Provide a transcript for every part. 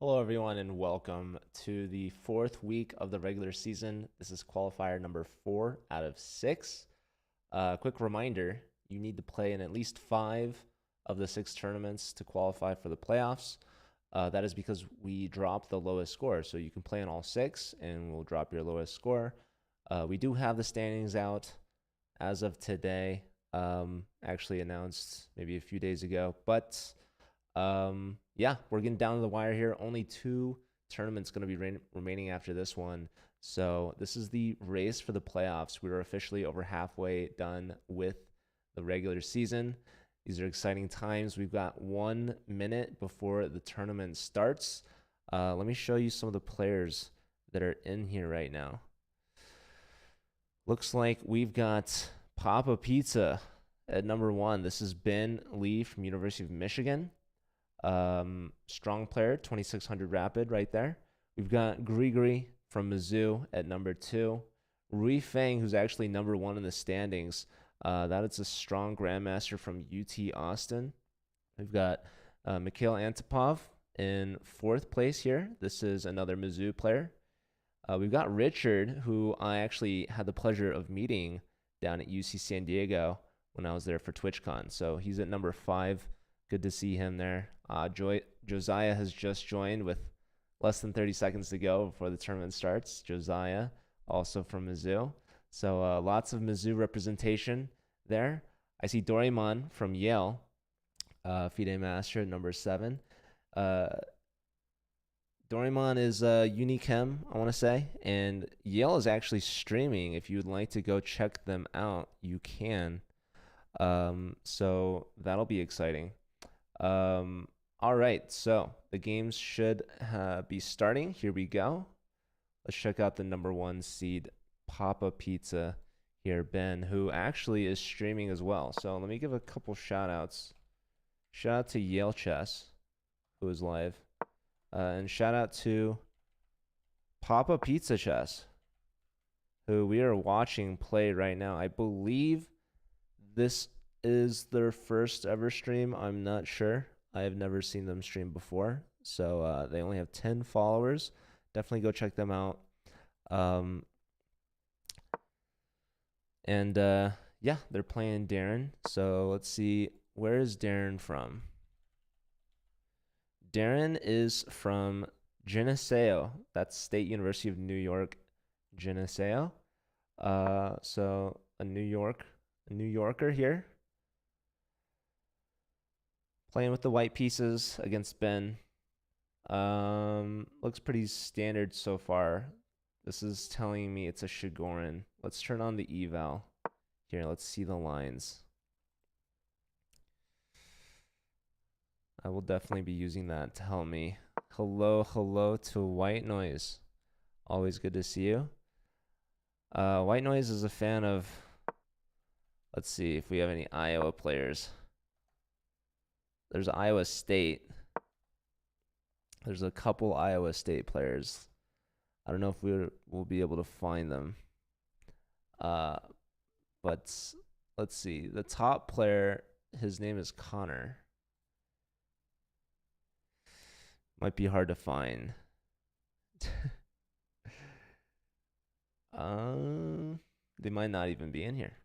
Hello, everyone, and welcome to the fourth week of the regular season. This is qualifier number 4 out of 6. Quick reminder, you need to play in at least 5 of the 6 tournaments to qualify for the playoffs. That is because we drop the lowest score. So you can play in all 6, and we'll drop your lowest score. We do have the standings out as of today, actually announced maybe a few days ago. But yeah, we're getting down to the wire here. Only 2 tournaments going to be remaining after this one. So this is the race for the playoffs. We're officially over halfway done with the regular season. These are exciting times. We've got 1 minute before the tournament starts. Let me show you some of the players that are in here right now. Looks like we've got Papa Pizza at number 1. This is Ben Lee from University of Michigan. Strong player, 2600 rapid right there. We've got Grigori from Mizzou at number 2. Rui Feng, who's actually number 1 in the standings. That is a strong grandmaster from UT Austin. We've got Mikhail Antipov in 4th place here. This is another Mizzou player. We've got Richard, who I actually had the pleasure of meeting down at UC San Diego when I was there for TwitchCon. So he's at number 5. Good to see him there. Josiah has just joined with less than 30 seconds to go before the tournament starts. Josiah, also from Mizzou. So lots of Mizzou representation there. I see Doraemon from Yale, FIDE Master at number 7. Doraemon is Unichem, I want to say, and Yale is actually streaming. If you would like to go check them out, you can. So that'll be exciting. All right, so the games should be starting. Here we go. Let's check out the number 1 seed, Papa Pizza here, Ben, who actually is streaming as well. So let me give a couple shout outs. Shout out to Yale Chess, who is live. And shout out to Papa Pizza Chess, who we are watching play right now. I believe this is their first ever stream. I'm not sure. I have never seen them stream before. So they only have 10 followers. Definitely go check them out. Yeah, they're playing Darren. So let's see. Where is Darren from? Darren is from Geneseo. That's State University of New York, Geneseo. So a New Yorker here. Playing with the white pieces against Ben. Looks pretty standard so far. This is telling me it's a Shigorin. Let's turn on the eval. Here, let's see the lines. I will definitely be using that to help me. Hello to White Noise. Always good to see you. White Noise is a fan of, let's see if we have any Iowa players. There's Iowa State. There's a couple Iowa State players. I don't know if we'll be able to find them. But let's see. The top player, his name is Connor. Might be hard to find. They might not even be in here.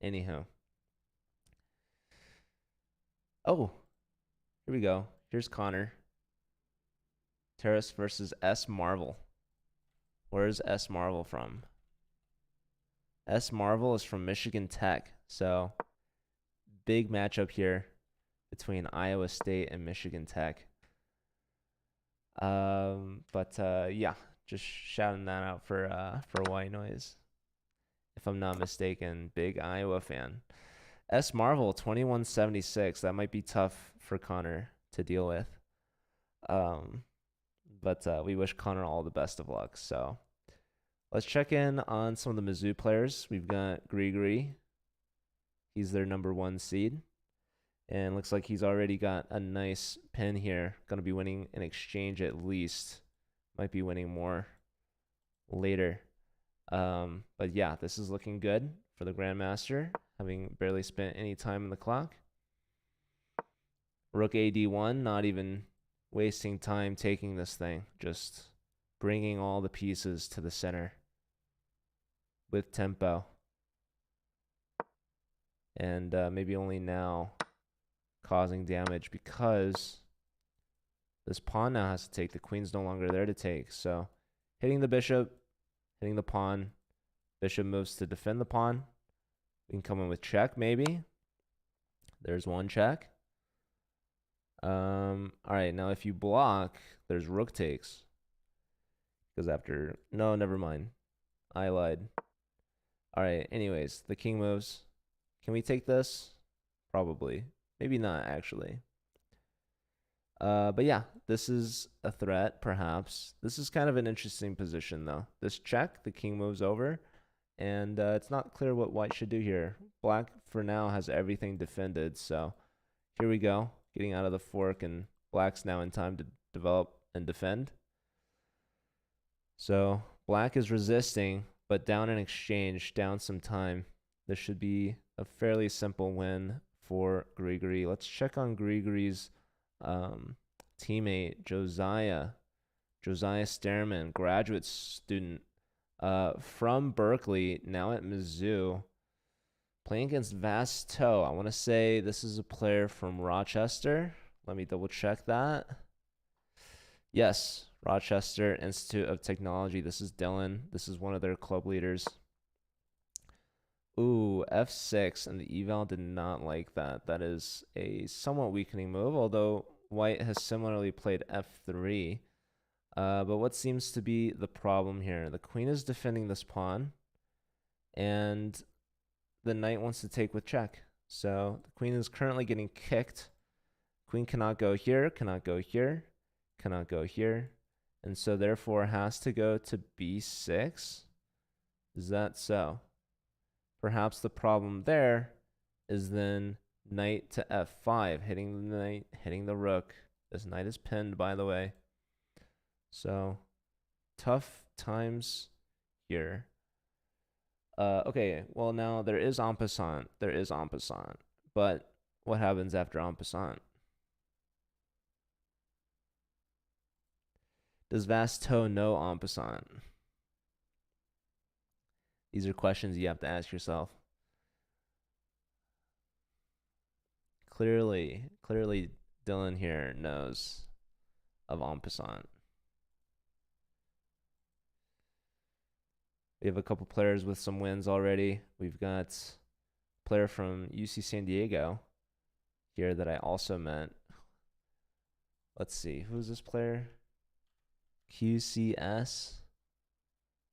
Anyhow. Oh, here we go. Here's Connor. Terrace versus S Marvel. Where's S Marvel from? S Marvel is from Michigan Tech. So big matchup here between Iowa State and Michigan Tech. Yeah, just shouting that out for White Noise. If I'm not mistaken, big Iowa fan. S Marvel 2176. That might be tough for Connor to deal with. We wish Connor all the best of luck. So let's check in on some of the Mizzou players. We've got Grigori. He's their number 1 seed. And looks like he's already got a nice pin here. Going to be winning an exchange at least. Might be winning more later. But yeah, this is looking good for the Grandmaster, having barely spent any time in the clock. Rook AD1, not even wasting time taking this thing. Just bringing all the pieces to the center with tempo. And maybe only now causing damage because this pawn now has to take. The queen's no longer there to take. So hitting the bishop, hitting the pawn. Bishop moves to defend the pawn. We can come in with check, maybe. There's one check. All right, now if you block, there's rook takes. Because after... No, never mind. I lied. All right, anyways, the king moves. Can we take this? Probably. Maybe not, actually. But yeah, this is a threat, perhaps. This is kind of an interesting position, though. This check, the king moves over. And it's not clear what white should do here. Black, for now, has everything defended. So here we go. Getting out of the fork, and black's now in time to develop and defend. So black is resisting, but down in exchange, down some time. This should be a fairly simple win for Grigory. Let's check on Grigory's teammate, Josiah Sterman, graduate student from Berkeley, now at Mizzou, playing against Vasto. I want to say this is a player from Rochester. Let me double check that. Yes, Rochester Institute of Technology. This is Dylan. This is one of their club leaders. Ooh, f6, and the eval did not like that. That is a somewhat weakening move, although white has similarly played f3. But what seems to be the problem here? The queen is defending this pawn, and the knight wants to take with check. So the queen is currently getting kicked. Queen cannot go here, cannot go here, cannot go here, and so therefore has to go to b6. Is that so? Perhaps the problem there is then knight to f5, hitting the knight, hitting the rook. This knight is pinned, by the way. So tough times here. Okay, well now there is en passant. There is en passant. But what happens after en passant? Does Vasto know en passant? These are questions you have to ask yourself. Clearly Dylan here knows of en passant. We have a couple players with some wins already. We've got a player from UC San Diego here that I also met. Let's see, who's this player? QCS?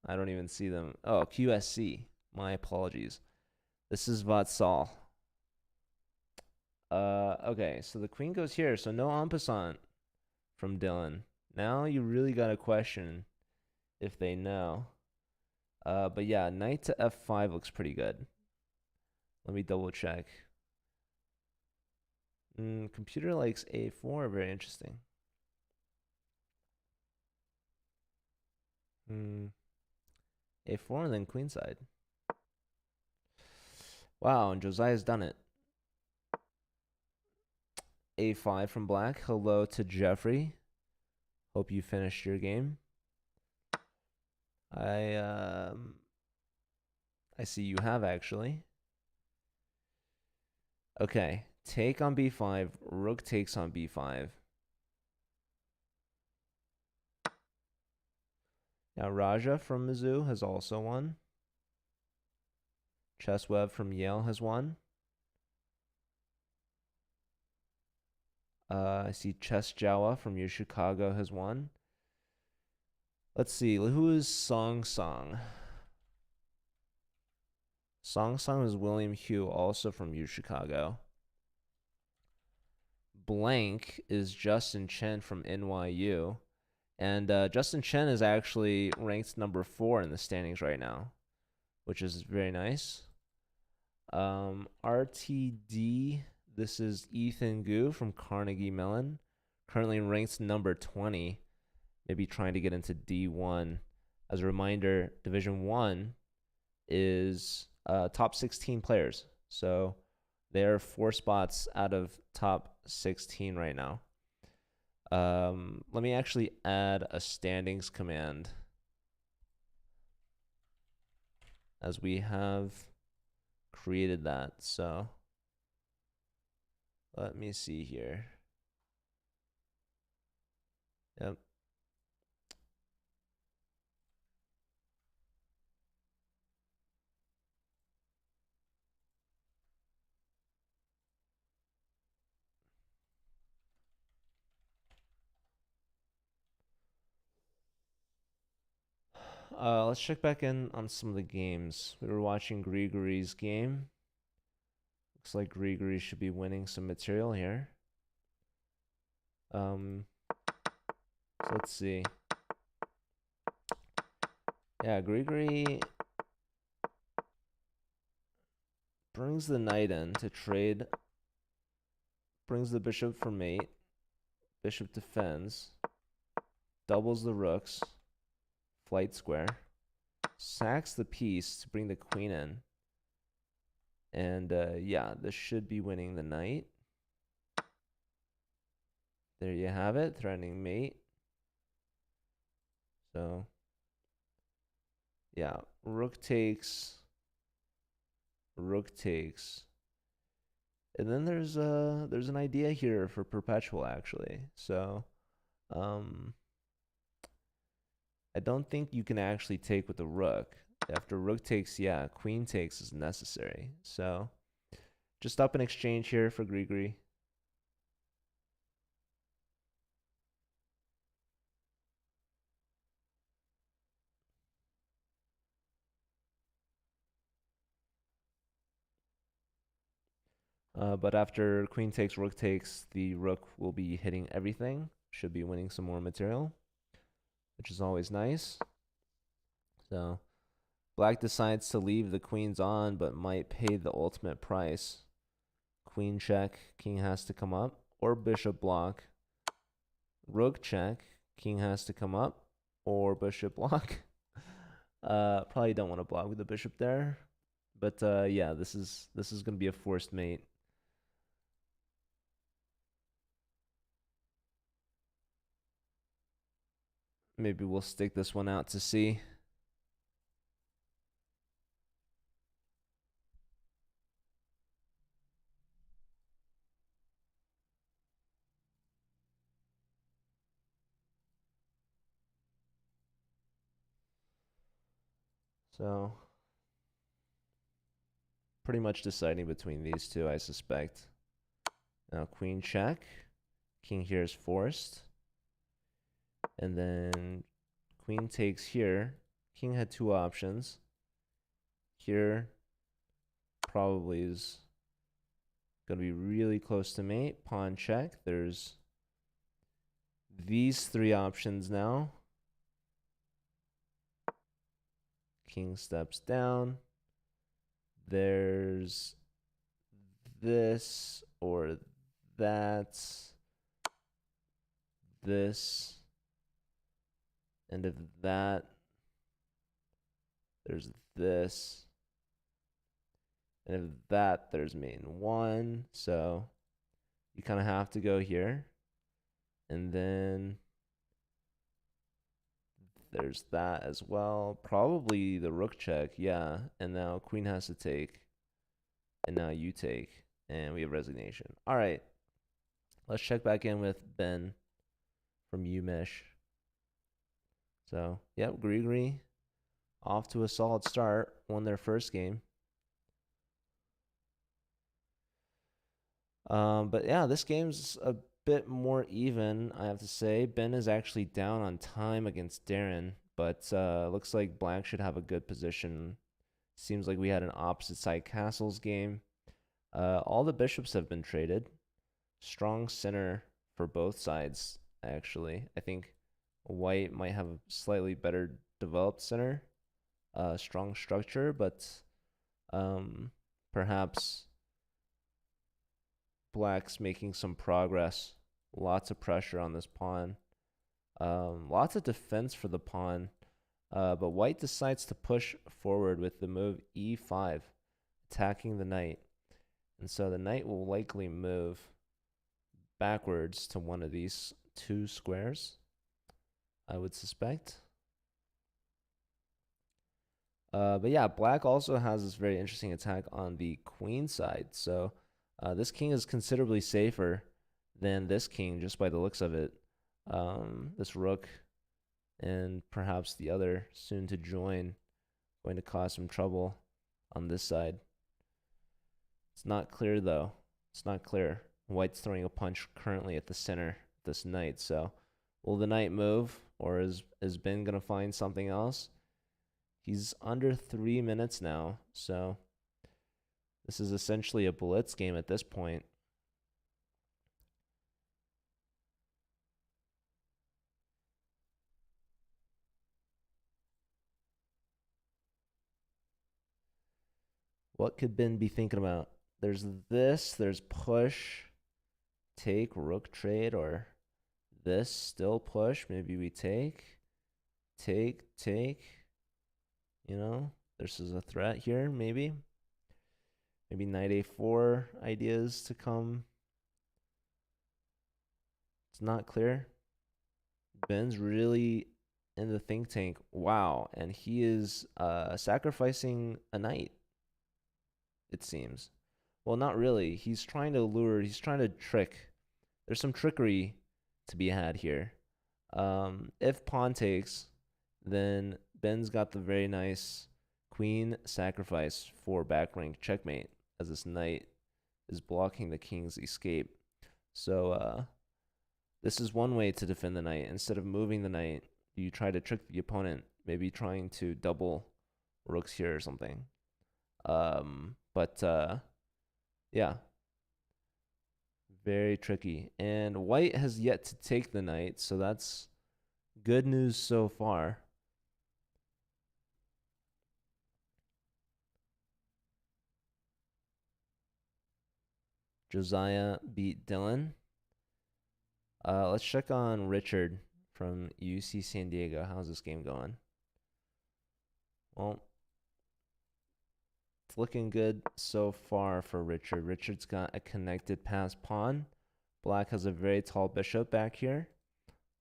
I don't even see them. Oh, QSC. My apologies. This is Vatsal. Okay, so the queen goes here, so no en passant from Dylan. Now you really got to question if they know. But yeah, knight to f5 looks pretty good. Let me double check. Computer likes a4, very interesting. A4 and then queenside. Wow, and Josiah's done it. A5 from black. Hello to Jeffrey. Hope you finished your game. I see you have actually. Okay, take on b5. Rook takes on b5. Now Raja from Mizzou has also won. Chessweb from Yale has won. I see Chess Jawa from U Chicago has won. Let's see, who is Song Song? Song Song is William Hugh, also from U Chicago. Blank is Justin Chen from NYU. And Justin Chen is actually ranked number 4 in the standings right now, which is very nice. RTD, this is Ethan Gu from Carnegie Mellon, currently ranked number 20, maybe trying to get into D1. As a reminder, Division 1 is top 16 players. So they're 4 spots out of top 16 right now. Let me actually add a standings command, as we have created that. So let me see here. Yep. Let's check back in on some of the games. We were watching Grigory's game. Looks like Grigory should be winning some material here. So let's see. Yeah, Grigory brings the knight in to trade. Brings the bishop for mate. Bishop defends. Doubles the rooks. Flight square. Sacks the piece to bring the queen in. And yeah, this should be winning the knight. There you have it, threatening mate. So yeah, rook takes. Rook takes. And then there's an idea here for perpetual actually. So I don't think you can actually take with the rook. After rook takes, yeah, queen takes is necessary. So just up an exchange here for Grigory. But after queen takes, rook takes, the rook will be hitting everything. Should be winning some more material, which is always nice. So black decides to leave the queens on, but might pay the ultimate price. Queen check, king has to come up, or bishop block. Rook check, king has to come up, or bishop block. Probably don't want to block with the bishop there, but yeah, this is gonna be a forced mate. Maybe we'll stick this one out to see. So pretty much deciding between these two, I suspect. Now queen check, king here is forced, and then queen takes here. King had two options. Here probably is gonna be really close to mate. Pawn check. There's these three options now. King steps down. There's this or that. This. And if that, there's this. And if that, there's mate in one. So you kind of have to go here. And then there's that as well. Probably the rook check, yeah. And now queen has to take. And now you take. And we have resignation. All right. Let's check back in with Ben from UMich. So, yep, Grigory off to a solid start. Won their first game. But yeah, this game's a bit more even, I have to say. Ben is actually down on time against Darren, but looks like Black should have a good position. Seems like we had an opposite side castles game. All the bishops have been traded. Strong center for both sides, actually. I think White might have a slightly better developed center. Strong structure, but perhaps Black's making some progress. Lots of pressure on this pawn. Lots of defense for the pawn. But White decides to push forward with the move e5, attacking the knight. And so the knight will likely move backwards to one of these 2 squares, I would suspect. But yeah, black also has this very interesting attack on the queen side. So this king is considerably safer than this king just by the looks of it. This rook and perhaps the other soon to join going to cause some trouble on this side. It's not clear though. It's not clear. White's throwing a punch currently at the center, this knight. So will the knight move, or is Ben gonna find something else? He's under 3 minutes now, so this is essentially a blitz game at this point. What could Ben be thinking about? There's this, there's push, take, rook trade, or this, still push. Maybe we take. You know, this is a threat here, maybe. Maybe knight a4 ideas to come. It's not clear. Ben's really in the think tank. Wow. And he is sacrificing a knight, it seems. Well, not really. He's trying to lure, he's trying to trick. There's some trickery to be had here. If pawn takes, then Ben's got the very nice queen sacrifice for back rank checkmate, as this knight is blocking the king's escape. So this is one way to defend the knight. Instead of moving the knight, you try to trick the opponent, maybe trying to double rooks here or something. Yeah, very tricky. And white has yet to take the knight, so that's good news so far. Josiah beat Dylan. Let's check on Richard from UC San Diego. How's this game going? Well, it's looking good so far for Richard. Richard's got a connected pass pawn. Black has a very tall bishop back here.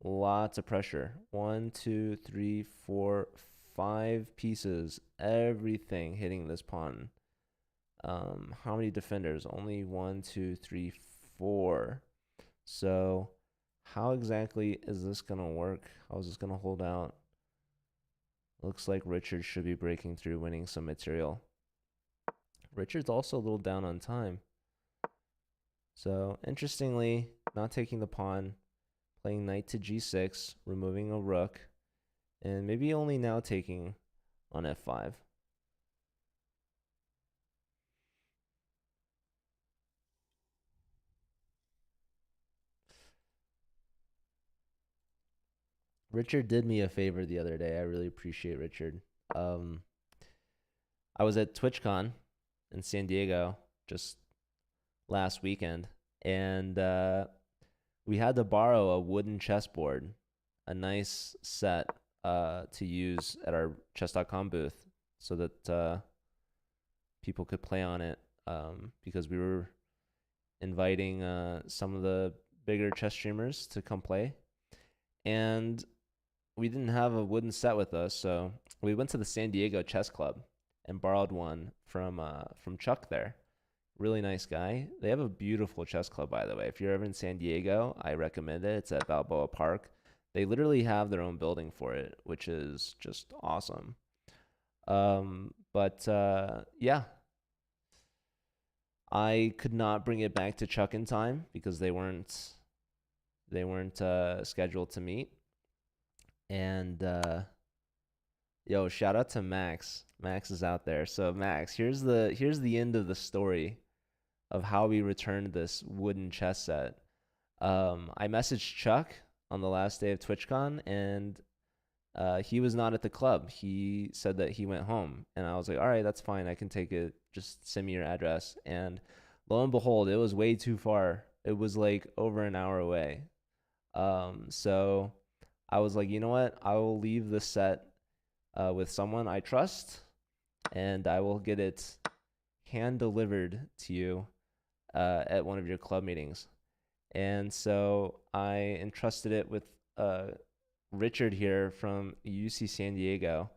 Lots of pressure. 1, 2, 3, 4, 5 pieces. Everything hitting this pawn. How many defenders? Only 1, 2, 3, 4. So how exactly is this going to work? How is this going to hold out? Looks like Richard should be breaking through, winning some material. Richard's also a little down on time. So interestingly, not taking the pawn, playing knight to g6, removing a rook, and maybe only now taking on f5. Richard did me a favor the other day. I really appreciate Richard. I was at TwitchCon in San Diego just last weekend, and we had to borrow a wooden chessboard, a nice set to use at our chess.com booth so that people could play on it, because we were inviting some of the bigger chess streamers to come play. And we didn't have a wooden set with us, so we went to the San Diego Chess Club and borrowed one from Chuck there. Really nice guy. They have a beautiful chess club, by the way. If you're ever in San Diego, I recommend it. It's at Balboa Park. They literally have their own building for it, which is just awesome. Yeah, I could not bring it back to Chuck in time because they weren't scheduled to meet. And yo, shout out to Max. Max is out there. So Max, here's the end of the story of how we returned this wooden chess set. I messaged Chuck on the last day of TwitchCon, and he was not at the club. He said that he went home, and I was like, all right, that's fine. I can take it. Just send me your address. And lo and behold, it was way too far. It was like over an hour away. So I was like, you know what? I will leave this set with someone I trust, and I will get it hand delivered to you at one of your club meetings. And so I entrusted it with Richard here from UC San Diego.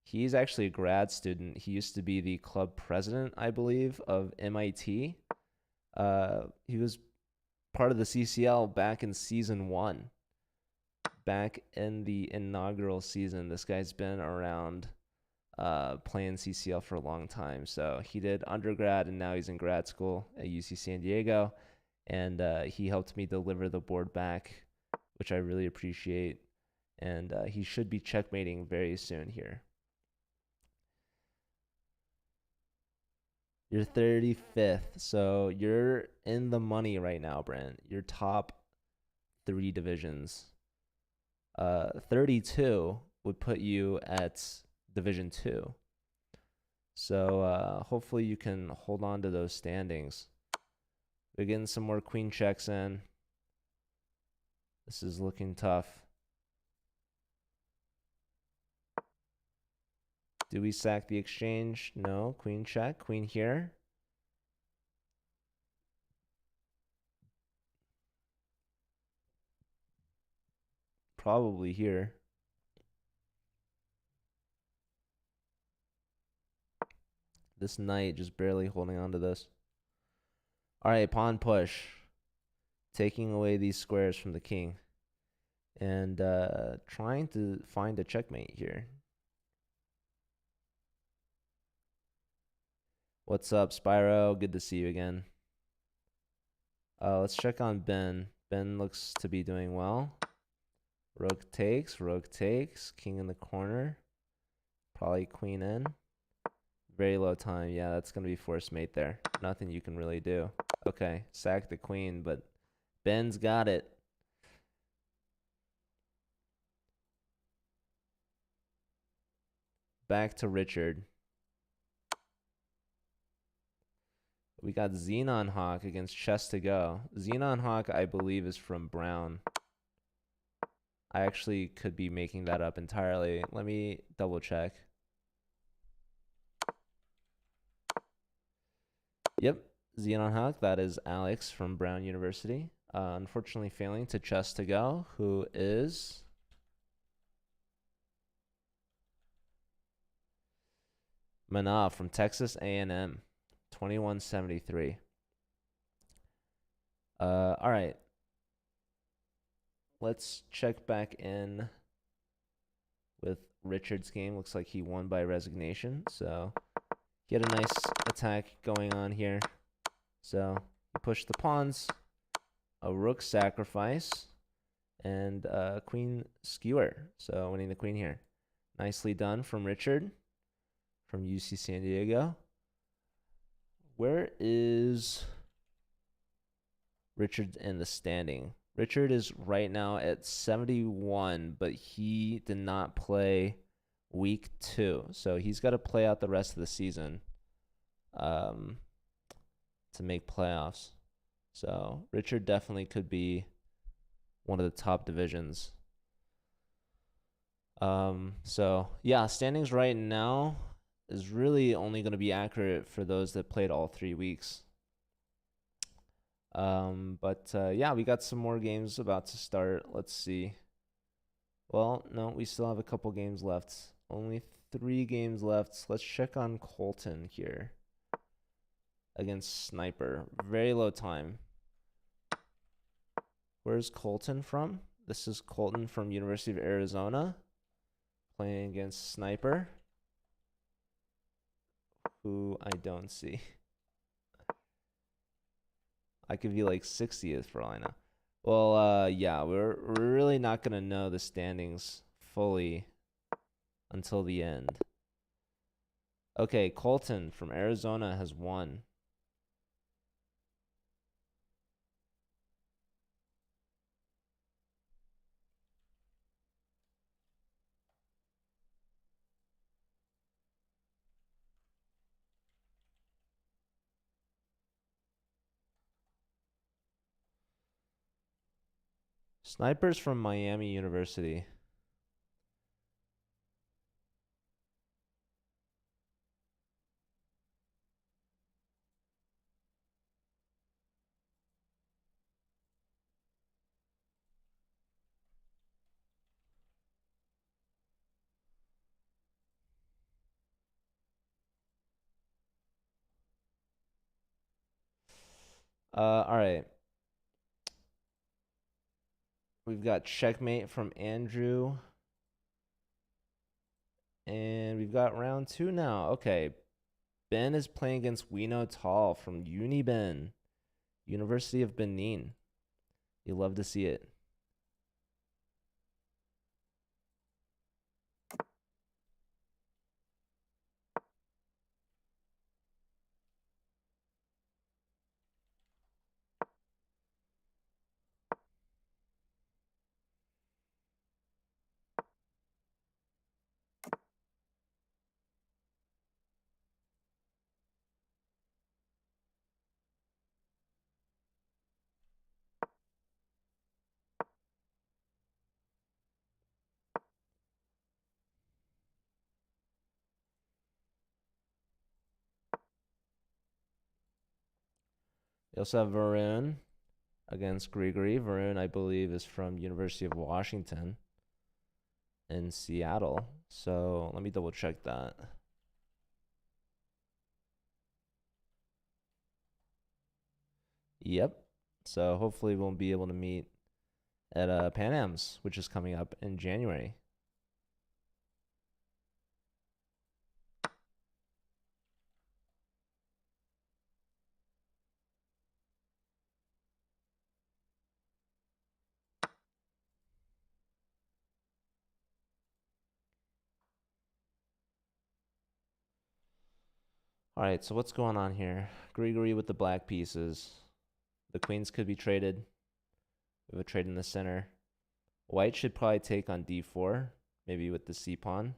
He's actually a grad student. He used to be the club president, I believe, of MIT. He was part of the CCL back in season 1, back in the inaugural season. This guy's been around playing CCL for a long time. So he did undergrad and now he's in grad school at UC San Diego. And he helped me deliver the board back, which I really appreciate. And he should be checkmating very soon here. You're 35th, so you're in the money right now, Brent. Your top 3 divisions. 32 would put you at Division 2. So hopefully you can hold on to those standings. We're getting some more queen checks in. This is looking tough. Do we sack the exchange? No. Queen check. Queen here. Probably here. This knight just barely holding on to this. All right, pawn push. Taking away these squares from the king. And trying to find a checkmate here. What's up, Spyro? Good to see you again. Let's check on Ben. Ben looks to be doing well. Rook takes, king in the corner. Probably queen in. Very low time. Yeah, that's going to be forced mate there. Nothing you can really do. Okay, sack the queen, but Ben's got it. Back to Richard. We got Xenon Hawk against Chess to Go. Xenon Hawk, I believe, is from Brown. I actually could be making that up entirely. Let me double check. Yep, Xenon Hawk, that is Alex from Brown University. Unfortunately failing to Chess to Go, who is Manav from Texas A&M, 2173. All right. Let's check back in with Richard's game. Looks like he won by resignation. So he had a nice attack going on here. So push the pawns, a rook sacrifice, and a queen skewer. So winning the queen here. Nicely done from Richard from UC San Diego. Where is Richard in the standing? Richard is right now at 71, but he did not play week 2. So he's got to play out the rest of the season to make playoffs. So Richard definitely could be one of the top divisions. So yeah, standings right now is really only going to be accurate for those that played all 3 weeks. Yeah, we got some more games about to start. Let's see. Well, no, we still have a couple games left. Only 3 games left. Let's check on Colton here against Sniper. Very low time. Where's Colton from? This is Colton from University of Arizona playing against Sniper, who I don't see. I could be like 60th for all I know. Well, yeah, we're really not gonna know the standings fully until the end. Okay, Colton from Arizona has won. Sniper's from Miami University. All right. We've got checkmate from Andrew. And we've got round 2 now. Okay. Ben is playing against We Know Tall from UniBen, University of Benin. You love to see it. We also have Varun against Grigory. Varun, I believe, is from University of Washington in Seattle. So let me double check that. Yep. So hopefully we'll be able to meet at Pan Am's, which is coming up in January. All right, so what's going on here? Grigory with the black pieces. The queens could be traded. We have a trade in the center. White should probably take on d4, maybe with the c pawn.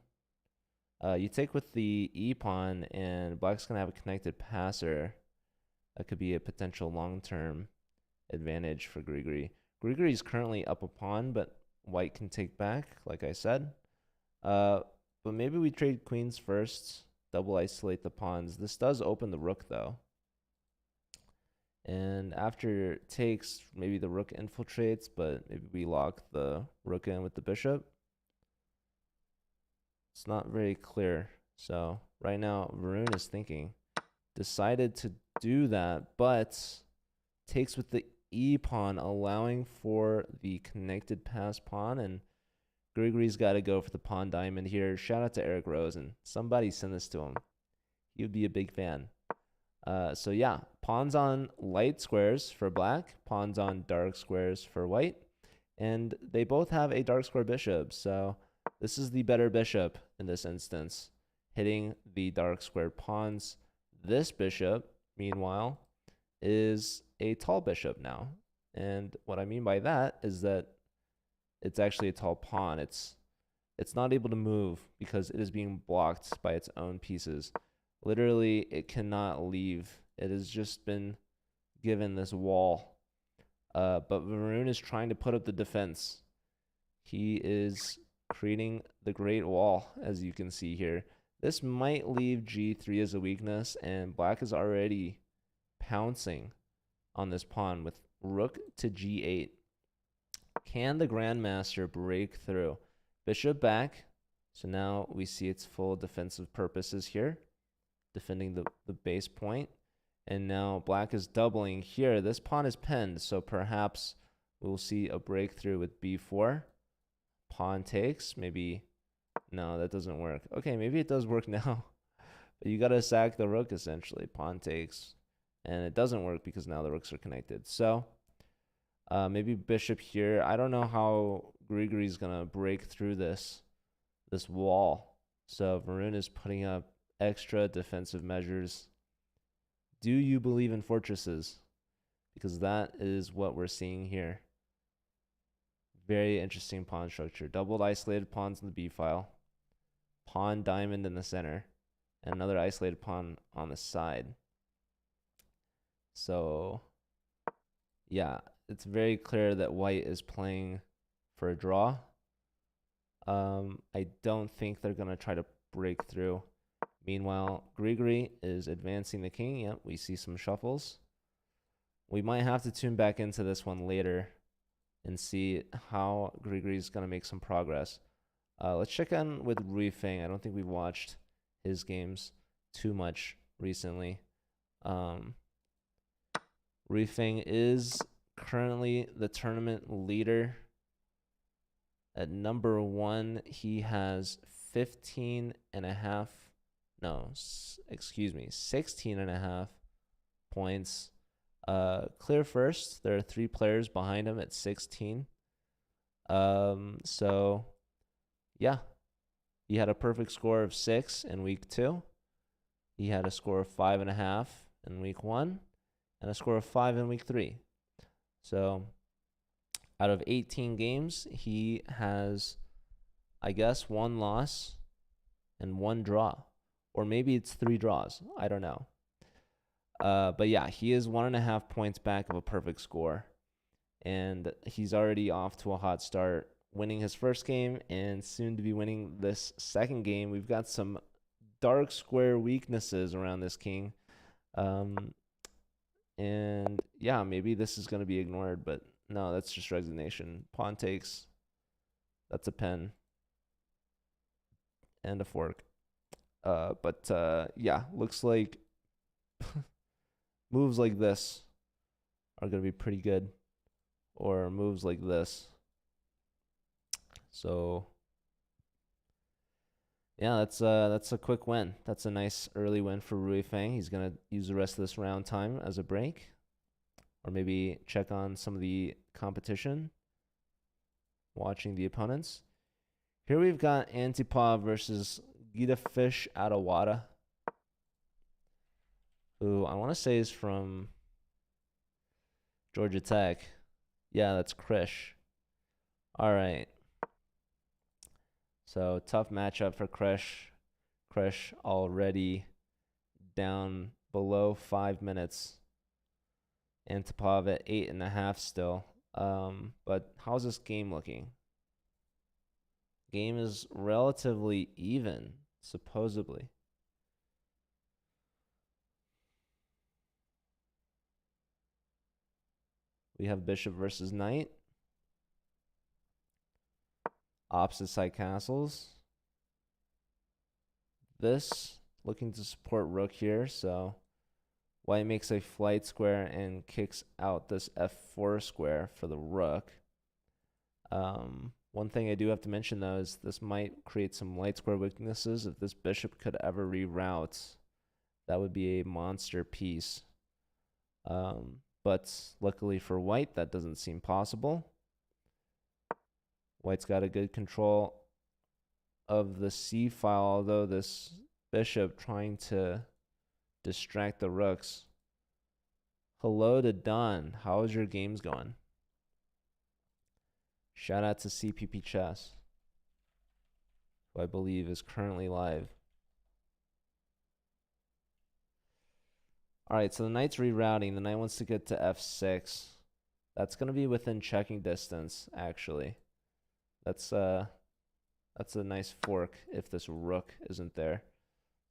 You take with the e pawn, and black's going to have a connected passer. That could be a potential long-term advantage for Grigory. Grigory is currently up a pawn, but white can take back, like I said. But maybe we trade queens first, double isolate the pawns. This does open the rook, though. And after takes, maybe the rook infiltrates, but maybe we lock the rook in with the bishop. It's not very clear. So right now, Varun is thinking. Decided to do that, but takes with the e pawn, allowing for the connected pass pawn, and Grigory's got to go for the pawn diamond here. Shout out to Eric Rosen. Somebody send this to him. He would be a big fan. So yeah, pawns on light squares for black, pawns on dark squares for white, and they both have a dark square bishop. So this is the better bishop in this instance, hitting the dark square pawns. This bishop, meanwhile, is a tall bishop now. And what I mean by that is that it's actually a tall pawn. It's not able to move because it is being blocked by its own pieces. Literally, it cannot leave. It has just been given this wall. But Varun is trying to put up the defense. He is creating the Great Wall, as you can see here. This might leave g3 as a weakness, and black is already pouncing on this pawn with rook to g8. Can the Grandmaster break through? Bishop back. So now we see its full defensive purposes here, defending the base point. And now black is doubling here. This pawn is pinned, so perhaps we'll see a breakthrough with b4. Pawn takes, maybe. No, that doesn't work. Okay, maybe it does work now. But you got to sack the rook, essentially. Pawn takes. And it doesn't work because now the rooks are connected. So maybe bishop here. I don't know how Grigory's going to break through this wall. So Varun is putting up extra defensive measures. Do you believe in fortresses? Because that is what we're seeing here. Very interesting pawn structure. Doubled isolated pawns in the b file. Pawn diamond in the center. And another isolated pawn on the side. So, yeah, it's very clear that white is playing for a draw. I don't think they're going to try to break through. Meanwhile, Grigory is advancing the king. Yep, we see some shuffles. We might have to tune back into this one later and see how Grigory's going to make some progress. Let's check in with Rui Feng. I don't think we've watched his games too much recently. Ruifeng is currently the tournament leader. At number 1, he has 15 and a half. No, excuse me, 16 and a half points. Clear first. There are 3 players behind him at 16. So yeah, he had a perfect score of 6 in week 2. He had a score of 5.5 in week 1 and a score of 5 in week 3. So out of 18 games, he has, I guess, 1 loss and 1 draw. Or maybe it's 3 draws. I don't know. But yeah, he is 1.5 points back of a perfect score. And he's already off to a hot start, winning his first game and soon to be winning this second game. We've got some dark square weaknesses around this king. And yeah, maybe this is going to be ignored, but no, that's just resignation. Pawn takes. That's a pen and a fork. But yeah, looks like moves like this are going to be pretty good, or moves like this. So yeah, that's a quick win. That's a nice early win for Ruifeng. He's going to use the rest of this round time as a break, or maybe check on some of the competition, watching the opponents. Here we've got Antipov versus Gita Fish Adawada, who I want to say is from Georgia Tech. Yeah, that's Krish. All right. So tough matchup for Krish. Krish already down below 5 minutes. Antipov at 8.5 still. But how's this game looking? Game is relatively even, supposedly. We have bishop versus knight. Opposite side castles. This looking to support rook here, so white makes a flight square and kicks out this f4 square for the rook. One thing I do have to mention, though, is this might create some light square weaknesses. If this bishop could ever reroute, that would be a monster piece. But luckily for white, that doesn't seem possible. White's got a good control of the c file, although this bishop trying to distract the rooks. Hello to Don. How is your games going? Shout out to CPP Chess, who I believe is currently live. All right, so the knight's rerouting. The knight wants to get to f6. That's going to be within checking distance, actually. That's a nice fork if this rook isn't there.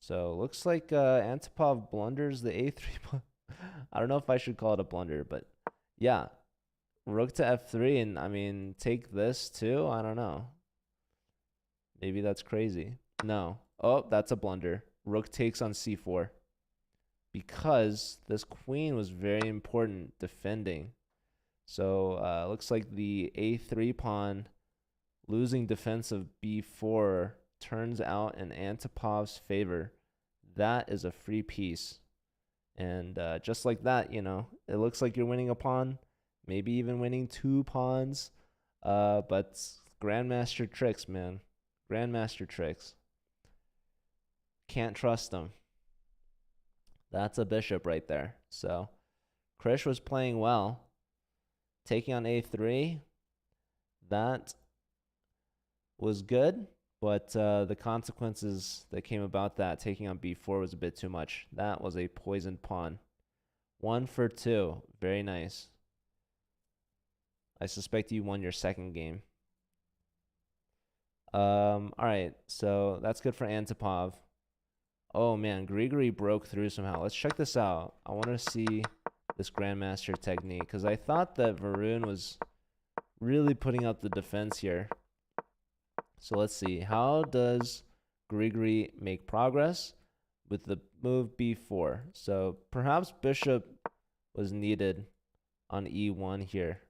So looks like Antipov blunders the a3. I don't know if I should call it a blunder, but yeah. Rook to f3, and I mean, take this too? I don't know. Maybe that's crazy. No. Oh, that's a blunder. Rook takes on c4. Because this queen was very important defending. So looks like the a3 pawn losing defense of b4 turns out in Antipov's favor. That is a free piece. And just like that, you know, it looks like you're winning a pawn. Maybe even winning 2 pawns. But Grandmaster tricks, man. Grandmaster tricks. Can't trust them. That's a bishop right there. So Krish was playing well. Taking on a3. That was good. But the consequences that came about that, taking on b4, was a bit too much. That was a poisoned pawn. 1 for 2. Very nice. I suspect you won your second game. All right, so that's good for Antipov. Oh man, Grigory broke through somehow. Let's check this out. I want to see this Grandmaster technique because I thought that Varun was really putting up the defense here. So let's see. How does Grigory make progress with the move b4? So perhaps bishop was needed on e1 here.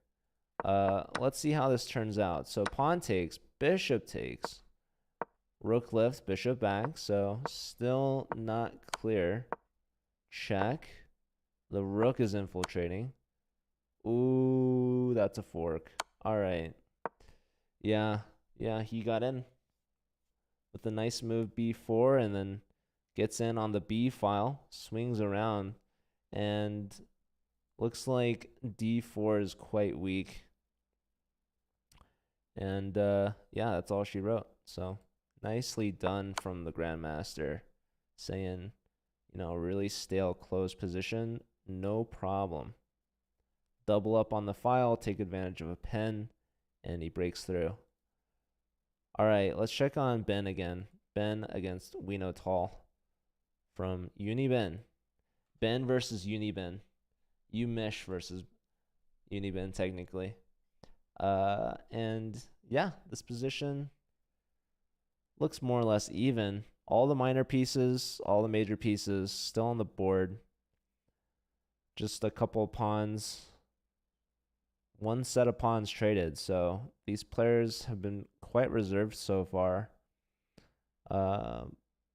Let's see how this turns out. So pawn takes, bishop takes, rook lifts, bishop back. So still not clear. Check. The rook is infiltrating. Ooh, that's a fork. All right. Yeah, he got in with a nice move b4 and then gets in on the b file, swings around, and looks like d4 is quite weak. And yeah, that's all she wrote. So nicely done from the Grandmaster, saying, you know, really stale closed position, no problem. Double up on the file, take advantage of a pen, and he breaks through. All right, let's check on Ben again. Ben against We Know Tall from Uniben. Ben versus Uniben. Umish versus Uniben, technically. And yeah, this position looks more or less even. All the minor pieces, all the major pieces still on the board. Just a couple of pawns. One set of pawns traded. So these players have been quite reserved so far.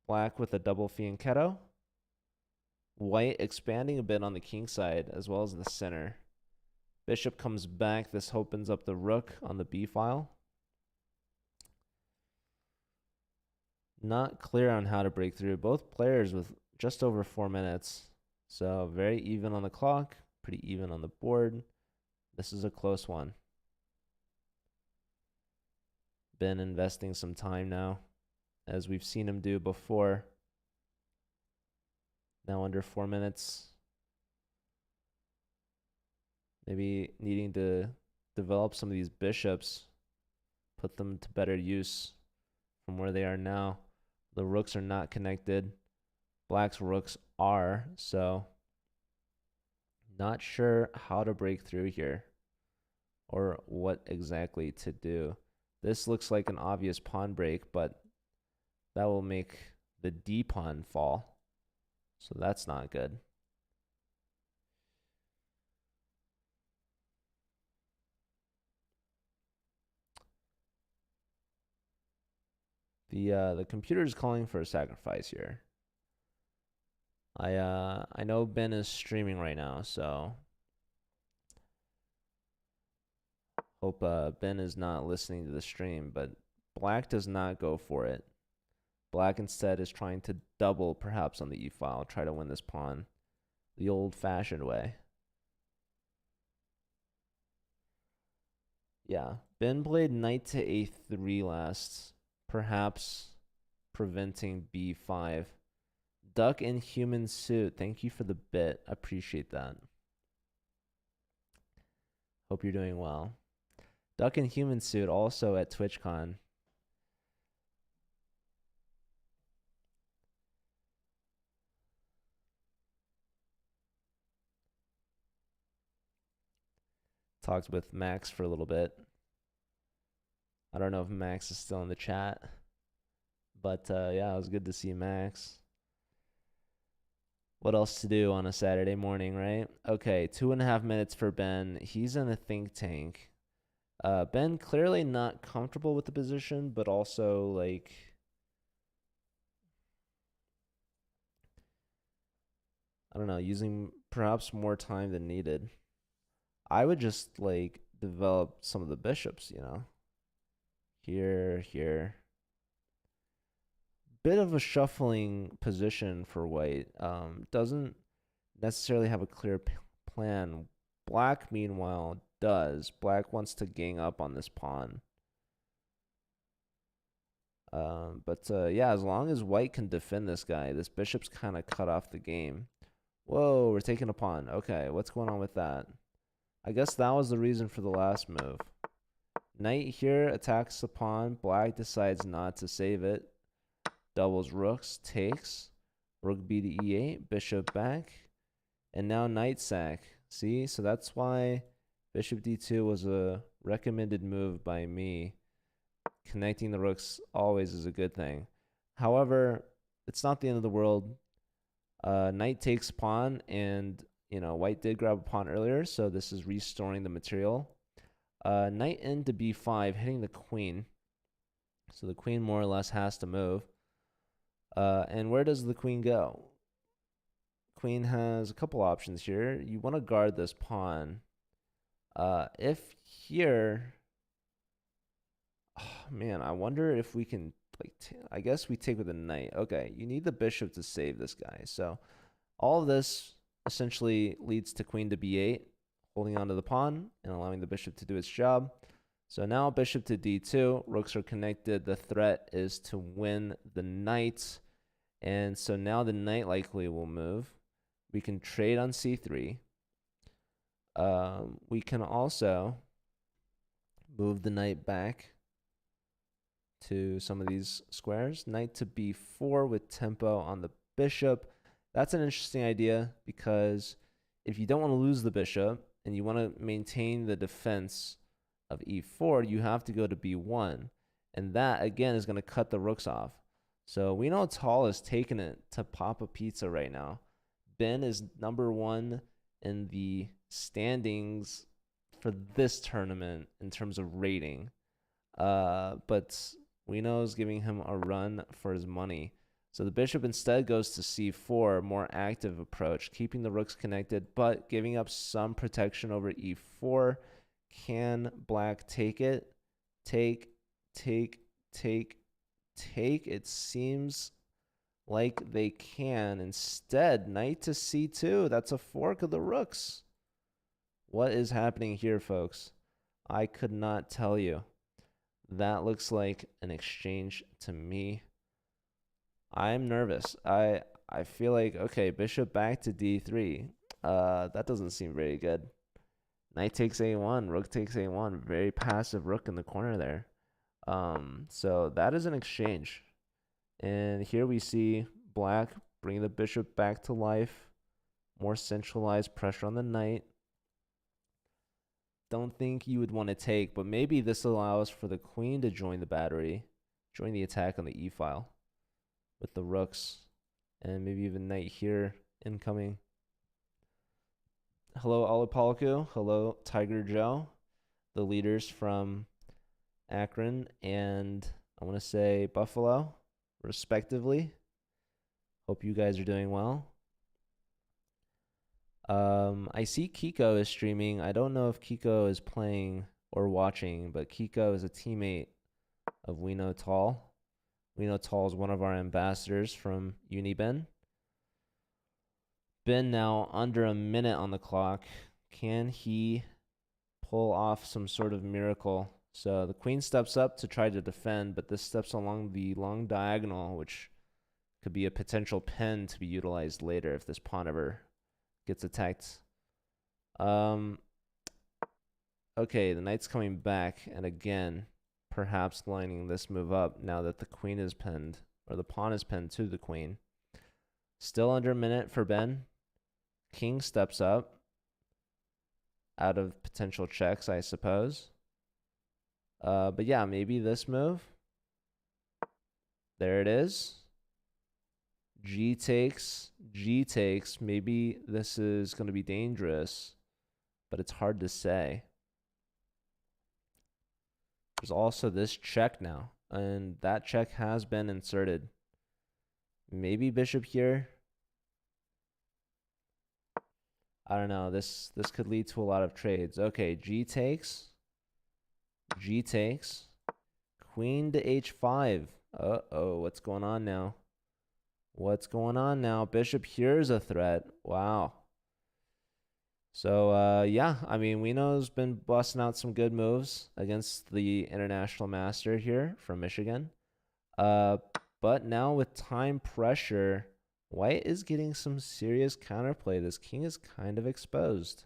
Black with a double fianchetto. White expanding a bit on the king side as well as the center. Bishop comes back. This opens up the rook on the b file. Not clear on how to break through. Both players with just over 4 minutes. So very even on the clock, pretty even on the board. This is a close one. Been investing some time now, as we've seen him do before. Now under 4 minutes. Maybe needing to develop some of these bishops, put them to better use from where they are now. The rooks are not connected. Black's rooks are, so not sure how to break through here or what exactly to do. This looks like an obvious pawn break, but that will make the d pawn fall. So that's not good. The computer is calling for a sacrifice here. I know Ben is streaming right now, so hope Ben is not listening to the stream, but Black does not go for it. Black instead is trying to double perhaps on the e-file, try to win this pawn the old-fashioned way. Yeah, Ben played knight to a3 last, perhaps preventing b5. Duck in human suit, thank you for the bit. Appreciate that. Hope you're doing well. Duck in human suit also at TwitchCon. Talked with Max for a little bit. I don't know if Max is still in the chat, but yeah, it was good to see Max. What else to do on a Saturday morning, right? Okay, 2.5 minutes for Ben. He's in a think tank. Ben clearly not comfortable with the position, but also like I don't know, using perhaps more time than needed. I would just like develop some of the bishops, you know. Here. Bit of a shuffling position for white. Doesn't necessarily have a clear plan. Black, meanwhile, does. Black wants to gang up on this pawn. But yeah, as long as white can defend this guy, this bishop's kind of cut off the game. Whoa, we're taking a pawn. Okay, what's going on with that? I guess that was the reason for the last move. Knight here attacks the pawn. Black decides not to save it. Doubles rooks, takes. Rook b to e8, bishop back. And now knight sack. See, so that's why bishop d2 was a recommended move by me. Connecting the rooks always is a good thing. However, it's not the end of the world. Knight takes pawn, and white did grab a pawn earlier, so this is restoring the material. Knight into b5, hitting the queen. So the queen more or less has to move. And where does the queen go? Queen has a couple options here. You want to guard this pawn. If here, oh, man, I wonder if we can, I guess we take with the knight. Okay, you need the bishop to save this guy. So all of this essentially leads to queen to b8, holding onto the pawn and allowing the bishop to do its job. So now bishop to d2, rooks are connected. The threat is to win the knight. And so now the knight likely will move. We can trade on c3. We can also move the knight back to some of these squares. Knight to b4 with tempo on the bishop. That's an interesting idea because if you don't want to lose the bishop and you want to maintain the defense of e4, you have to go to b1. And that, again, is going to cut the rooks off. So we know Tal is taking it to Papa Pizza right now. Ben is #1 in the standings for this tournament in terms of rating. But Wino is giving him a run for his money. So the bishop instead goes to c4, more active approach, keeping the rooks connected, but giving up some protection over e4. Can black take it? Take. It seems like they can. Instead, knight to c2. That's a fork of the rooks. What is happening here, folks? I could not tell you. That looks like an exchange to me. I'm nervous. I feel like, okay, bishop back to d3. That doesn't seem very good. Knight takes a1, rook takes a1. Very passive rook in the corner there. So that is an exchange. And here we see black bringing the bishop back to life. More centralized pressure on the knight. Don't think you would want to take, but maybe this allows for the queen to join the battery, join the attack on the e-file with the rooks, and maybe even knight here incoming. Hello, Alipalaku. Hello, Tiger Joe, the leaders from Akron and I want to say Buffalo, respectively. Hope you guys are doing well. I see Kiko is streaming. I don't know if Kiko is playing or watching, but Kiko is a teammate of Wino Tall. Wino Tall is one of our ambassadors from Uniben. Ben now under a minute on the clock. Can he pull off some sort of miracle? So the queen steps up to try to defend, but this steps along the long diagonal, which could be a potential pin to be utilized later if this pawn ever gets attacked. Okay, the knight's coming back, and again, perhaps lining this move up now that the queen is pinned, or the pawn is pinned to the queen. Still under a minute for Ben. King steps up out of potential checks, I suppose. But yeah, maybe this move. There it is. G takes. Maybe this is going to be dangerous, but it's hard to say. There's also this check now, and that check has been inserted. Maybe bishop here. I don't know. This could lead to a lot of trades. Okay, G takes. Queen to H5. Uh-oh, what's going on now? Bishop here is a threat. Wow. So, yeah, I mean, Wino's been busting out some good moves against the international master here from Michigan. But now with time pressure, white is getting some serious counterplay. This king is kind of exposed.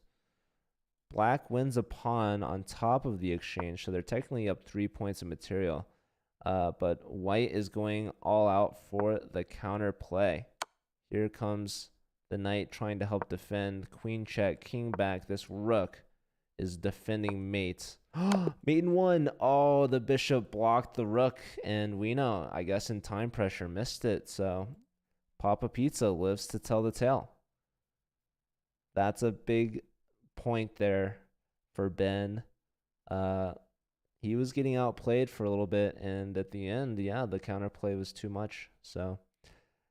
Black wins a pawn on top of the exchange, so they're technically up 3 points of material. But white is going all out for the counterplay. Here comes the knight trying to help defend. Queen check, king back. This rook is defending mate. Mate in one. Oh, the bishop blocked the rook, and Wino, I guess in time pressure, missed it. So Papa Pizza lives to tell the tale. That's a big point there for Ben. Uh, he was getting outplayed for a little bit, and at the end, yeah, the counterplay was too much. So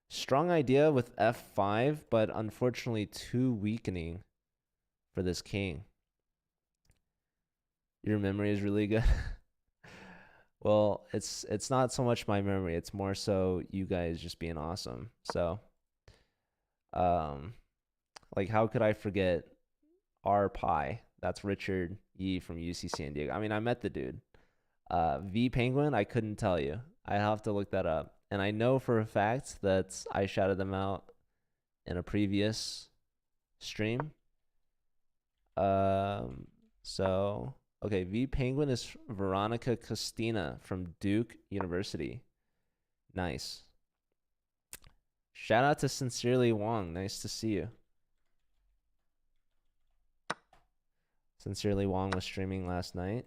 strong idea with f5, but unfortunately too weakening for this king. Your memory is really good. Well, it's not so much my memory, it's more so you guys just being awesome. So, um, like how could I forget R Pie? That's Richard Yee from UC San Diego. I mean, I met the dude. V Penguin, I couldn't tell you. I have to look that up. And I know for a fact that I shouted them out in a previous stream. Um, so okay, V Penguin is Veronica Costina from Duke University. Nice. Shout out to Sincerely Wong. Nice to see you. Sincerely Wong was streaming last night.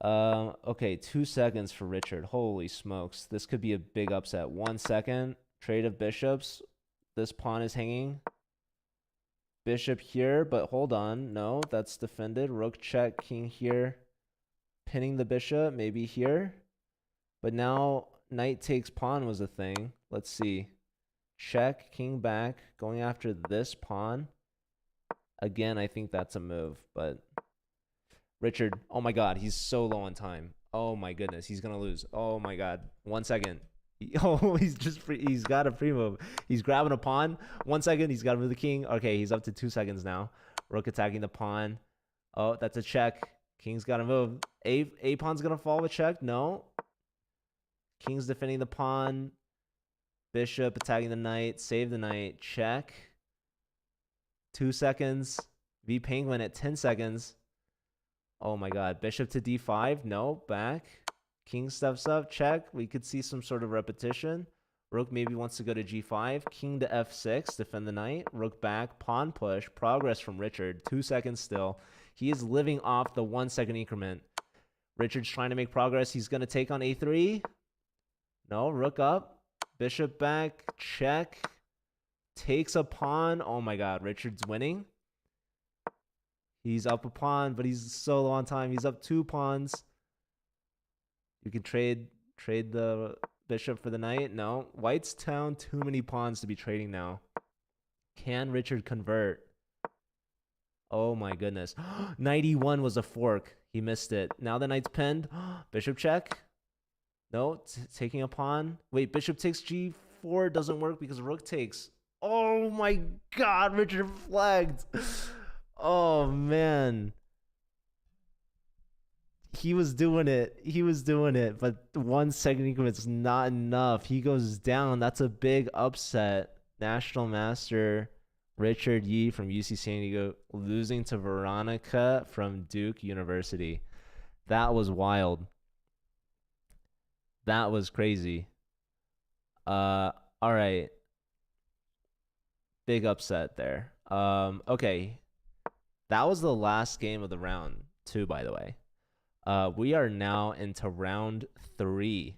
Okay, 2 seconds for Richard. Holy smokes. This could be a big upset. 1 second. Trade of bishops. This pawn is hanging. Bishop here, but hold on. No, that's defended. Rook check, king here. Pinning the bishop, maybe here. But now knight takes pawn was a thing. Let's see. Check, king back. Going after this pawn. Again, I think that's a move, but Richard, oh my god, he's so low on time. Oh my goodness, he's gonna lose. Oh my god. 1 second. Oh, he's got a free move. He's grabbing a pawn. 1 second, he's got to move the king. Okay, he's up to 2 seconds now. Rook attacking the pawn. Oh, that's a check. King's got to move. A pawn's gonna fall with check. No. King's defending the pawn. Bishop attacking the knight. Save the knight. Check. 2 seconds. V Penguin at 10 seconds. Oh my god. Bishop to d5. No. Back. King steps up. Check. We could see some sort of repetition. Rook maybe wants to go to g5. King to f6. Defend the knight. Rook back. Pawn push. Progress from Richard. 2 seconds still. He is living off the 1 second increment. Richard's trying to make progress. He's going to take on a3. No. Rook up. Bishop back. Check. Takes a pawn. Oh my god. Richard's winning. He's up a pawn, but he's so low on time. He's up 2 pawns. You can trade the bishop for the knight. No. White's down too many pawns to be trading now. Can Richard convert? Oh my goodness. 91 was a fork. He missed it. Now the knight's pinned. Bishop check. No. Taking a pawn. Wait, bishop takes g4 doesn't work because rook takes. Oh my god, Richard flagged. Oh man. He was doing it, but 1 second increment's not enough. He goes down. That's a big upset. National master Richard Yee from UC San Diego losing to Veronica from Duke University. That was wild. That was crazy. All right. Big upset there. Okay. That was the last game of the round, too, by the way. We are now into round 3.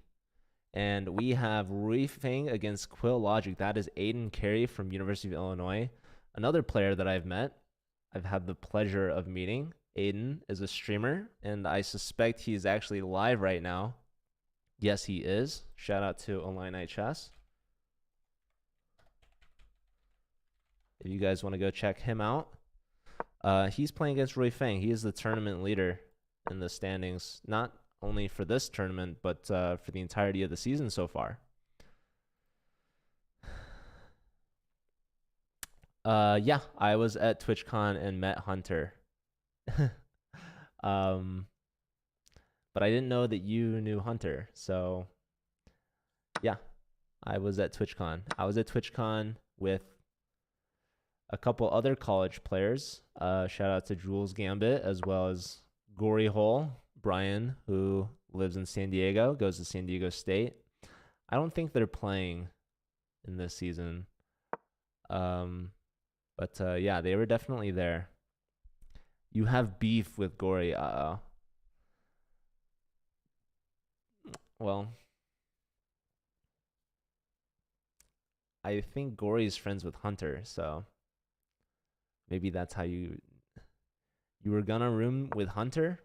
And we have Rui Feng against Quill Logic. That is Aiden Carey from University of Illinois. Another player that I've met. I've had the pleasure of meeting. Aiden is a streamer, and I suspect he's actually live right now. Yes, he is. Shout out to Online Night Chess. If you guys want to go check him out. He's playing against Rui Feng. He is the tournament leader in the standings, not only for this tournament, but for the entirety of the season so far. Yeah, I was at TwitchCon and met Hunter. But I didn't know that you knew Hunter. So yeah, I was at TwitchCon. I was at TwitchCon with a couple other college players. Shout out to Jules Gambit, as well as Gory Hole, Brian, who lives in San Diego, goes to San Diego State. I don't think they're playing in this season. But yeah, they were definitely there. You have beef with Gory. Well, I think Gory's friends with Hunter, so Maybe that's how you were gonna room with Hunter.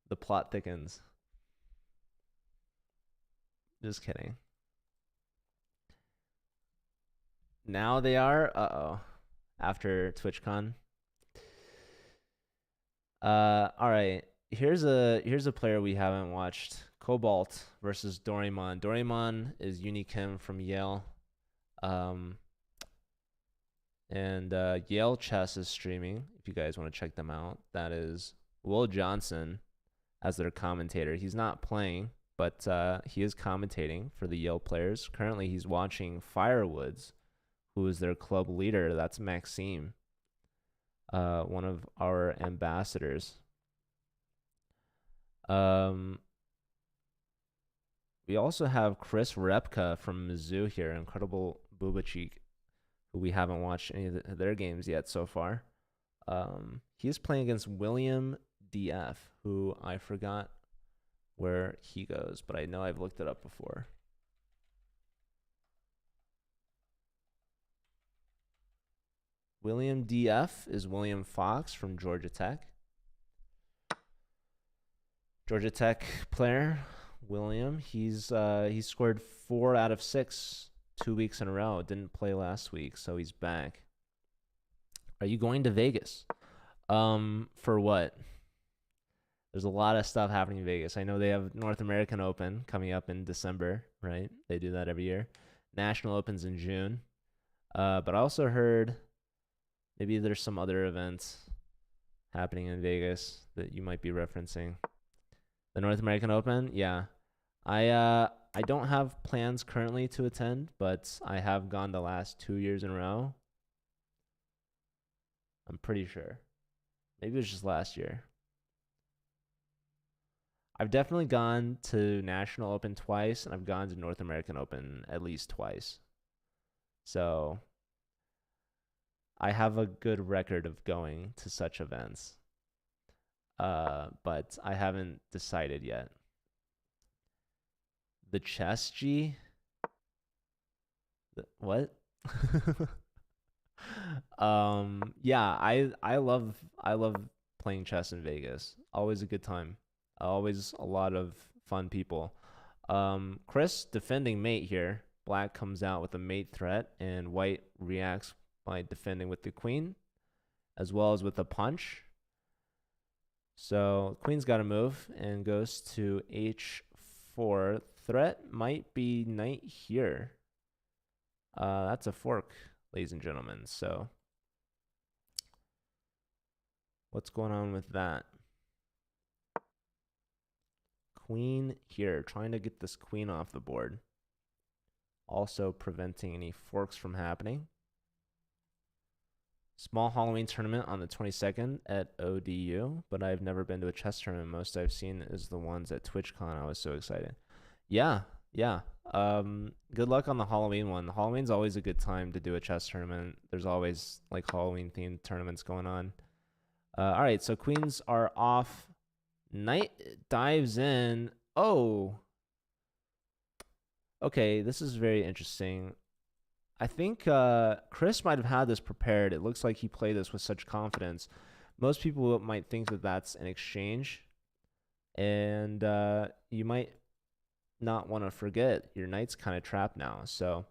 The plot thickens. Just kidding. Now they are. Uh-oh. After TwitchCon. All right. Here's a player we haven't watched. Cobalt versus Doraemon. Doraemon is Uni Kim from Yale. And Yale Chess is streaming. If you guys want to check them out, that is Will Johnson as their commentator. He's not playing, but he is commentating for the Yale players. Currently, he's watching Firewoods, who is their club leader. That's Maxime, one of our ambassadors. We also have Chris Repka from Mizzou here, incredible Bubachik, who we haven't watched any of their games yet so far. He is playing against William DF, who I forgot where he goes, but I know I've looked it up before. William DF is William Fox from Georgia Tech. Georgia Tech player, William. He scored 4 out of 6 2 weeks in a row. Didn't play last week, so he's back. Are you going to Vegas? For what? There's a lot of stuff happening in Vegas. I know they have North American Open coming up in December, right? They do that every year. National Open's in June. But I also heard maybe there's some other events happening in Vegas that you might be referencing. The North American Open, yeah. I don't have plans currently to attend, but I have gone the last 2 years in a row. I'm pretty sure. Maybe it was just last year. I've definitely gone to National Open twice, and I've gone to North American Open at least twice. So I have a good record of going to such events. But I haven't decided yet. The chess G? What? Yeah, I love playing chess in Vegas. Always a good time. Always a lot of fun people. Chris defending mate here. Black comes out with a mate threat, and white reacts by defending with the queen, as well as with a punch. So queen's got to move and goes to h4. Threat might be knight here. That's a fork, ladies and gentlemen. So what's going on with that? Queen here, trying to get this queen off the board. Also preventing any forks from happening. Small Halloween tournament on the 22nd at ODU, but I've never been to a chess tournament. Most I've seen is the ones at TwitchCon. I was so excited. Yeah. Good luck on the Halloween one. Halloween's always a good time to do a chess tournament. There's always like Halloween themed tournaments going on. All right, so queens are off. Knight dives in. Oh. Okay, this is very interesting. I think Chris might have had this prepared. It looks like he played this with such confidence. Most people might think that that's an exchange. And you might not want to forget your knight's kind of trapped now. So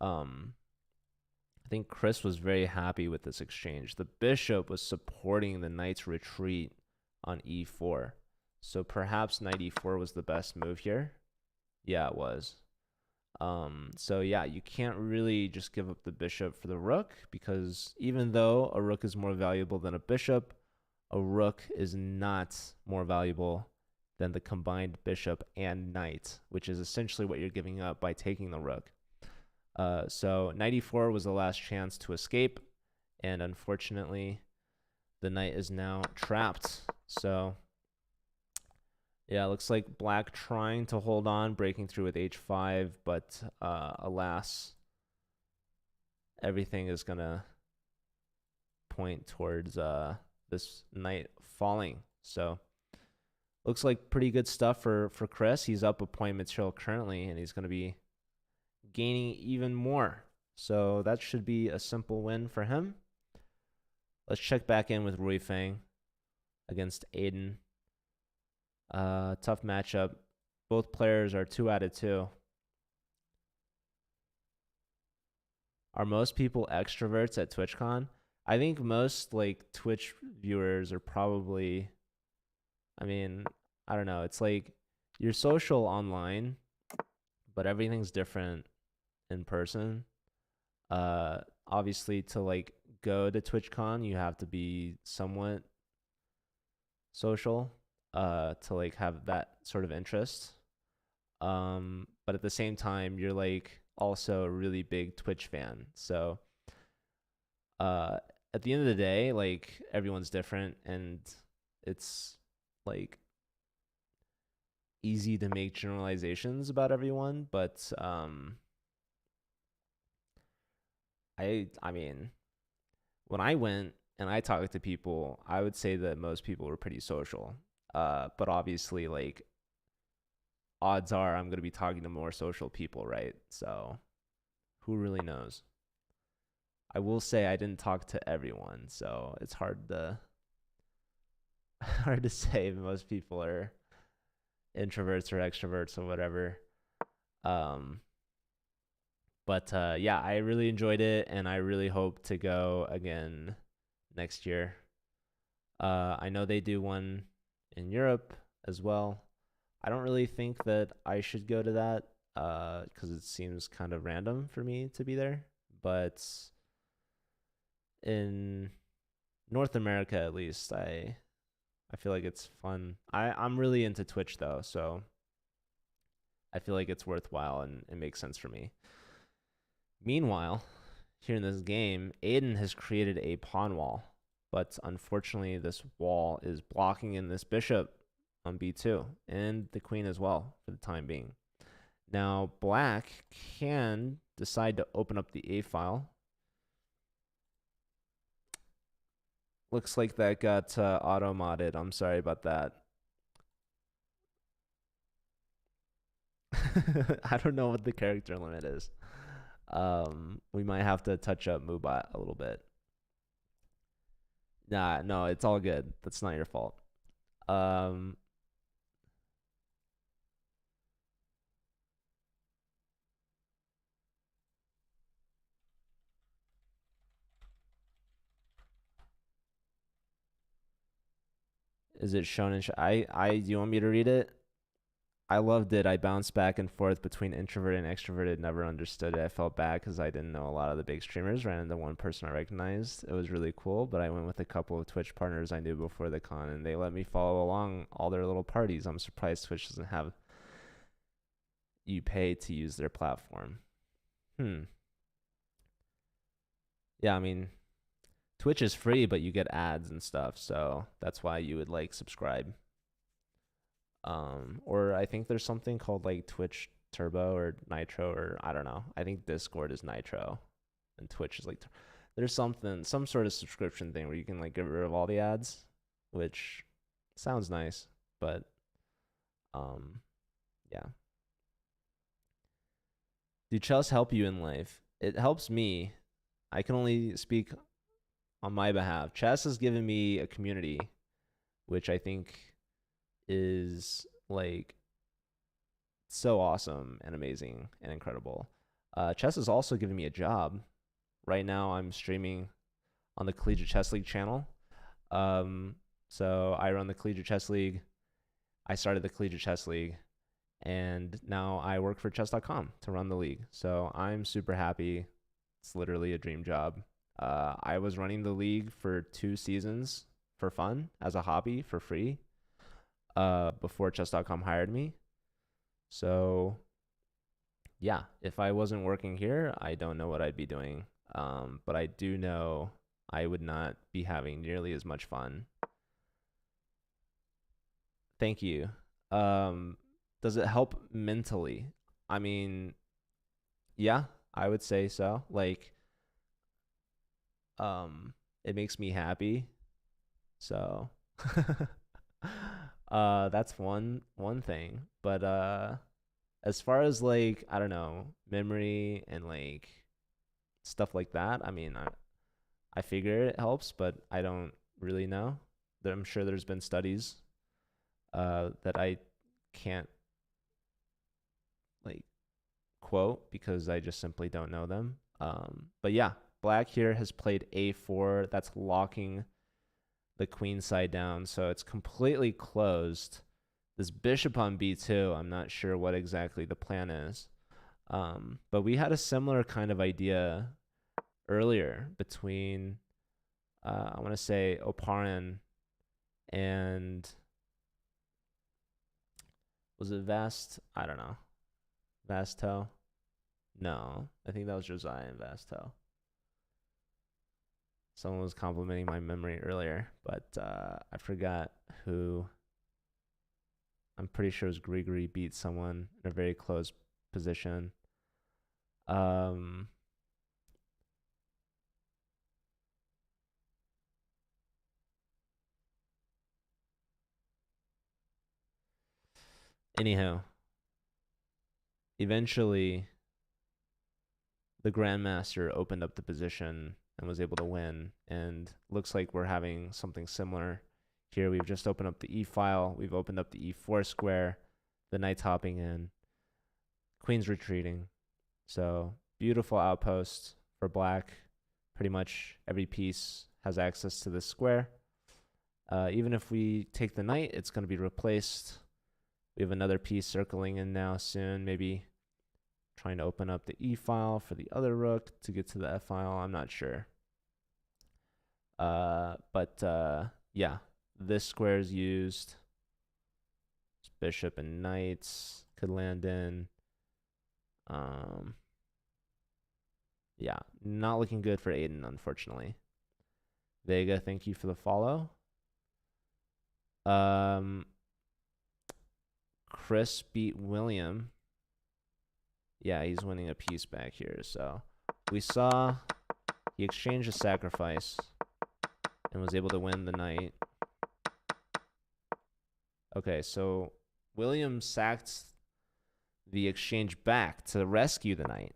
I think Chris was very happy with this exchange. The bishop was supporting the knight's retreat on e4. So perhaps knight e4 was the best move here. Yeah, it was. So yeah, you can't really just give up the bishop for the rook, because even though a rook is more valuable than a bishop, a rook is not more valuable than the combined bishop and knight, which is essentially what you're giving up by taking the rook. So knight e4 was the last chance to escape, and unfortunately the knight is now trapped. So yeah, it looks like black trying to hold on, breaking through with h5, but alas, everything is going to point towards this knight falling. So looks like pretty good stuff for Chris. He's up a point material currently, and he's going to be gaining even more. So that should be a simple win for him. Let's check back in with Rui Fang against Aiden. Tough matchup. Both players are 2 out of 2. Are most people extroverts at TwitchCon? I think most like Twitch viewers are probably, I mean, I don't know. It's like you're social online, but everything's different in person. Obviously to like go to TwitchCon, you have to be somewhat social to like have that sort of interest. But at the same time, you're like also a really big Twitch fan. So uh at the end of the day, like everyone's different and it's like easy to make generalizations about everyone, but I mean, when I went and I talked to people, I would say that most people were pretty social. But obviously, like, odds are I'm going to be talking to more social people, right? So who really knows? I will say I didn't talk to everyone, so it's hard to hard to say if most people are introverts or extroverts or whatever. Um, but yeah, I really enjoyed it, and I really hope to go again next year. I know they do one in Europe as well. I don't really think that I should go to that because it seems kind of random for me to be there. But in North America, at least, I feel like it's fun. I'm really into Twitch though, so I feel like it's worthwhile and it makes sense for me. Meanwhile, here in this game, Aiden has created a pawn wall, but unfortunately, this wall is blocking in this bishop on b2 and the queen as well for the time being. Now, black can decide to open up the a file. Looks like that got auto-modded. I'm sorry about that. I don't know what the character limit is. We might have to touch up Mubot a little bit. Nah, no, it's all good. That's not your fault. Um, is it shown in? Do you want me to read it? I loved it. I bounced back and forth between introverted and extroverted. Never understood it. I felt bad because I didn't know a lot of the big streamers. Ran into one person I recognized. It was really cool, but I went with a couple of Twitch partners I knew before the con, and they let me follow along all their little parties. I'm surprised Twitch doesn't have you pay to use their platform. Yeah, I mean, Twitch is free, but you get ads and stuff, so that's why you would like subscribe. Or I think there's something called like Twitch Turbo or Nitro, or I don't know. I think Discord is Nitro and Twitch is like there's some sort of subscription thing where you can like get rid of all the ads, which sounds nice, but yeah. Do chess help you in life? It helps me. I can only speak on my behalf. Chess has given me a community, which I think is like so awesome and amazing and incredible. Chess has also given me a job. Right now, I'm streaming on the Collegiate Chess League channel. So I run the Collegiate Chess League. I started the Collegiate Chess League, and now I work for chess.com to run the league. So I'm super happy. It's literally a dream job. I was running the league for 2 seasons for fun as a hobby for free before chess.com hired me. So yeah, if I wasn't working here, I don't know what I'd be doing. But I do know I would not be having nearly as much fun. Thank you. Does it help mentally? I mean, yeah, I would say so. Like, it makes me happy. So, that's one thing. But as far as like, I don't know, memory and like stuff like that. I mean, I figure it helps, but I don't really know. I'm sure there's been studies that I can't like quote because I just simply don't know them. But yeah, black here has played a4. That's locking the queen side down, so it's completely closed. This bishop on b2, I'm not sure what exactly the plan is. But we had a similar kind of idea earlier between, I want to say, Oparin and, was it Vast? I don't know. Vasto? No, I think that was Josiah and Vasto. Someone was complimenting my memory earlier, but I forgot who. I'm pretty sure it was Grigory beat someone in a very close position. Anyhow, eventually the Grandmaster opened up the position and was able to win. And looks like we're having something similar here. We've just opened up the E file. We've opened up the E4 square. The knight's hopping in. Queen's retreating. So beautiful outpost for black. Pretty much every piece has access to this square. Even if we take the knight, it's going to be replaced. We have another piece circling in now soon, maybe trying to open up the E file for the other rook to get to the F file. I'm not sure. Yeah, this square is used. Bishop and knights could land in. Yeah, not looking good for Aiden, unfortunately. Vega, thank you for the follow. Chris beat William. Yeah, he's winning a piece back here. So we saw he exchanged a sacrifice and was able to win the knight. Okay, so William sacked the exchange back to rescue the knight.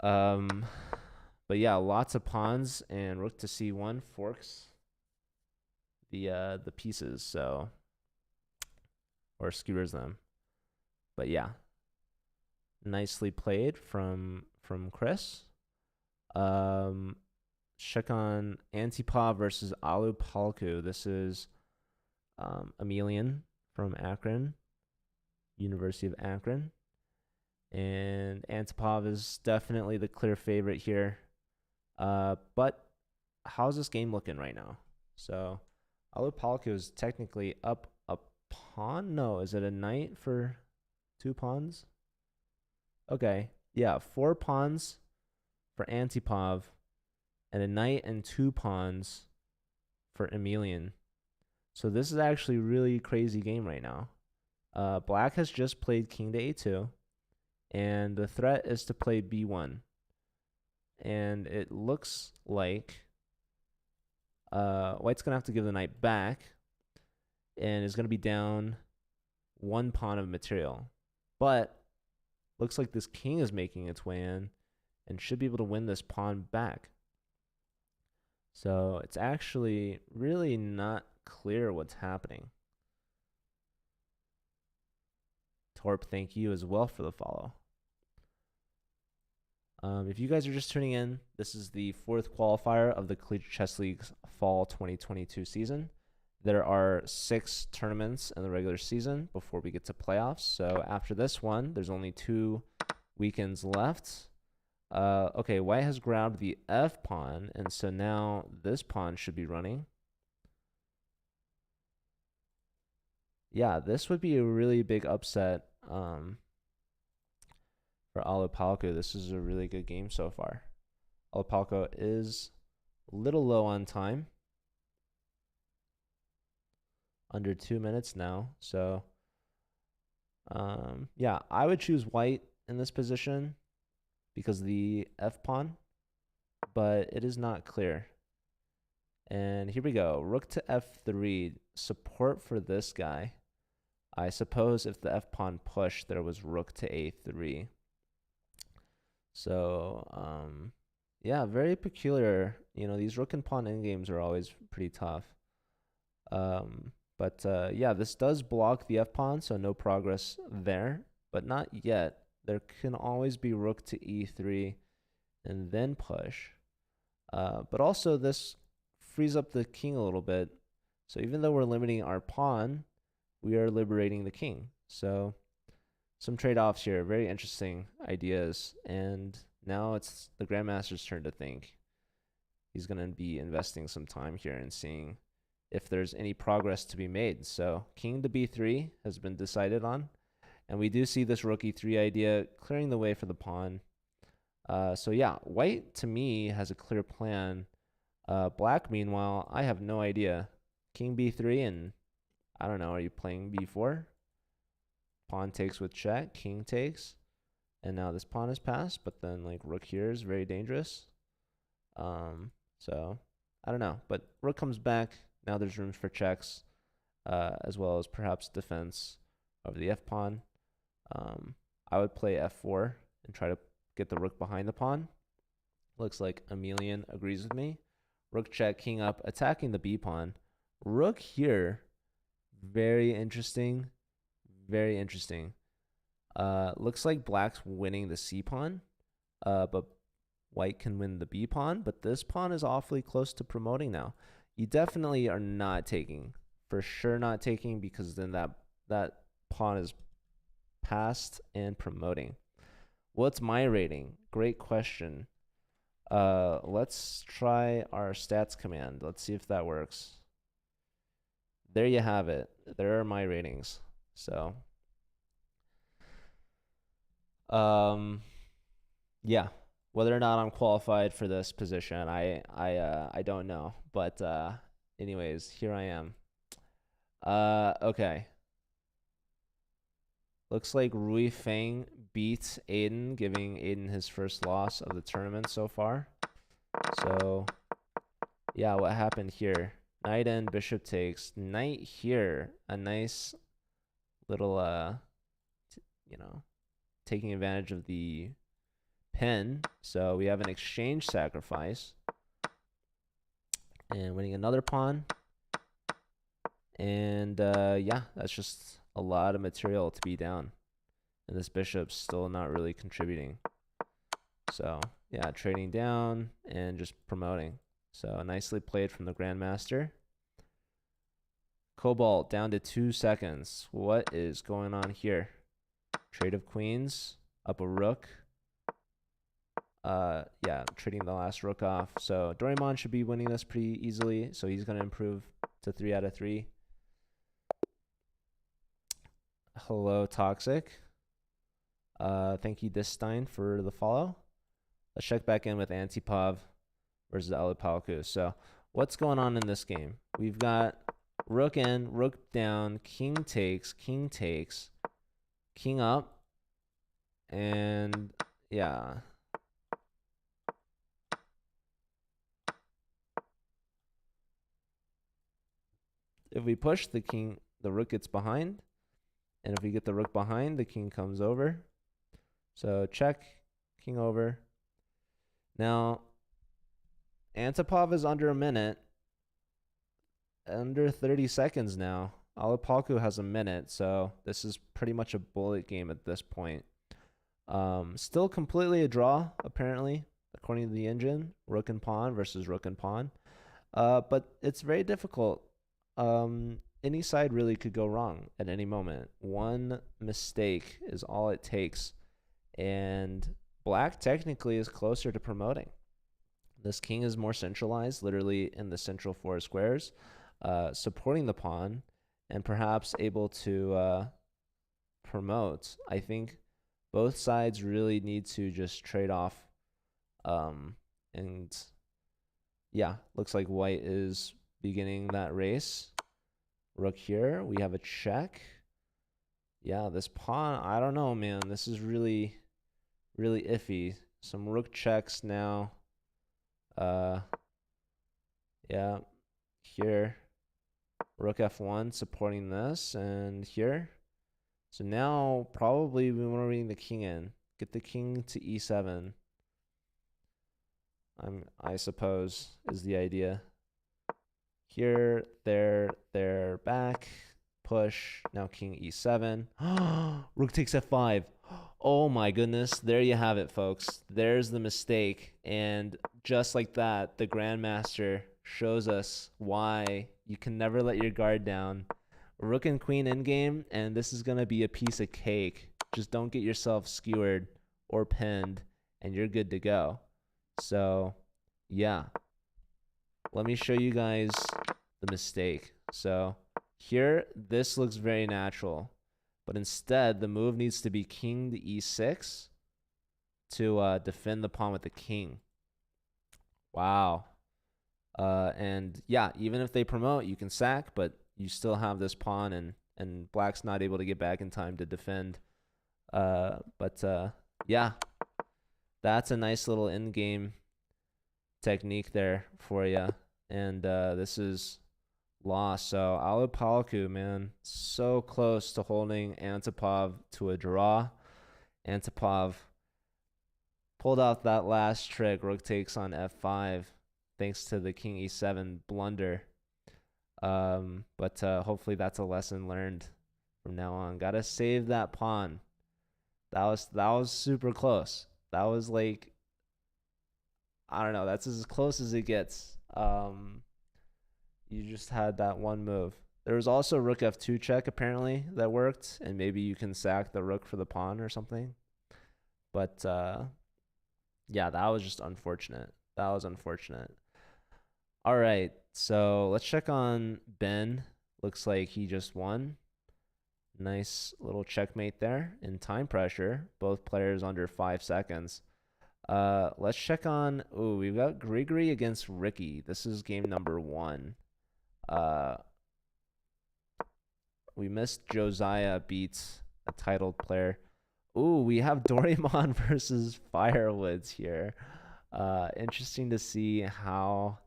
But yeah, lots of pawns, and rook to c1 forks the pieces, so, or skewers them. But yeah, nicely played from Chris. Shukon Antipov versus Alu Palku. This is Emilian from Akron, University of Akron. And Antipov is definitely the clear favorite here. But how's this game looking right now? So Alu Palku is technically up a pawn. No, is it a knight for 2 pawns? Okay, yeah, 4 pawns for Antipov and a knight and 2 pawns for Emilian. So this is actually a really crazy game right now. Black has just played king to a2, and the threat is to play b1. And it looks like White's going to have to give the knight back and is going to be down 1 pawn of material. But looks like this king is making its way in and should be able to win this pawn back. So it's actually really not clear what's happening. Torp, thank you as well for the follow. If you guys are just tuning in, this is the 4th qualifier of the Collegiate Chess League's Fall 2022 season. There are 6 tournaments in the regular season before we get to playoffs. So after this one, there's only 2 weekends left. Okay, White has grabbed the F pawn, and so now this pawn should be running. Yeah, this would be a really big upset for Alu Palku. This is a really good game so far. Alu Palku is a little low on time. Under 2 minutes now. So, yeah, I would choose White in this position because of the F pawn, but it is not clear. And here we go. Rook to F3. Support for this guy. I suppose if the F pawn pushed, there was rook to A3. So, yeah, very peculiar. You know, these rook and pawn endgames are always pretty tough. But yeah, this does block the f-pawn, so no progress there, but not yet. There can always be rook to e3 and then push. But also this frees up the king a little bit. So even though we're limiting our pawn, we are liberating the king. So some trade-offs here, very interesting ideas. And now it's the Grandmaster's turn to think. He's going to be investing some time here and seeing if there's any progress to be made. So king to b3 has been decided on. And we do see this rook e3 idea clearing the way for the pawn. So yeah, white to me has a clear plan. Black, meanwhile, I have no idea. King b3 and I don't know, are you playing b4? Pawn takes with check, king takes. And now this pawn is passed, but then like rook here is very dangerous. So I don't know, but rook comes back. Now there's room for checks, as well as perhaps defense over the f-pawn. I would play f4 and try to get the rook behind the pawn. Looks like Emilian agrees with me. Rook check, king up, attacking the b-pawn. Rook here, very interesting. Very interesting. Looks like black's winning the c-pawn, but white can win the b-pawn. But this pawn is awfully close to promoting now. You definitely are not taking. For sure not taking, because then that pawn is passed and promoting. What's my rating? Great question. Let's try our stats command. Let's see if that works. There you have it. There are my ratings. So, yeah, whether or not I'm qualified for this position, I don't know. But anyways, here I am. Okay. Looks like Rui Feng beats Aiden, giving Aiden his first loss of the tournament so far. So, yeah, what happened here? Knight and bishop takes. Knight here. A nice little, you know, taking advantage of the pin. So we have an exchange sacrifice. And winning another pawn. And, yeah, that's just a lot of material to be down. And this bishop's still not really contributing. So, yeah, trading down and just promoting. So, nicely played from the Grandmaster. Cobalt down to 2 seconds. What is going on here? Trade of queens. Up a rook. Yeah, trading the last rook off. So, Doraemon should be winning this pretty easily. So, he's going to improve to 3 out of 3. Hello, Toxic. Thank you, Disstein, for the follow. Let's check back in with Antipov versus Alipalku. So, what's going on in this game? We've got rook in, rook down, king takes, king up, and yeah. If we push the king, the rook gets behind. And if we get the rook behind, the king comes over. So check, king over. Now, Antipov is under a minute. Under 30 seconds now. Alipalku has a minute, so this is pretty much a bullet game at this point. Still completely a draw, apparently, according to the engine. Rook and pawn versus rook and pawn. But it's very difficult. Any side really could go wrong at any moment. One mistake is all it takes. And black technically is closer to promoting. This king is more centralized, literally in the central 4 squares, supporting the pawn and perhaps able to promote. I think both sides really need to just trade off. And yeah, looks like white is beginning that race. Rook here. We have a check. Yeah, this pawn, I don't know, man. This is really, really iffy. Some rook checks now. Yeah, here. Rook f1 supporting this, and here. So now probably we want to bring the king in. Get the king to e7. I suppose is the idea. Here, there, back, push. Now king e7. Rook takes f5. Oh my goodness. There you have it, folks. There's the mistake. And just like that, the Grandmaster shows us why you can never let your guard down. Rook and queen endgame, and this is going to be a piece of cake. Just don't get yourself skewered or pinned, and you're good to go. So, yeah. Let me show you guys the mistake. So here, this looks very natural. But instead, the move needs to be king to e6 to defend the pawn with the king. Wow. And yeah, even if they promote, you can sack, but you still have this pawn, and black's not able to get back in time to defend. Yeah, that's a nice little in-game technique there for you. And this is lost. So Alipalku, man, so close to holding Antipov to a draw. Antipov pulled out that last trick. Rook takes on f5 thanks to the king e7 blunder. Hopefully that's a lesson learned from now on. Gotta save that pawn. That was super close. That was like, I don't know, that's as close as it gets. You just had that one move. There was also rook f2 check apparently that worked, and maybe you can sack the rook for the pawn or something. But yeah, that was just unfortunate. That was unfortunate. All right, so let's check on Ben. Looks like he just won. Nice little checkmate there in time pressure. Both players under 5 seconds. Let's check on, we've got Grigory against Ricky. This is game number 1. We missed Josiah beats a titled player. We have Doraemon versus Firewoods here. Interesting to see how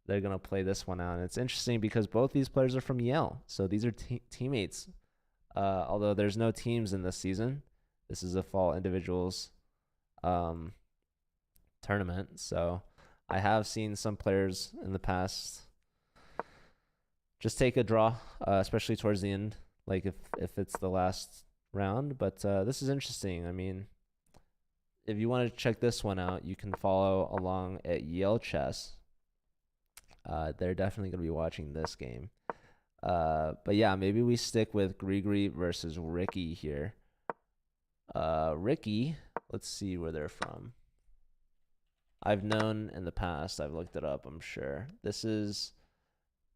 they're going to play this one out. And it's interesting because both these players are from Yale. So these are teammates. Although there's no teams in this season. This is a fall individuals tournament. So I have seen some players in the past just take a draw, especially towards the end, like if it's the last round. But this is interesting. I mean, if you want to check this one out, you can follow along at Yale Chess. They're definitely going to be watching this game. But yeah, maybe we stick with Grigory versus Ricky here. Ricky, let's see where they're from. I've known in the past. I've looked it up, I'm sure. This is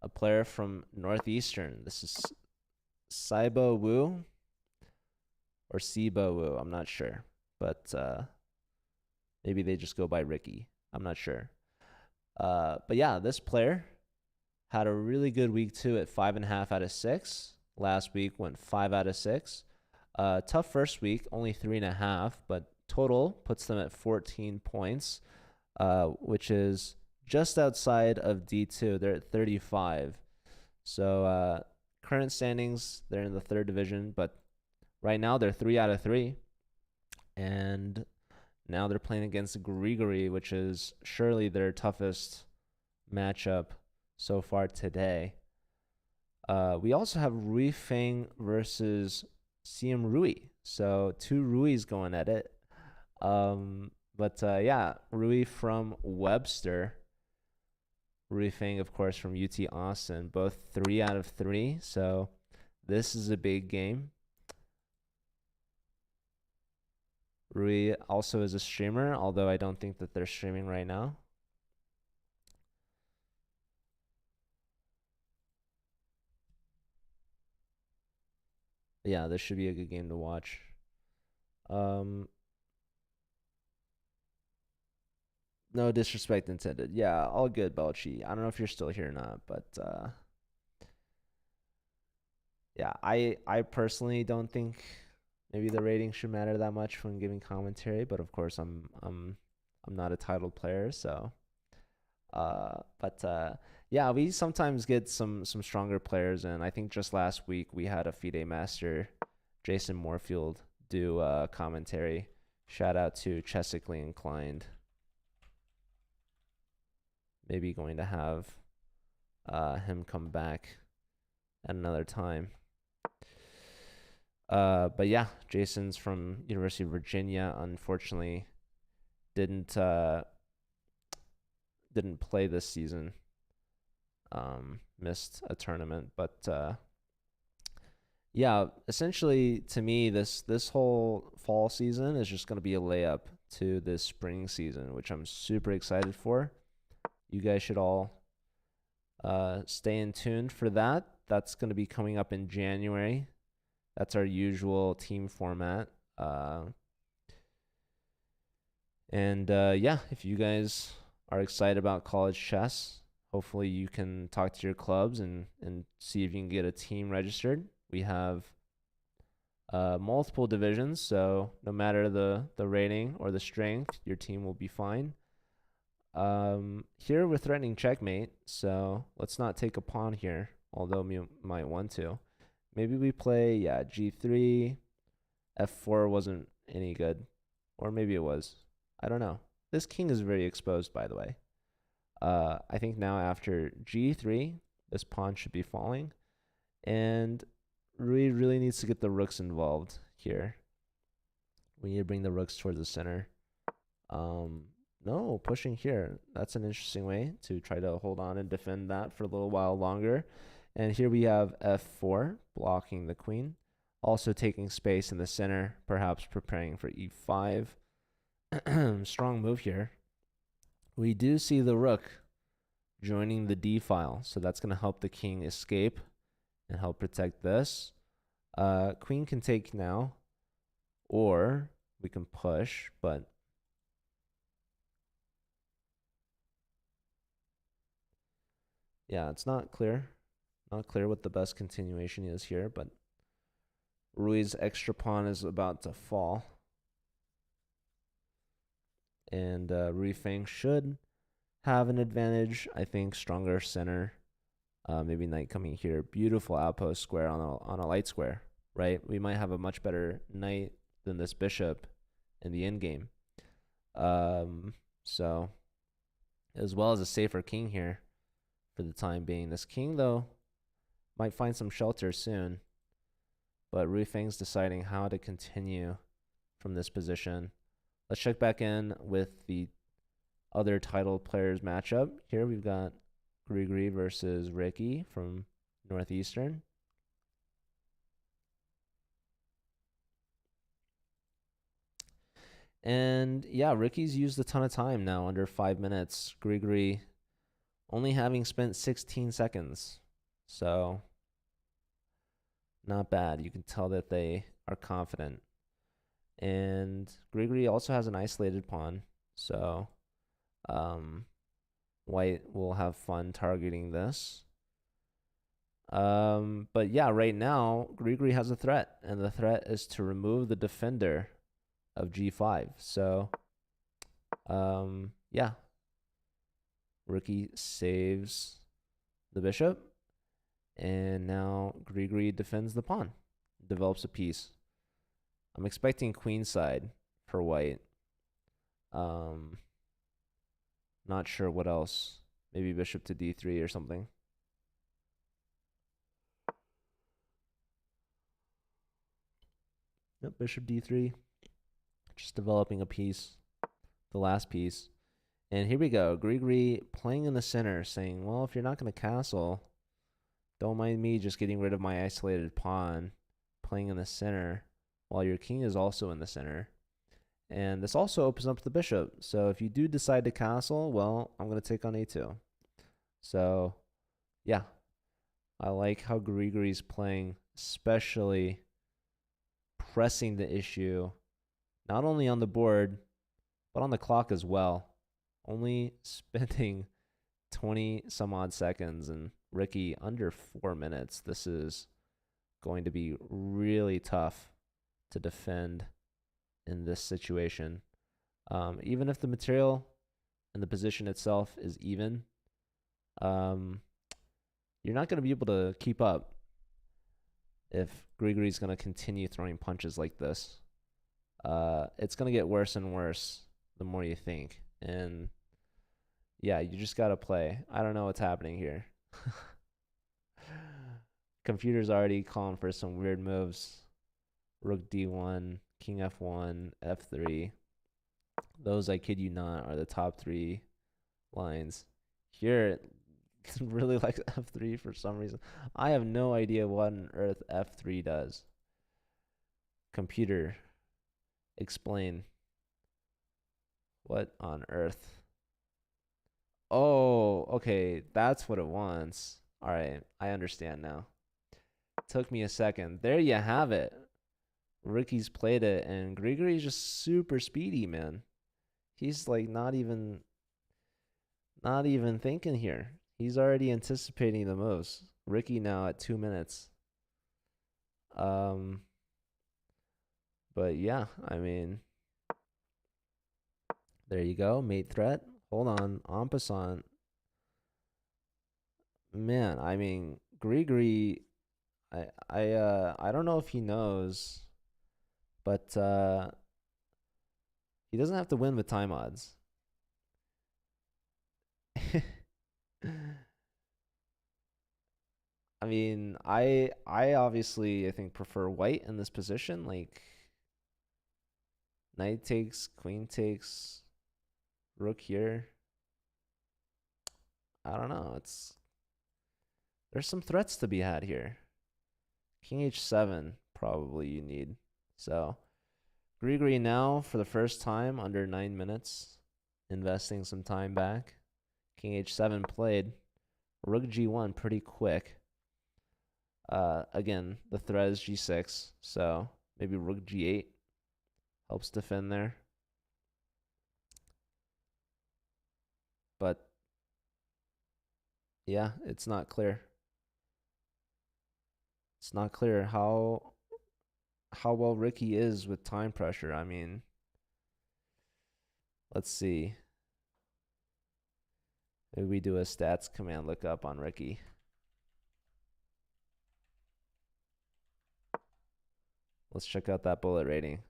a player from Northeastern. This is Saibo Wu or Sibo Wu. I'm not sure. But maybe they just go by Ricky. I'm not sure. But yeah, this player had a really good week too at 5.5 out of 6. Last week went 5 out of 6. Tough first week, only 3.5, but total puts them at 14 points, which is just outside of D2. They're at 35. So current standings, they're in the 3rd division, but right now they're 3 out of 3. And now they're playing against Grigory, which is surely their toughest matchup so far today. We also have Rui Feng versus Siem Rui. So 2 Ruis going at it. Yeah, Rui from Webster. Rui Feng, of course, from UT Austin. Both 3 out of 3. So this is a big game. Rui also is a streamer, although I don't think that they're streaming right now. Yeah, this should be a good game to watch. No disrespect intended. Yeah, all good, Belchi. I don't know if you're still here or not, but yeah, I personally don't think maybe the rating should matter that much when giving commentary, but of course I'm not a titled player, so yeah, we sometimes get some stronger players, and I think just last week we had a FIDE master, Jason Moorfield, do commentary. Shout out to Chessically Inclined. maybe going to have him come back at another time. But yeah, Jason's from University of Virginia. Unfortunately, didn't play this season. Missed a tournament, but yeah, essentially to me, this whole fall season is just going to be a layup to this spring season, which I'm super excited for. You guys should all stay in tune for that. That's going to be coming up in January. That's our usual team format. Yeah, if you guys are excited about college chess, hopefully you can talk to your clubs and see if you can get a team registered. We have multiple divisions, so no matter the rating or the strength, your team will be fine. Here we're threatening checkmate, so let's not take a pawn here, although we might want to. Maybe we play, g3, f4 wasn't any good, or maybe it was. I don't know. This king is very exposed, by the way. I think now after g3, this pawn should be falling, and Rui really needs to get the rooks involved here. We need to bring the rooks towards the center. No, pushing here. That's an interesting way to try to hold on and defend that for a little while longer. And here we have f4, blocking the queen. Also taking space in the center, perhaps preparing for e5. Strong move here. We do see the rook joining the d file, so that's going to help the king escape and help protect this. Queen can take now, or we can push, but yeah, it's not clear. Not clear what the best continuation is here, but Rui's extra pawn is about to fall. And Rui Feng should have an advantage. I think stronger center. Maybe knight coming here. Beautiful outpost square on a light square, right? We might have a much better knight than this bishop in the endgame. So, as well as a safer king here for the time being. This king, though, might find some shelter soon. But Rui Feng's deciding how to continue from this position. Let's check back in with the other title players matchup. Here we've got Grigori versus Ricky from Northeastern. And yeah, Ricky's used a ton of time now, under 5 minutes. Grigori only having spent 16 seconds. So not bad. You can tell that they are confident. And Grigori also has an isolated pawn. So White will have fun targeting this. But yeah, right now, Grigori has a threat. And the threat is to remove the defender of g5. So, yeah. Ricky saves the bishop. And now Grigori defends the pawn. Develops a piece. I'm expecting queenside for white. Not sure what else. Maybe bishop to d3 or something. Yep, bishop d3. Just developing a piece. The last piece. And here we go. Grigori playing in the center, saying, well, if you're not going to castle, don't mind me just getting rid of my isolated pawn, playing in the center, while your king is also in the center. And this also opens up the bishop. So if you do decide to castle, well, I'm going to take on a2. So, yeah. I like how Grigori's playing, especially pressing the issue, not only on the board, but on the clock as well. Only spending 20 some odd seconds, and Ricky under 4 minutes. This is going to be really tough to defend in this situation. Even if the material and the position itself is even, you're not going to be able to keep up if Grigori's going to continue throwing punches like this. It's going to get worse and worse the more you think. And Yeah, you just gotta play. I don't know what's happening here. Computer's already calling for some weird moves. Rook d1, king f1, f3. Those, I kid you not, are the top three lines. Here, it really likes f3 for some reason. I have no idea what on earth f3 does. Computer, explain. What on earth? Oh, okay, that's what it wants. All right, I understand now. Took me a second. There you have it. Ricky's played it, and Grigory's just super speedy, man. He's like not even thinking here. He's already anticipating the moves. Ricky now at 2 minutes. Um, but yeah, I mean, there you go. Mate threat. Hold on, en passant. Man, I mean, Grigory. I don't know if he knows, but he doesn't have to win with time odds. I mean, I obviously I think prefer white in this position. Like knight takes, queen takes, rook here. I don't know. There's some threats to be had here. King h7 probably you need. So Grigori now for the first time under 9 minutes, investing some time back. King h7 played. Rook g1 pretty quick. Again, the threat is g6, so maybe rook g8 helps defend there. But yeah, it's not clear. It's not clear how well Ricky is with time pressure. I mean, let's see. Maybe we do a stats command lookup on Ricky. Let's check out that bullet rating.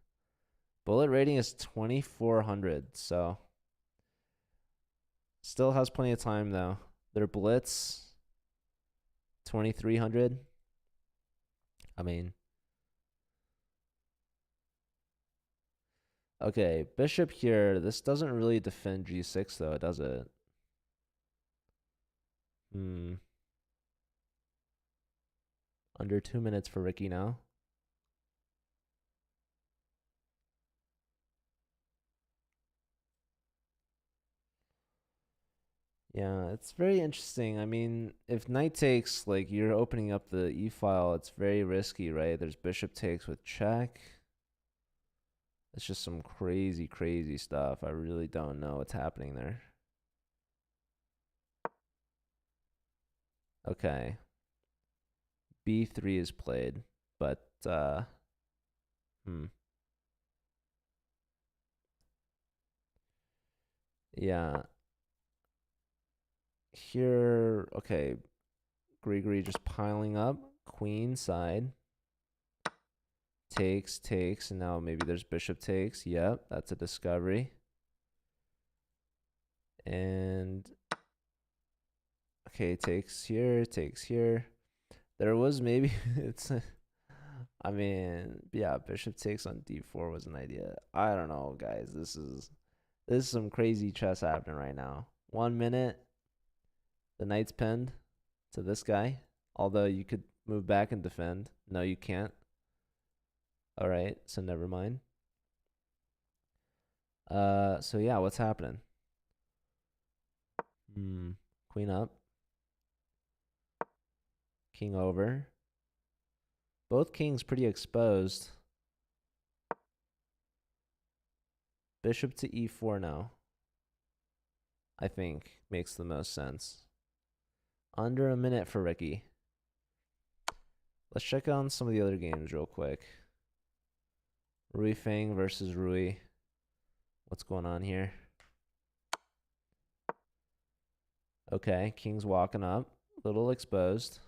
Bullet rating is 2400, so still has plenty of time though. Their blitz 2300. I mean, okay, bishop here. This doesn't really defend g6 though, does it? Under 2 minutes for Ricky now. Yeah, it's very interesting. I mean, if knight takes, like, you're opening up the e-file, it's very risky, right? There's bishop takes with check. It's just some crazy, crazy stuff. I really don't know what's happening there. Okay. B3 is played, but, yeah. Here, okay. Grigori just piling up. Queen side. Takes, and now maybe there's bishop takes. Yep, that's a discovery. And okay, takes here. There was maybe I mean, yeah, bishop takes on d4 was an idea. I don't know, guys. This is some crazy chess happening right now. 1 minute, the knight's pinned to this guy. Although you could move back and defend. No, you can't. All right, so never mind. So yeah, what's happening? Queen up. King over. Both kings pretty exposed. Bishop to e4 now. I think makes the most sense. Under a minute for Ricky. Let's check on some of the other games real quick. Rui Feng versus Rui. What's going on here? Okay, king's walking up. Little exposed.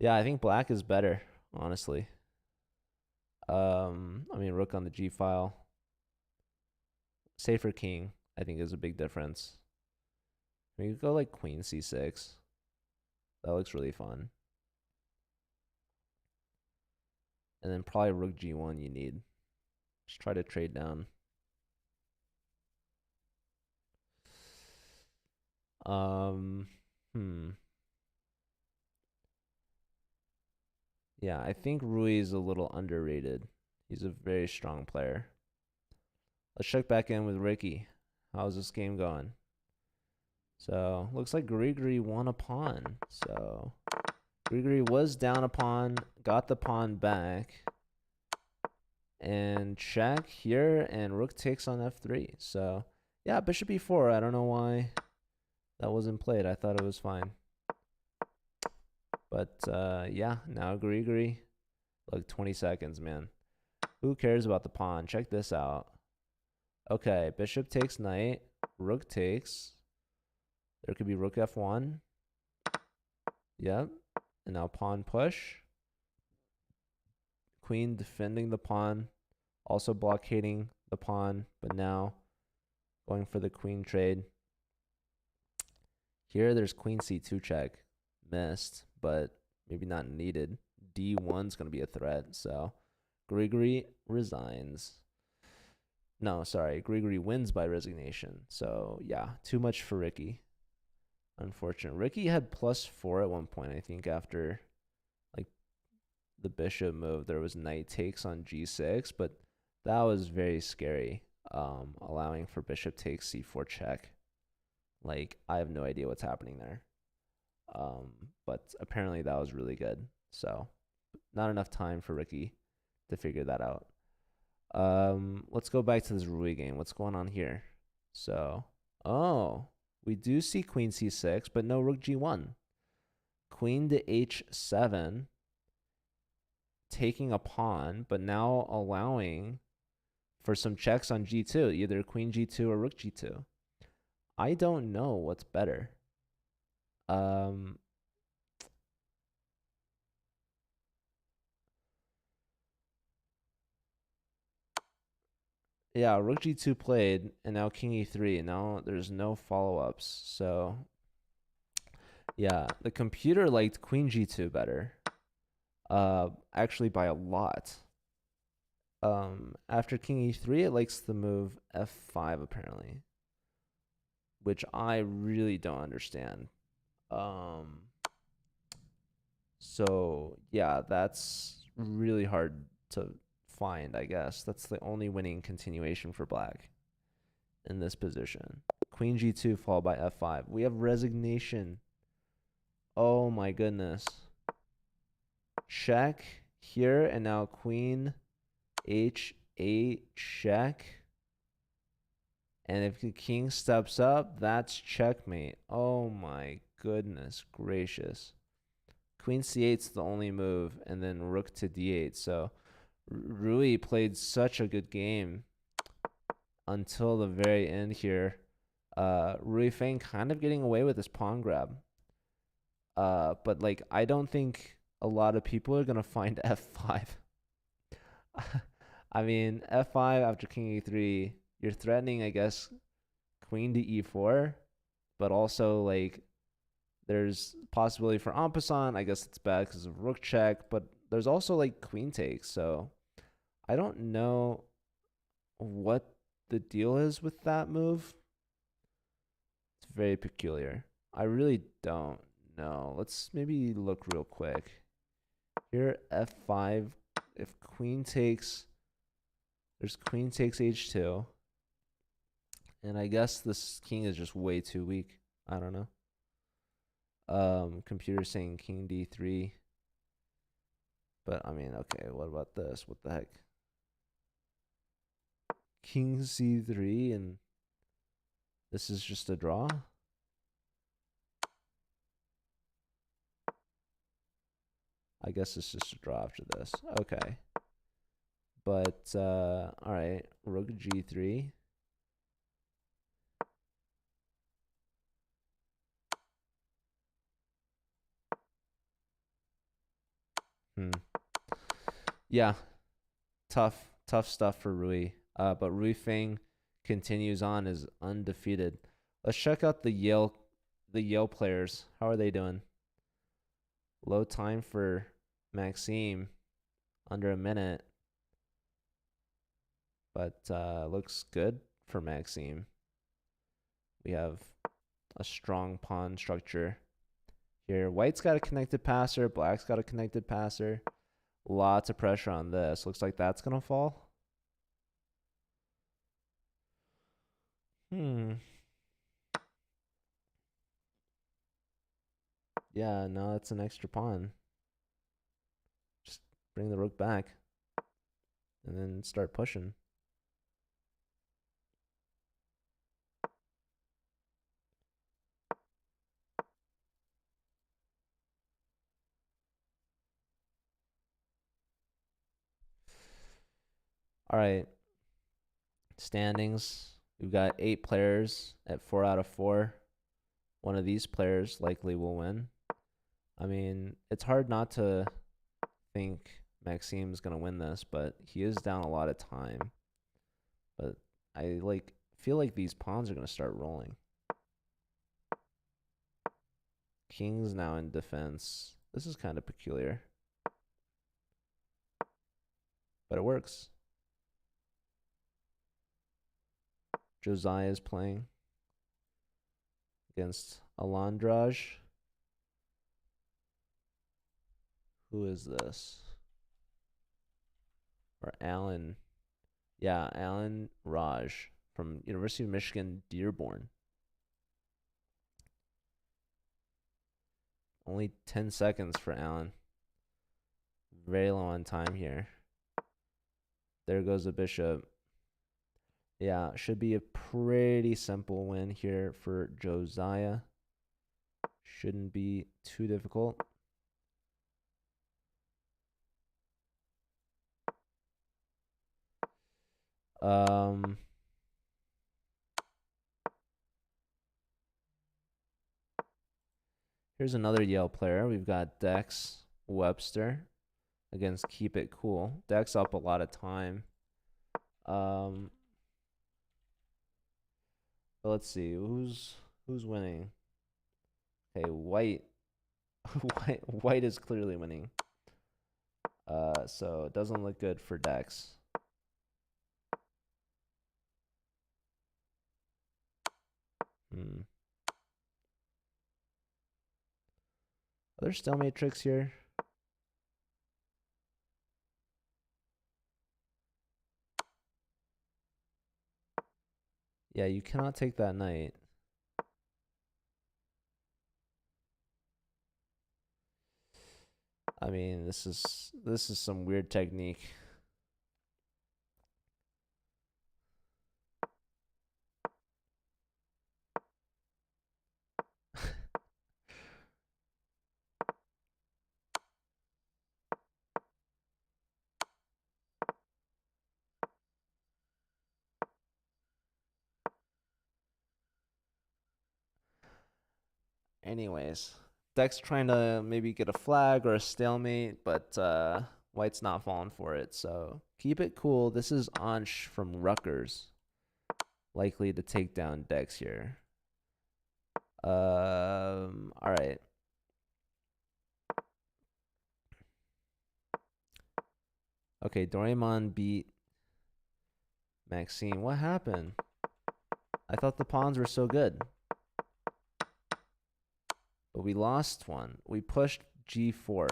Yeah, I think black is better, honestly. I mean, rook on the g file. Safer king. I think is a big difference. We could go like queen c6. That looks really fun. And then probably rook g1 you need. Just try to trade down. Hmm. Yeah, I think Rui is a little underrated. He's a very strong player. Let's check back in with Ricky. How's this game going? So, looks like Grigori won a pawn. So, Grigori was down a pawn, got the pawn back. And check here, and rook takes on f3. So, yeah, bishop e4. I don't know why that wasn't played. I thought it was fine. But, yeah, now Grigori. Like 20 seconds, man. Who cares about the pawn? Check this out. Okay, bishop takes knight. Rook takes. There could be rook f1. Yep. And now pawn push. Queen defending the pawn. Also blockading the pawn. But now going for the queen trade. Here there's queen c2 check. Missed, but maybe not needed. d1's going to be a threat. So Grigori resigns. No, sorry. Grigori wins by resignation. So, yeah, too much for Ricky. Unfortunate. Ricky had +4 at one point, I think, after like the bishop move. There was knight takes on g6, but that was very scary, allowing for bishop takes c4 check. Like, I have no idea what's happening there. But apparently that was really good. So, not enough time for Ricky to figure that out. Let's go back to this Rui game. What's going on here? So, oh, we do see queen c6, but no rook g1. Queen to h7, taking a pawn, but now allowing for some checks on g2, either queen g2 or rook g2. I don't know what's better. Yeah, rook g2 played, and now king e3, and now there's no follow-ups. So, yeah, the computer liked queen g2 better. Actually by a lot. After king e3, it likes the move f5 apparently, which I really don't understand. So yeah, that's really hard to find, I guess. That's the only winning continuation for black in this position. Queen g2 followed by f5. We have resignation. Oh my goodness. Check here, and now queen h8 check. And if the king steps up, that's checkmate. Oh my goodness gracious. Queen c8's the only move, and then rook to d8. So Rui played such a good game until the very end here. Rui Feng kind of getting away with this pawn grab. But like, I don't think a lot of people are gonna find f5. I mean, f5 after king e3, you're threatening, I guess, queen to e4, but also like there's possibility for en passant. I guess it's bad because of rook check, but there's also like queen takes. So I don't know what the deal is with that move. It's very peculiar. I really don't know. Let's maybe look real quick. Here, f5. If queen takes, there's queen takes h2. And I guess this king is just way too weak. I don't know. Computer saying king d3. But I mean, okay, what about this? What the heck? King c3, and this is just a draw? I guess it's just a draw after this. Okay. But, alright, rook g3. Yeah, tough stuff for Rui. But Rui Feng continues on, is undefeated. Let's check out the Yale players. How are they doing? Low time for Maxime, under a minute, but looks good for Maxime. We have a strong pawn structure here. White's got a connected passer. Black's got a connected passer. Lots of pressure on this. Looks like that's going to fall. Yeah, no, it's an extra pawn. Just bring the rook back and then start pushing. All right. Standings. We've got 8 players at 4 out of 4. One of these players likely will win. I mean, it's hard not to think Maxime's going to win this, but he is down a lot of time. But I feel like these pawns are going to start rolling. King's now in defense. This is kind of peculiar. But it works. Josiah is playing against Alandraj. Who is this? Or Alan. Yeah, Alan Raj from University of Michigan, Dearborn. Only 10 seconds for Alan. Very low on time here. There goes the bishop. Yeah, should be a pretty simple win here for Josiah. Shouldn't be too difficult. Here's another Yale player. We've got Dex Webster against Keep It Cool. Dex up a lot of time. But let's see who's winning. Okay, White is clearly winning. So it doesn't look good for Dex. Are there stalemate tricks here? Yeah, you cannot take that knight. I mean, this is some weird technique. Anyways, Deck's trying to maybe get a flag or a stalemate, but White's not falling for it. So keep it cool. This is Ansh from Rutgers, likely to take down Dex here. All right. Okay, Doraemon beat Maxine. What happened? I thought the pawns were so good. But we lost one. We pushed G4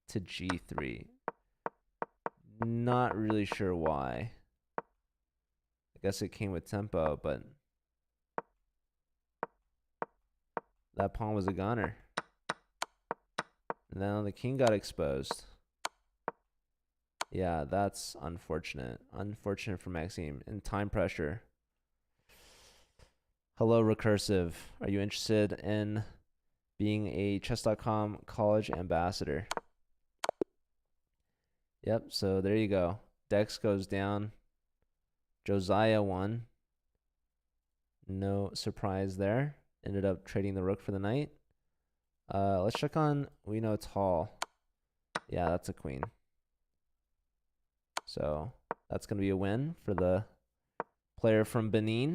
to G3. Not really sure why. I guess it came with tempo, but that pawn was a gunner. And then the king got exposed. Yeah, that's unfortunate. Unfortunate for Maxime. And time pressure. Hello, Recursive. Are you interested in being a chess.com college ambassador? Yep, so there you go. Dex goes down. Josiah won. No surprise there. Ended up trading the rook for the knight. Let's check on We Know Tall. Yeah, that's a queen. So that's going to be a win for the player from Benin.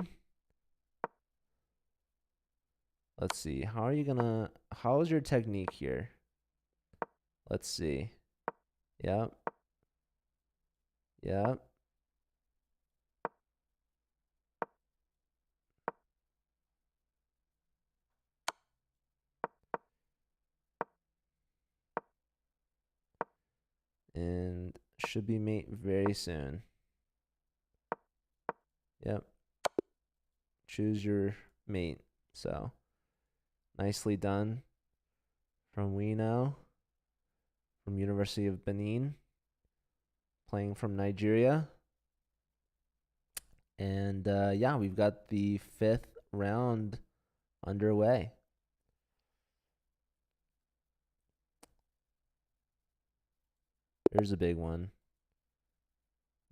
Let's see. How is your technique here? Let's see. Yep. Yep. And should be mate very soon. Yep. Choose your mate. So, nicely done from Wino from University of Benin, playing from Nigeria. And yeah, we've got the 5th round underway. Here's a big one.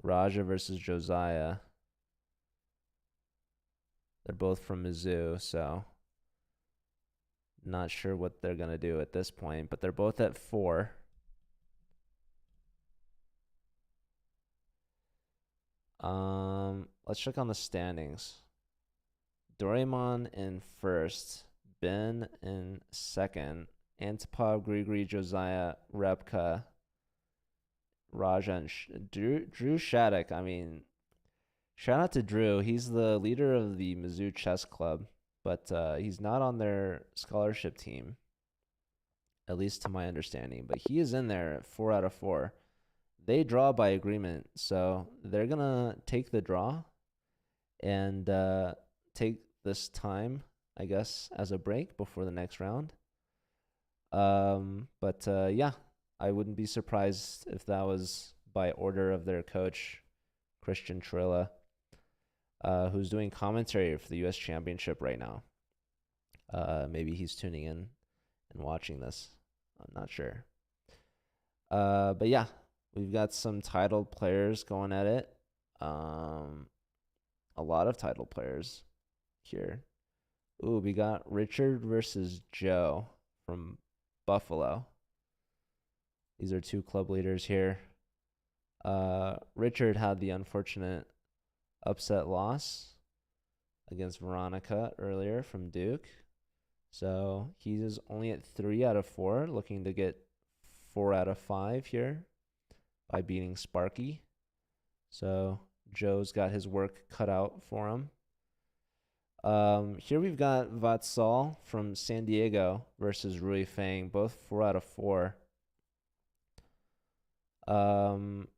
Raja versus Josiah. They're both from Mizzou, so not sure what they're going to do at this point, but they're both at 4. Let's check on the standings. Doraemon in 1st, Ben in 2nd, Antipov, Grigori, Josiah, Repka, Raja, and Drew Shattuck. I mean, shout out to Drew. He's the leader of the Mizzou Chess Club, but he's not on their scholarship team, at least to my understanding. But he is in there at 4 out of 4. They draw by agreement, so they're going to take the draw and take this time, I guess, as a break before the next round. But yeah, I wouldn't be surprised if that was by order of their coach, Christian Trilla, who's doing commentary for the U.S. Championship right now. Maybe he's tuning in and watching this. I'm not sure. But yeah, we've got some titled players going at it. A lot of title players here. Ooh, we got Richard versus Joe from Buffalo. These are 2 club leaders here. Richard had the unfortunate upset loss against Veronica earlier from Duke. So he's only at 3 out of 4, looking to get 4 out of 5 here by beating Sparky. So Joe's got his work cut out for him. Here we've got Vatsal from San Diego versus Rui Fang, both 4 out of 4.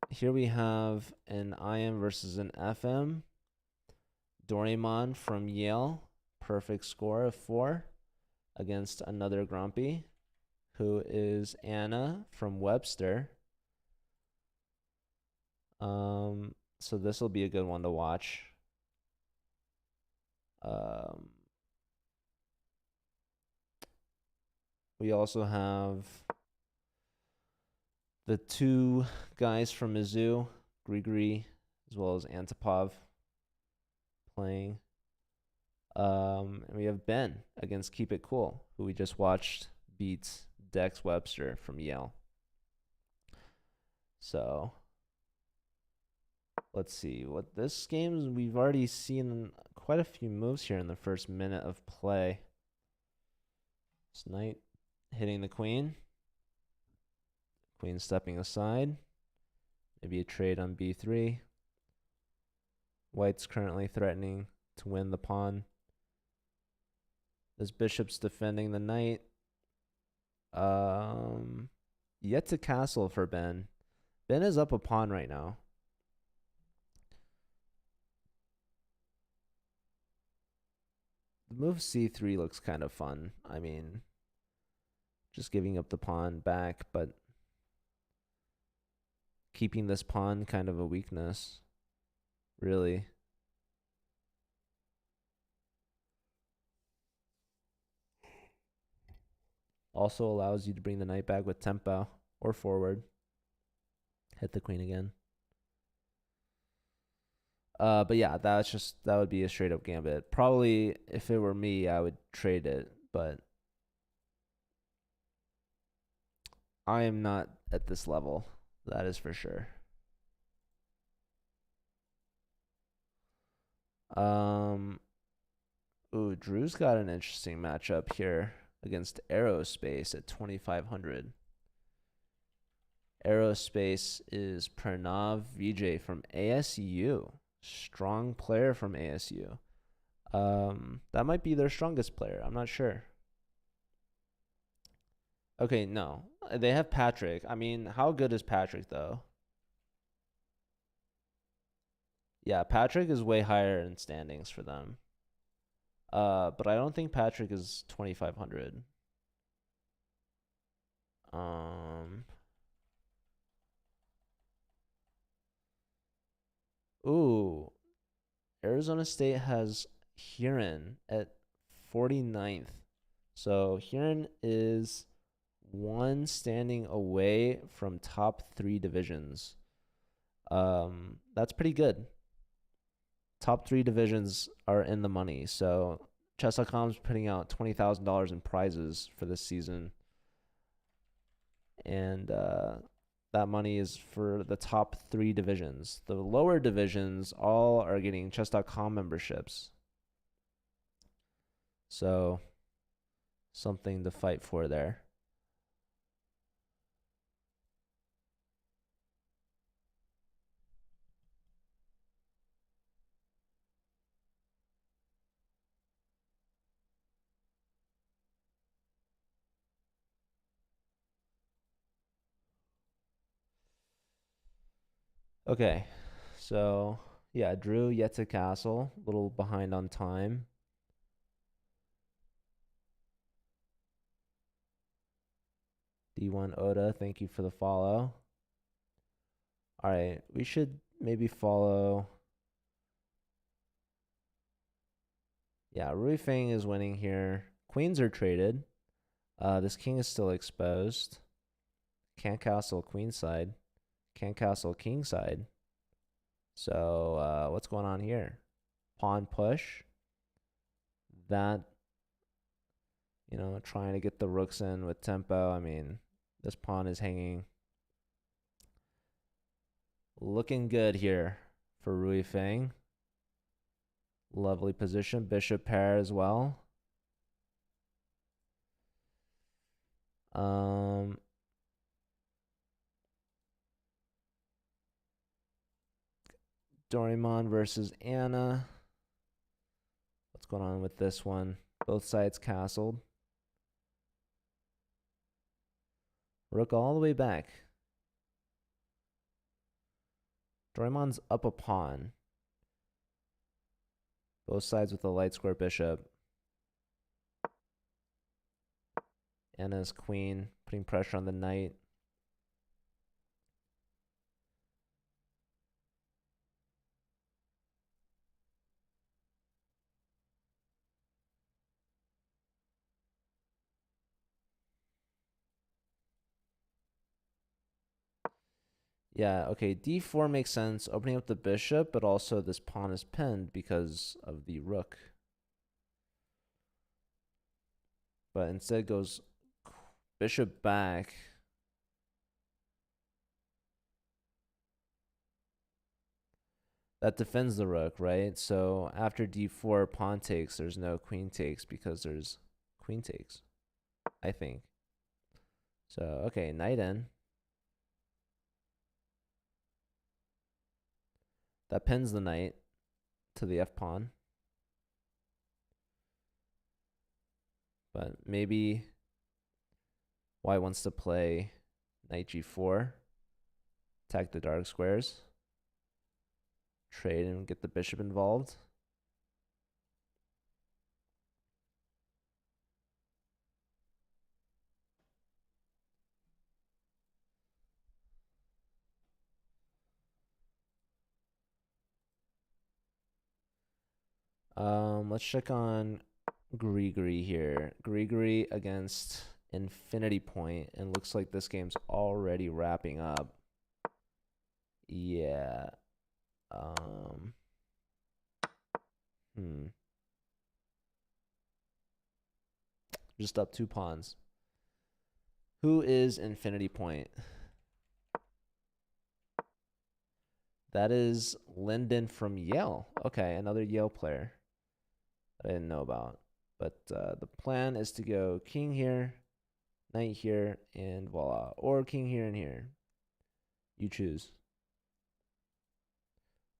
Here we have an IM versus an FM. Doraemon from Yale, perfect score of 4 against another Grumpy, who is Anna from Webster. So this will be a good one to watch. We also have the 2 guys from Mizzou, Grigori as well as Antipov, playing. And we have Ben against Keep It Cool, who we just watched beat Dex Webster from Yale. So let's see. What this game, we've already seen quite a few moves here in the first minute of play. This knight hitting the queen. Queen stepping aside. Maybe a trade on b3. White's currently threatening to win the pawn. This bishop's defending the knight. Yet to castle for Ben. Ben is up a pawn right now. The move c3 looks kind of fun. I mean, just giving up the pawn back, but keeping this pawn kind of a weakness, really. Also allows you to bring the knight back with tempo or forward. Hit the queen again. But yeah, that would be a straight up gambit. Probably if it were me, I would trade it, but I am not at this level. That is for sure. Ooh, Drew's got an interesting matchup here against Aerospace at 2,500. Aerospace is Pranav Vijay from ASU. Strong player from ASU. That might be their strongest player. I'm not sure. Okay, no. They have Patrick. I mean, how good is Patrick, though? Yeah, Patrick is way higher in standings for them. But I don't think Patrick is 2,500. Ooh, Arizona State has Huron at 49th. So Huron is one standing away from top 3 divisions. That's pretty good. Top 3 divisions are in the money. So Chess.com's putting out $20,000 in prizes for this season. And that money is for the top 3 divisions. The lower divisions all are getting Chess.com memberships. So something to fight for there. Okay, so yeah, Drew yet to castle, a little behind on time. D1 Oda, thank you for the follow. All right, we should maybe follow. Yeah, Rui Feng is winning here. Queens are traded. This king is still exposed. Can't castle queenside. Can't castle kingside. So what's going on here? Pawn push. That, trying to get the rooks in with tempo. I mean, this pawn is hanging. Looking good here for Rui Feng. Lovely position. Bishop pair as well. Doraemon versus Anna. What's going on with this one? Both sides castled. Rook all the way back. Doraemon's up a pawn. Both sides with a light square bishop. Anna's queen, putting pressure on the knight. Yeah, okay, d4 makes sense, opening up the bishop, but also this pawn is pinned because of the rook. But instead goes bishop back. That defends the rook, right? So after d4, pawn takes, there's no queen takes because there's queen takes, I think. So, okay, knight in. That pins the knight to the f-pawn. But maybe white wants to play knight g4, attack the dark squares, trade and get the bishop involved. Let's check on Grigori here. Grigori against Infinity Point, and looks like this game's already wrapping up. Yeah. Just up 2 pawns. Who is Infinity Point? That is Lyndon from Yale. Okay, another Yale player that I didn't know about. But the plan is to go king here, knight here, and voila. Or king here and here. You choose.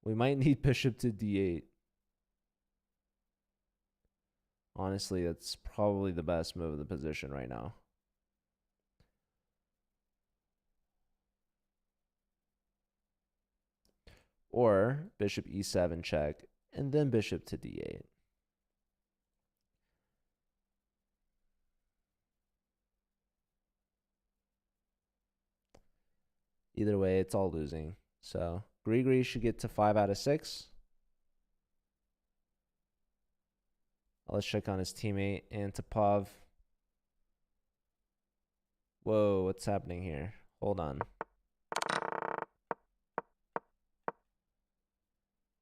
We might need bishop to d8. Honestly, that's probably the best move of the position right now. Or bishop e7 check, and then bishop to d8. Either way, it's all losing. So Grigori should get to 5 out of 6. Let's check on his teammate, Antipov. Whoa, what's happening here? Hold on.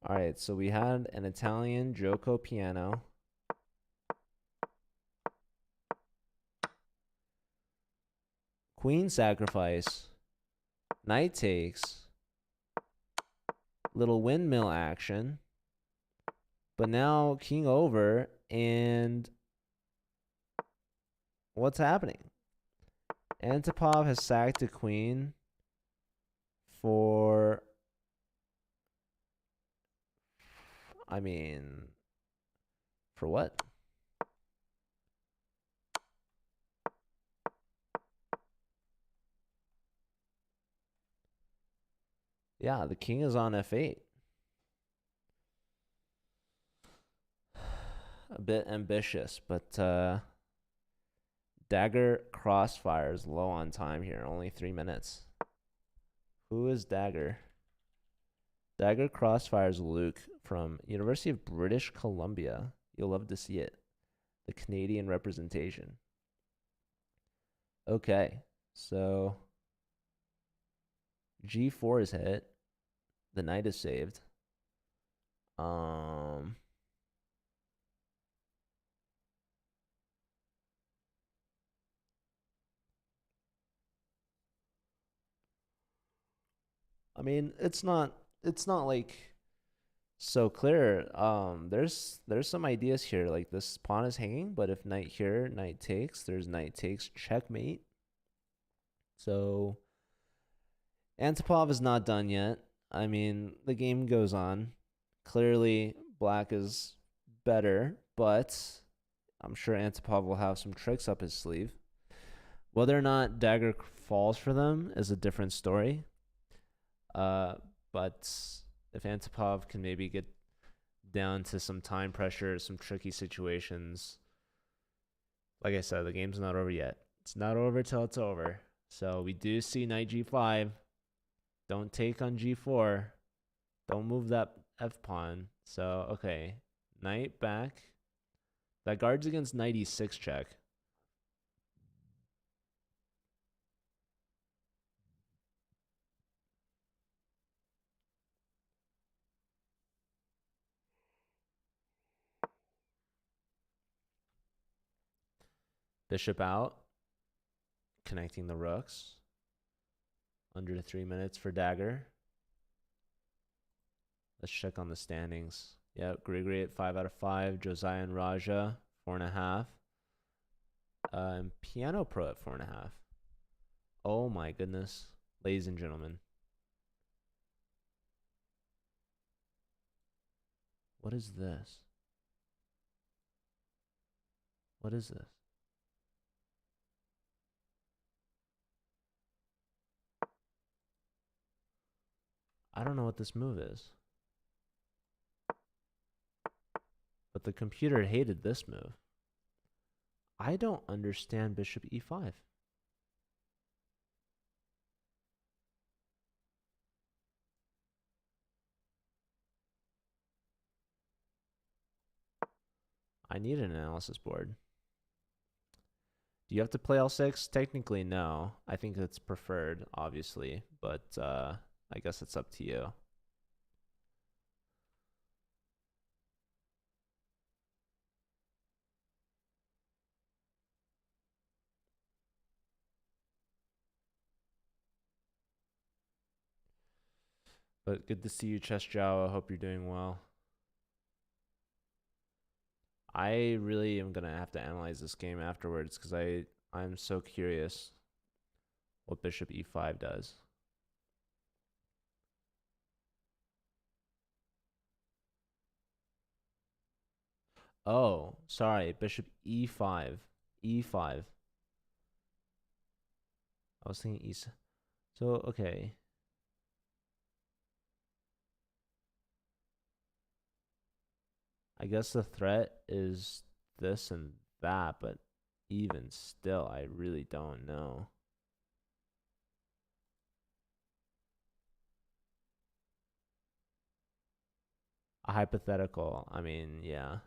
All right, so we had an Italian Gioco piano. Queen sacrifice. Knight takes. Little windmill action. But now king over, and what's happening? Antipov has sacked a queen for, I mean, for what? Yeah, the king is on f8. A bit ambitious, but Dagger Crossfire is low on time here, only 3 minutes. Who is Dagger? Dagger Crossfire is Luke from University of British Columbia. You'll love to see it. The Canadian representation. Okay, so G4 is hit. The knight is saved. I mean, it's not like so clear. There's some ideas here. Like this pawn is hanging, but if knight here, knight takes, there's knight takes, checkmate. So Antipov is not done yet. I mean, the game goes on. Clearly, black is better, but I'm sure Antipov will have some tricks up his sleeve. Whether or not Dagger falls for them is a different story. But if Antipov can maybe get down to some time pressure, some tricky situations, like I said, the game's not over yet. It's not over till it's over. So we do see knight g5. Don't take on g4. Don't move that f pawn. So, okay. Knight back. That guards against knight e6 check. Bishop out. Connecting the rooks. Under 3 minutes for Dagger. Let's check on the standings. Yep, Grigori at 5 out of 5. Josiah and Raja, 4.5. And Piano Pro at 4.5. Oh my goodness. Ladies and gentlemen. What is this? What is this? I don't know what this move is. But the computer hated this move. I don't understand bishop e5. I need an analysis board. Do you have to play L6? Technically, no. I think it's preferred, obviously, but I guess it's up to you. But good to see you, Chess Jow. I hope you're doing well. I really am gonna have to analyze this game afterwards because I'm so curious what Bishop E5 does. Oh, sorry, Bishop E5. E5. I was thinking E. So, okay. I guess the threat is this and that, but even still, I really don't know. A hypothetical, I mean, yeah.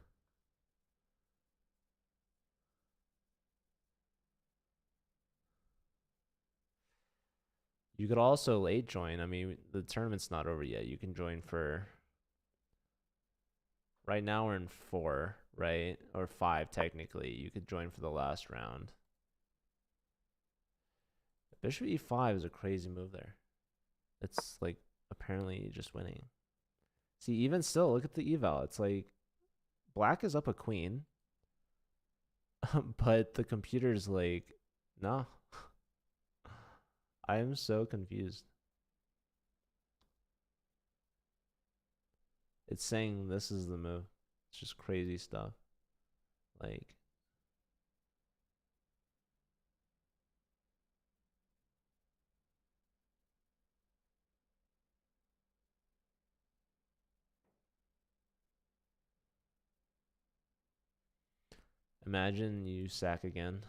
You could also late join. I mean, the tournament's not over yet. You can join for. Right now we're in 4, right? Or 5 technically. You could join for the last round. Bishop E5 is a crazy move there. It's like apparently just winning. See, even still, look at the eval. It's like black is up a queen, but the computer's like, no. I am so confused. It's saying this is the move. It's just crazy stuff. Like, imagine you sack again.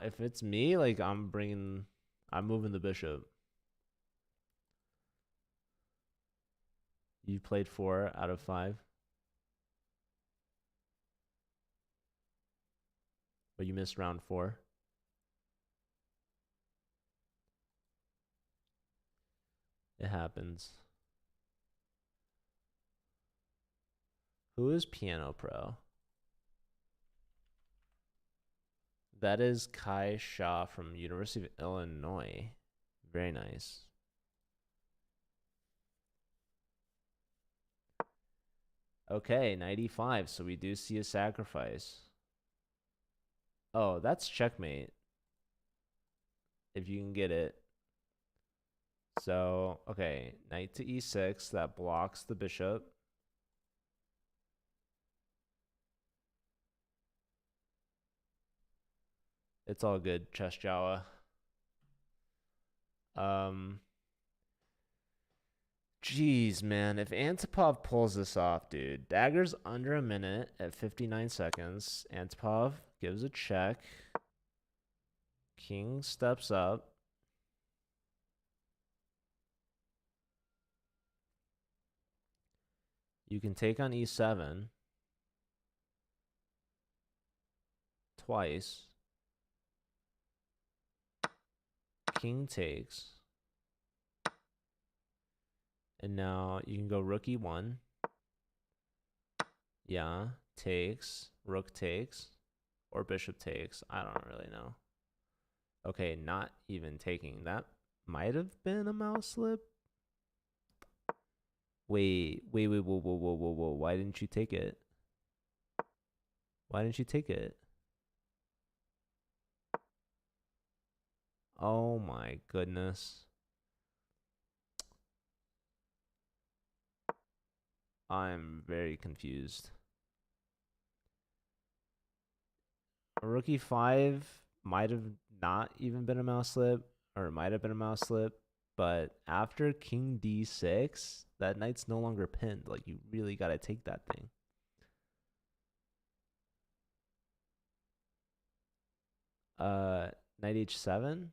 If it's me, like I'm moving the bishop. You played 4 out of 5, but you missed round 4. It happens. Who is Piano Pro? That is Kai Shaw from University of Illinois. Very nice. Okay, 95. So we do see a sacrifice. Oh, that's checkmate. If you can get it. So, okay, knight to e6. That blocks the bishop. It's all good, Chess Jawa. Jeez, man. If Antipov pulls this off, dude. Dagger's under a minute at 59 seconds. Antipov gives a check. King steps up. You can take on e7 twice. King takes. And now you can go rook e1. Yeah, takes. Rook takes. Or bishop takes. I don't really know. Okay, not even taking. That might have been a mouse slip. Wait, whoa, whoa, whoa, whoa, whoa. Why didn't you take it? Why didn't you take it? Oh my goodness. I'm very confused. Rook e5 might have not even been a mouse slip, or it might have been a mouse slip, but after king d6, that knight's no longer pinned. Like, you really got to take that thing. Knight h7.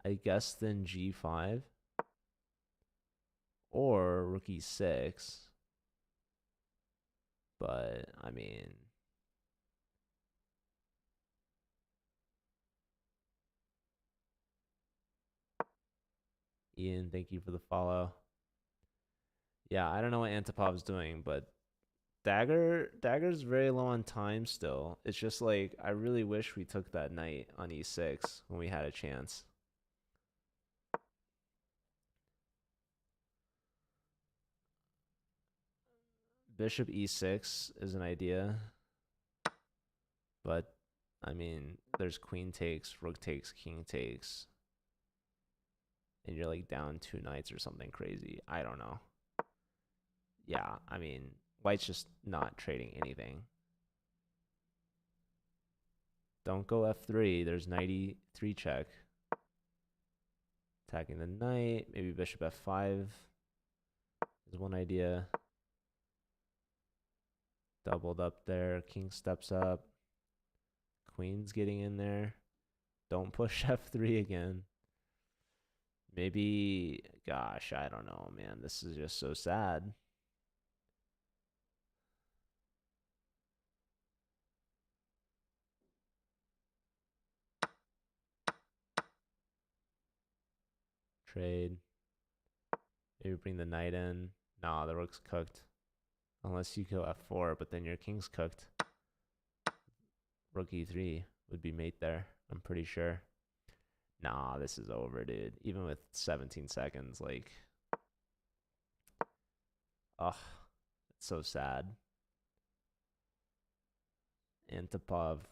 I guess then g5. Or rook e6. But, I mean, Ian, thank you for the follow. Yeah, I don't know what Antipov's doing, but Dagger's very low on time still. It's just like I really wish we took that knight on e6 when we had a chance. bishop e6 is an idea, but I mean, there's queen takes, rook takes, king takes, and you're like down 2 knights or something crazy. I don't know. Yeah, I mean, white's just not trading anything. Don't go f3. There's knight e3 check. Attacking the knight. Maybe bishop f5 is one idea. Doubled up there. King steps up. Queen's getting in there. Don't push f3 again. Maybe, gosh, I don't know, man. This is just so sad. Trade. Maybe bring the knight in. Nah, the rook's cooked. Unless you go f4, but then your king's cooked. Rook e3 would be mate there, I'm pretty sure. Nah, this is over, dude. Even with 17 seconds, like... Ugh, it's so sad. Antipov.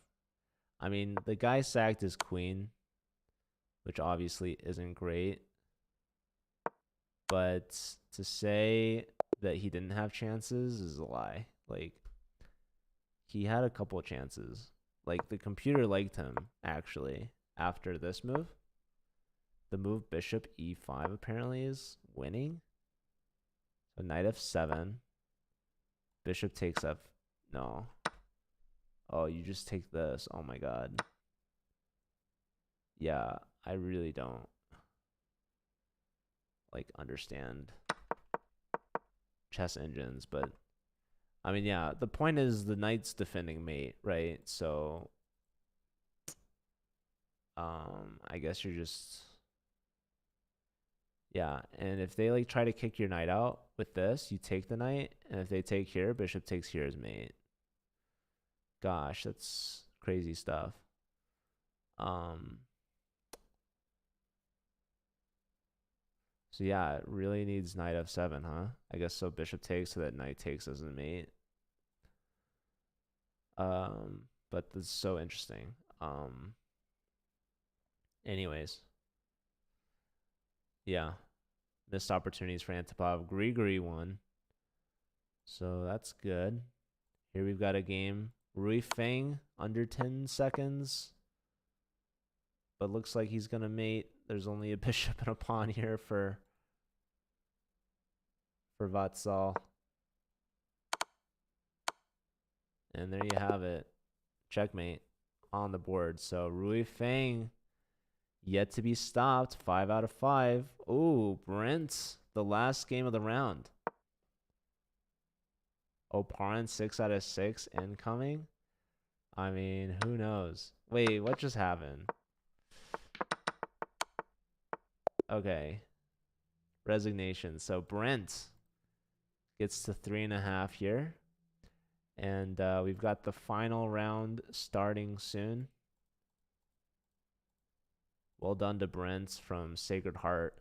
I mean, the guy sacked his queen, which obviously isn't great. But to say that he didn't have chances is a lie. Like, he had a couple chances. Like, the computer liked him, actually, after this move. The move bishop e5 apparently is winning. So knight f7. Bishop takes f... No. Oh, you just take this. Oh my god. Yeah, I really don't like understand chess engines, but I mean, yeah, the point is the knight's defending mate, right? So I guess you're just... Yeah, and if they like try to kick your knight out with this, you take the knight, and if they take here, bishop takes here as mate. Gosh, that's crazy stuff. So yeah, it really needs knight f7, huh? I guess so bishop takes, so that knight takes as a mate. But this is so interesting. Anyways. Yeah. Missed opportunities for Antipov. Grigori won. So that's good. Here we've got a game. Rui Feng, under 10 seconds. But looks like he's going to mate. There's only a bishop and a pawn here for Vatsal. And there you have it. Checkmate on the board. So Rui Feng yet to be stopped. 5 out of 5. Ooh, Brent, the last game of the round. Oparin 6 out of 6 incoming. I mean, who knows? Wait, what just happened? Okay. Resignation. So Brent gets to 3.5 here. And we've got the final round starting soon. Well done to Brent from Sacred Heart.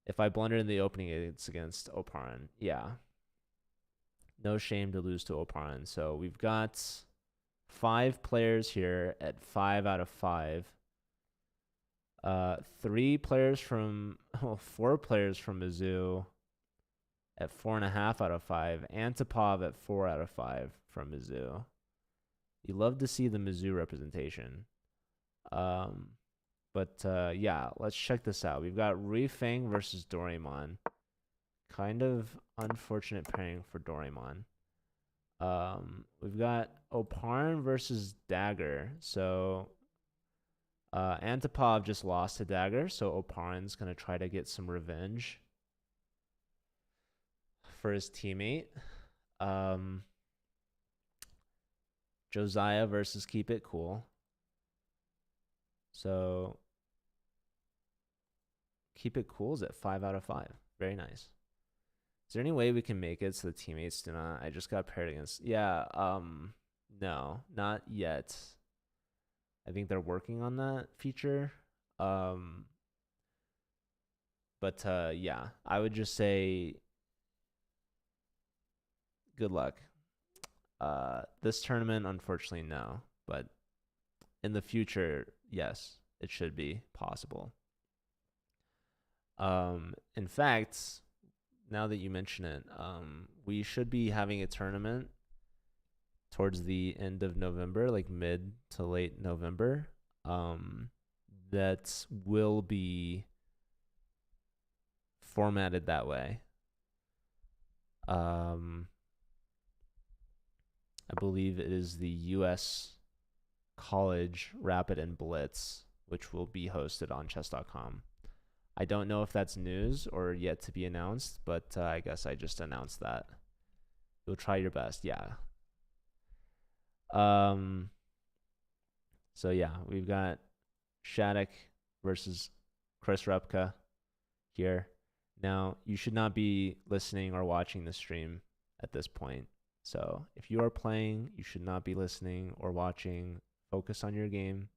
If I blundered in the opening, it's against Oparin. Yeah. No shame to lose to Oparin. So we've got 5 players here at 5 out of 5. 3 players from... Well, 4 players from Mizzou at 4.5 out of 5. Antipov at 4 out of 5 from Mizzou. You love to see the Mizzou representation. But yeah, let's check this out. We've got Rui Feng versus Doraemon. Kind of unfortunate pairing for Doraemon. We've got Oparin versus Dagger. So Antipov just lost to Dagger, so Oparin's going to try to get some revenge for his teammate. Josiah versus Keep It Cool. So Keep It Cool is at 5 out of 5. Very nice. Is there any way we can make it so the teammates do not... I just got paired against... Yeah, no, not yet. I think they're working on that feature. But yeah, I would just say Good luck. This tournament, unfortunately, no. But in the future, yes, it should be possible. In fact, now that you mention it, we should be having a tournament towards the end of November, like mid to late November, that will be formatted that way. I believe it is the U.S. College Rapid and Blitz, which will be hosted on chess.com. I don't know if that's news or yet to be announced, but I guess I just announced that. You'll try your best, yeah. So yeah, we've got Shattuck versus Chris Repka here. Now, you should not be listening or watching the stream at this point. So if you are playing, you should not be listening or watching. Focus on your game.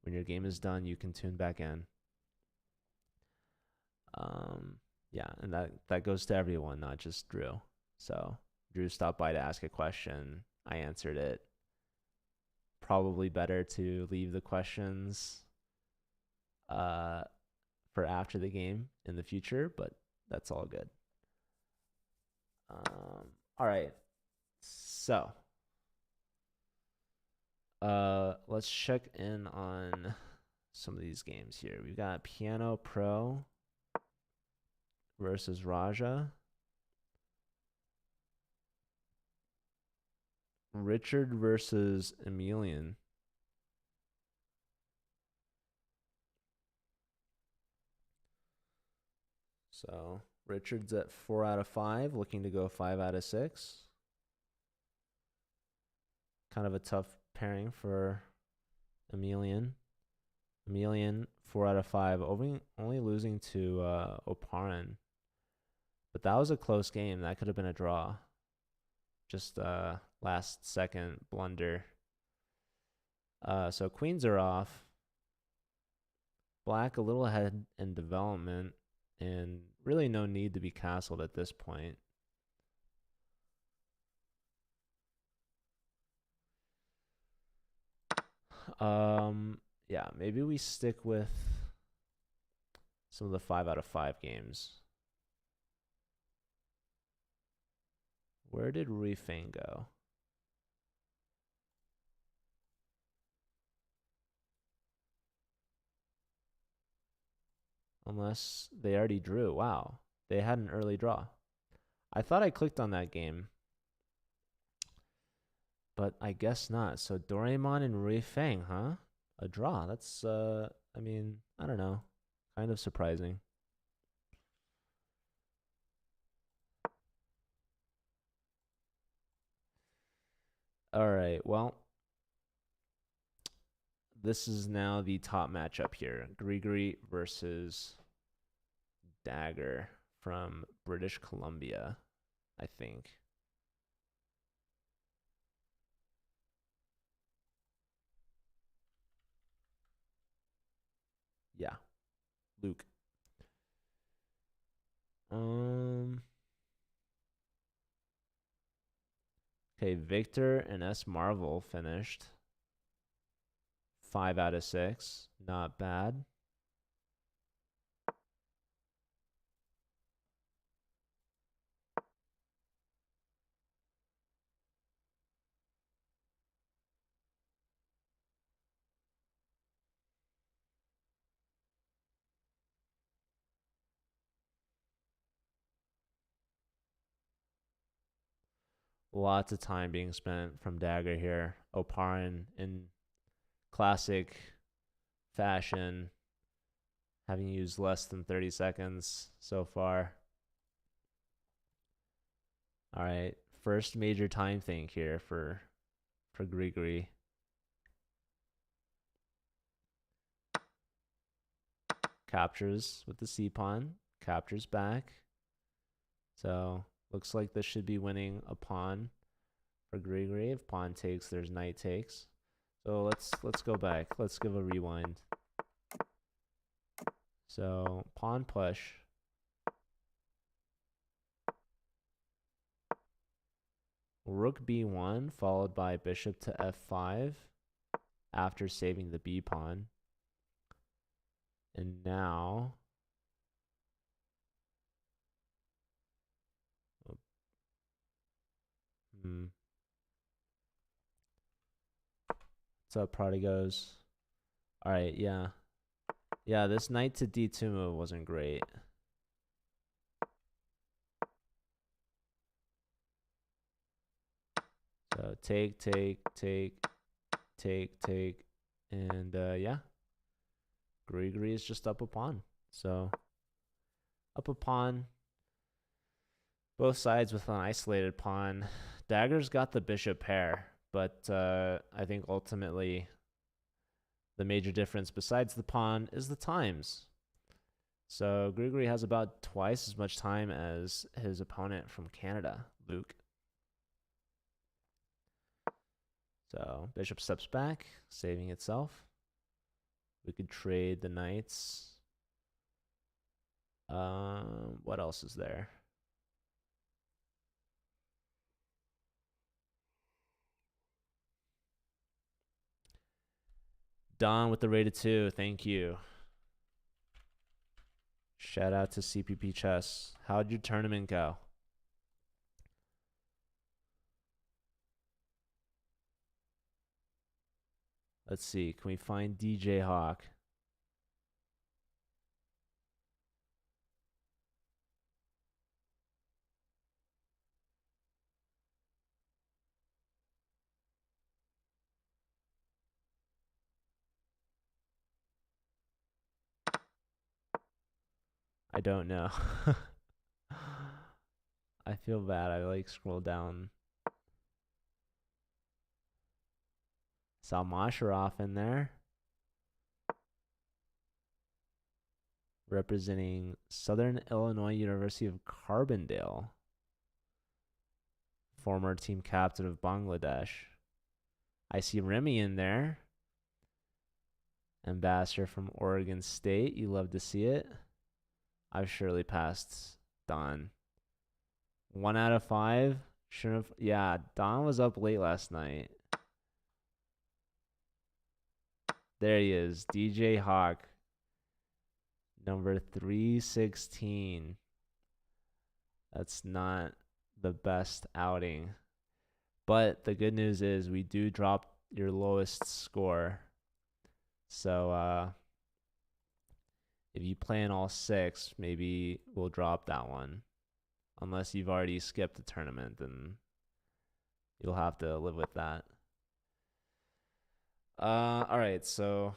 When your game is done, you can tune back in. Yeah, and that goes to everyone, not just Drew. So Drew stopped by to ask a question. I answered it. Probably better to leave the questions for after the game in the future, but that's all good. All right. So let's check in on some of these games here. We've got Piano Pro versus Raja. Richard versus Emilian. So Richard's at 4 out of 5, looking to go 5 out of 6. Kind of a tough pairing for Emilian. Emilian, 4 out of 5, only losing to Oparin. But that was a close game. That could have been a draw. Just last second blunder. So queens are off. Black a little ahead in development, and really no need to be castled at this point. Yeah, maybe we stick with some of the 5 out of 5 games. Where did Rui Fang go? Unless they already drew. Wow. They had an early draw. I thought I clicked on that game, but I guess not. So Doraemon and Rui Fang, huh? A draw. That's, I mean, I don't know. Kind of surprising. All right. Well, this is now the top matchup here. Grigori versus Dagger from British Columbia, I think. Yeah. Luke. Okay, Victor and S Marvel finished 5 out of 6. Not bad. Lots of time being spent from Dagger here. Oparin in classic fashion, having used less than 30 seconds so far. All right, first major time thing here for Grigori. Captures with the C pawn, captures back. So looks like this should be winning a pawn for Grigori. If pawn takes, there's knight takes. So let's go back. Let's give a rewind. So pawn push. rook b1 followed by bishop to f5 after saving the b pawn. And now what's up, prodigos? All right, yeah. Yeah, this knight to d2 move wasn't great. So take, and yeah. Grigori is just up a pawn. So up a pawn. Both sides with an isolated pawn. Dagger's got the bishop pair, but I think ultimately the major difference besides the pawn is the times. So Grigori has about twice as much time as his opponent from Canada, Luke. So bishop steps back, saving itself. We could trade the knights. What else is there? Don with the rated 2, thank you. Shout out to CPP Chess. How'd your tournament go? Let's see. Can we find DJ Hawk? I don't know. I feel bad. I like scroll down. Saw Masharov in there. Representing Southern Illinois University of Carbondale. Former team captain of Bangladesh. I see Remy in there. Ambassador from Oregon State. You love to see it. I've surely passed Don. 1 out of 5. Yeah, Don was up late last night. There he is. DJ Hawk. Number 316. That's not the best outing. But the good news is we do drop your lowest score. So if you play in all 6, maybe we'll drop that one. Unless you've already skipped the tournament, then you'll have to live with that. All right, so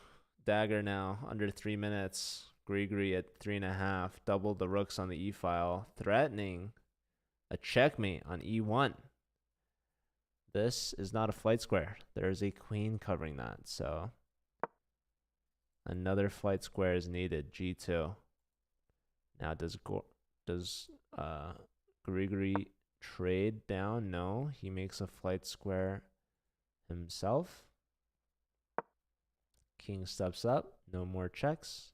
Dagger now under 3 minutes. Grigori at 3.5. Doubled the rooks on the e file, threatening a checkmate on e1. This is not a flight square. There is a queen covering that, so another flight square is needed. G2. Now does Grigori trade down? No, he makes a flight square himself. King steps up. No more checks.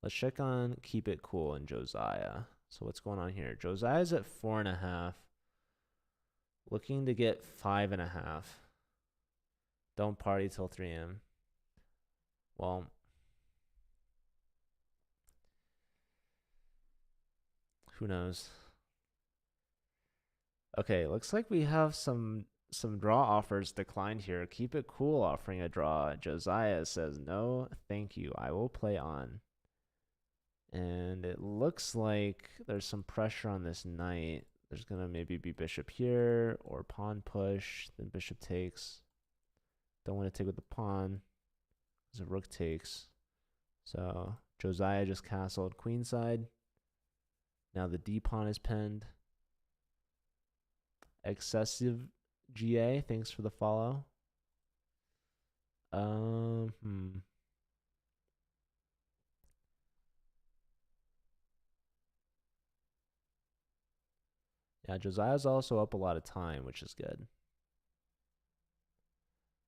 Let's check on Keep It Cool and Josiah. So what's going on here? Josiah's at 4.5. Looking to get 5.5. Don't party till 3 a.m. Well, who knows? Okay, looks like we have some draw offers declined here. Keep It Cool offering a draw. Josiah says, no, thank you. I will play on. And it looks like there's some pressure on this knight. There's going to maybe be bishop here or pawn push. Then bishop takes. Don't want to take with the pawn because the rook takes. So Josiah just castled queenside. Now the d pawn is pinned. Excessive GA, thanks for the follow. Yeah, Josiah's also up a lot of time, which is good.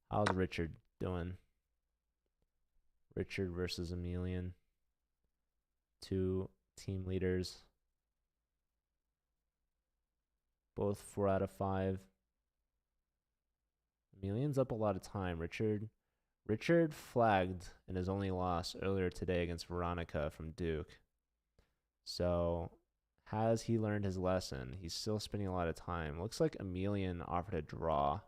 How's Richard doing? Richard versus Emelian. Two team leaders. Both 4 out of 5. Emelian's up a lot of time. Richard flagged in his only loss earlier today against Veronica from Duke. So has he learned his lesson? He's still spending a lot of time. Looks like Emelian offered a draw.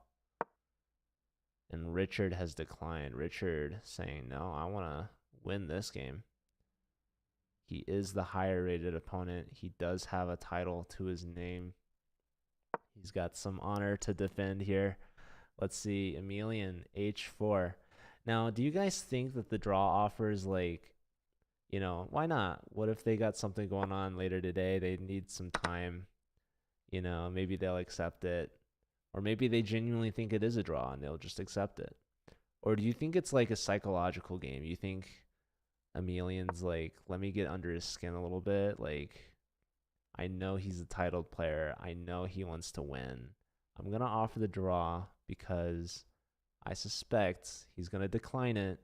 And Richard has declined. Richard saying, no, I want to win this game. He is the higher rated opponent. He does have a title to his name. He's got some honor to defend here. Let's see. Emelian, H4. Now, do you guys think that the draw offers, like, you know, why not? What if they got something going on later today? They need some time. You know, maybe they'll accept it. Or maybe they genuinely think it is a draw and they'll just accept it. Or do you think it's like a psychological game? You think Emelian's like, let me get under his skin a little bit. Like, I know he's a titled player. I know he wants to win. I'm going to offer the draw because I suspect he's going to decline it,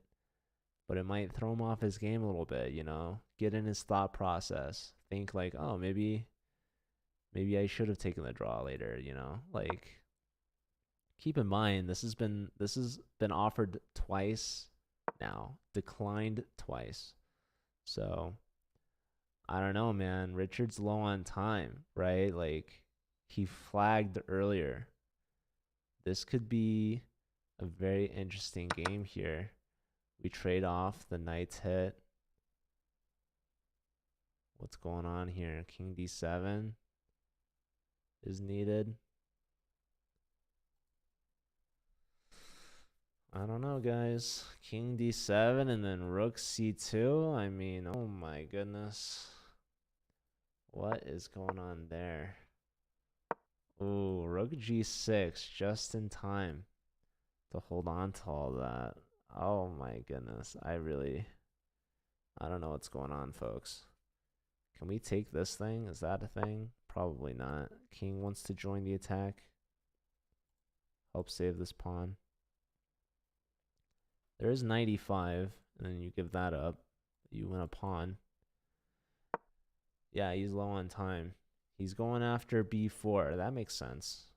but it might throw him off his game a little bit, you know? Get in his thought process. Think like, oh, maybe I should have taken the draw later, you know? Like, keep in mind this has been offered twice now, declined twice. So I don't know, man. Richard's low on time, right? Like, he flagged earlier. This could be a very interesting game here. We trade off the knight's hit. What's going on here? King d7 is needed. I don't know, guys. King d7 and then rook c2. I mean, oh my goodness. What is going on there? Ooh, rook g6 just in time to hold on to all that. Oh my goodness. I don't know what's going on, folks. Can we take this thing? Is that a thing? Probably not. King wants to join the attack. Help save this pawn. There is 95, and then you give that up. You win a pawn. Yeah, he's low on time. He's going after b4. That makes sense.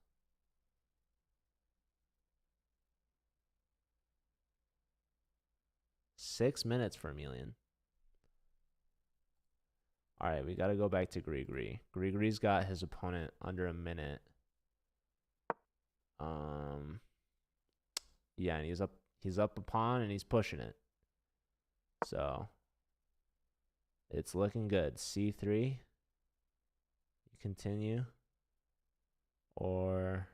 Six minutes for Emelian. All right, we got to go back to Grigri. Grigri's got his opponent under a minute. Yeah, and he's up a pawn and he's pushing it. So it's looking good. c3. You continue. Or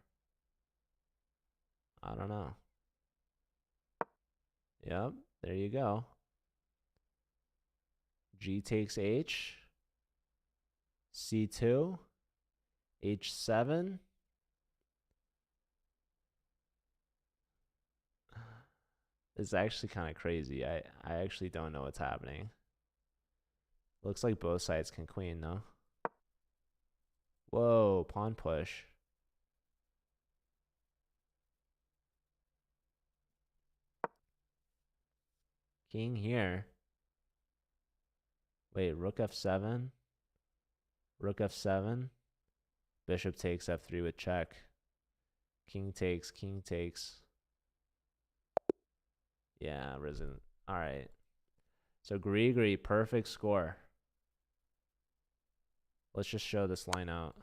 I don't know. Yep, there you go. G takes H. C2. H7. It's actually kind of crazy. I actually don't know what's happening. Looks like both sides can queen, no? Whoa, pawn push. King here. Wait, rook f7. Rook f7. Bishop takes f3 with check. King takes, king takes. Yeah, risen. All right. So Grigri, perfect score. Let's just show this line out.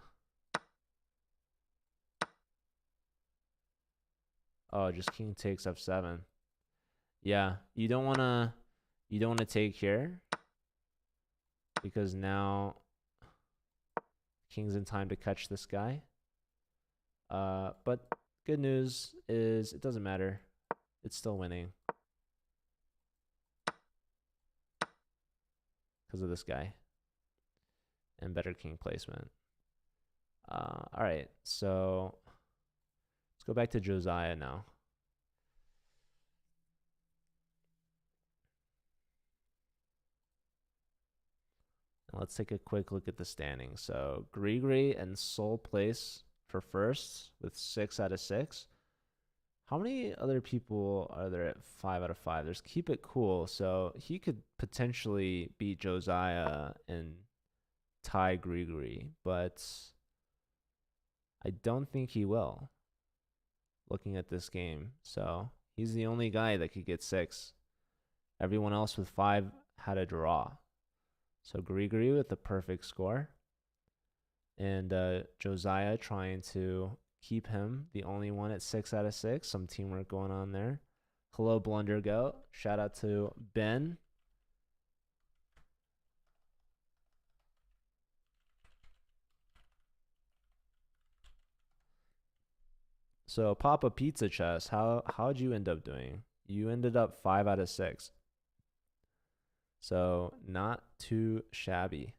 Oh, just king takes f7. Yeah, you don't want to take here because now king's in time to catch this guy. But good news is it doesn't matter. It's still winning because of this guy and better king placement. All right, so let's go back to Josiah now. And let's take a quick look at the standings. So Grigri and Seoul place for first with 6 out of 6. How many other people are there at 5 out of 5? There's Keep It Cool, so he could potentially beat Josiah and tie Grigori, but I don't think he will, looking at this game. So he's the only guy that could get 6. Everyone else with 5 had a draw. So Grigori with the perfect score. And Josiah trying to keep him the only one at 6 out of 6. Some teamwork going on there. Hello, Blunder Goat. Shout out to Ben. So Papa Pizza Chess, how'd you end up doing? You ended up 5 out of 6. So not too shabby.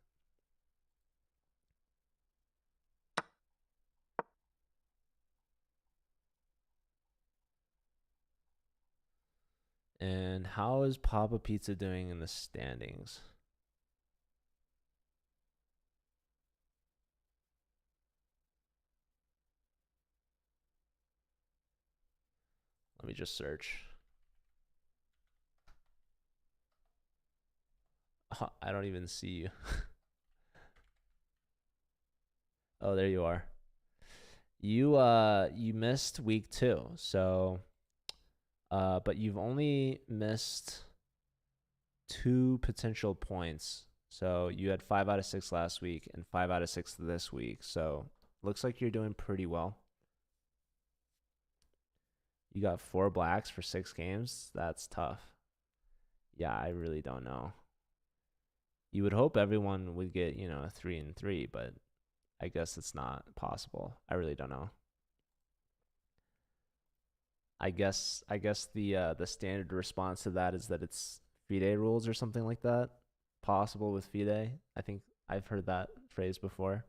And how is Papa Pizza doing in the standings? Let me just search. Oh, I don't even see you. Oh, there you are. You missed week 2, so but you've only missed 2 potential points. So you had 5 out of 6 last week and 5 out of 6 this week. So looks like you're doing pretty well. You got 4 blacks for 6 games. That's tough. Yeah, I really don't know. You would hope everyone would get, 3 and 3, but I guess it's not possible. I really don't know. I guess the standard response to that is that it's FIDE rules or something like that. Possible with FIDE. I think I've heard that phrase before.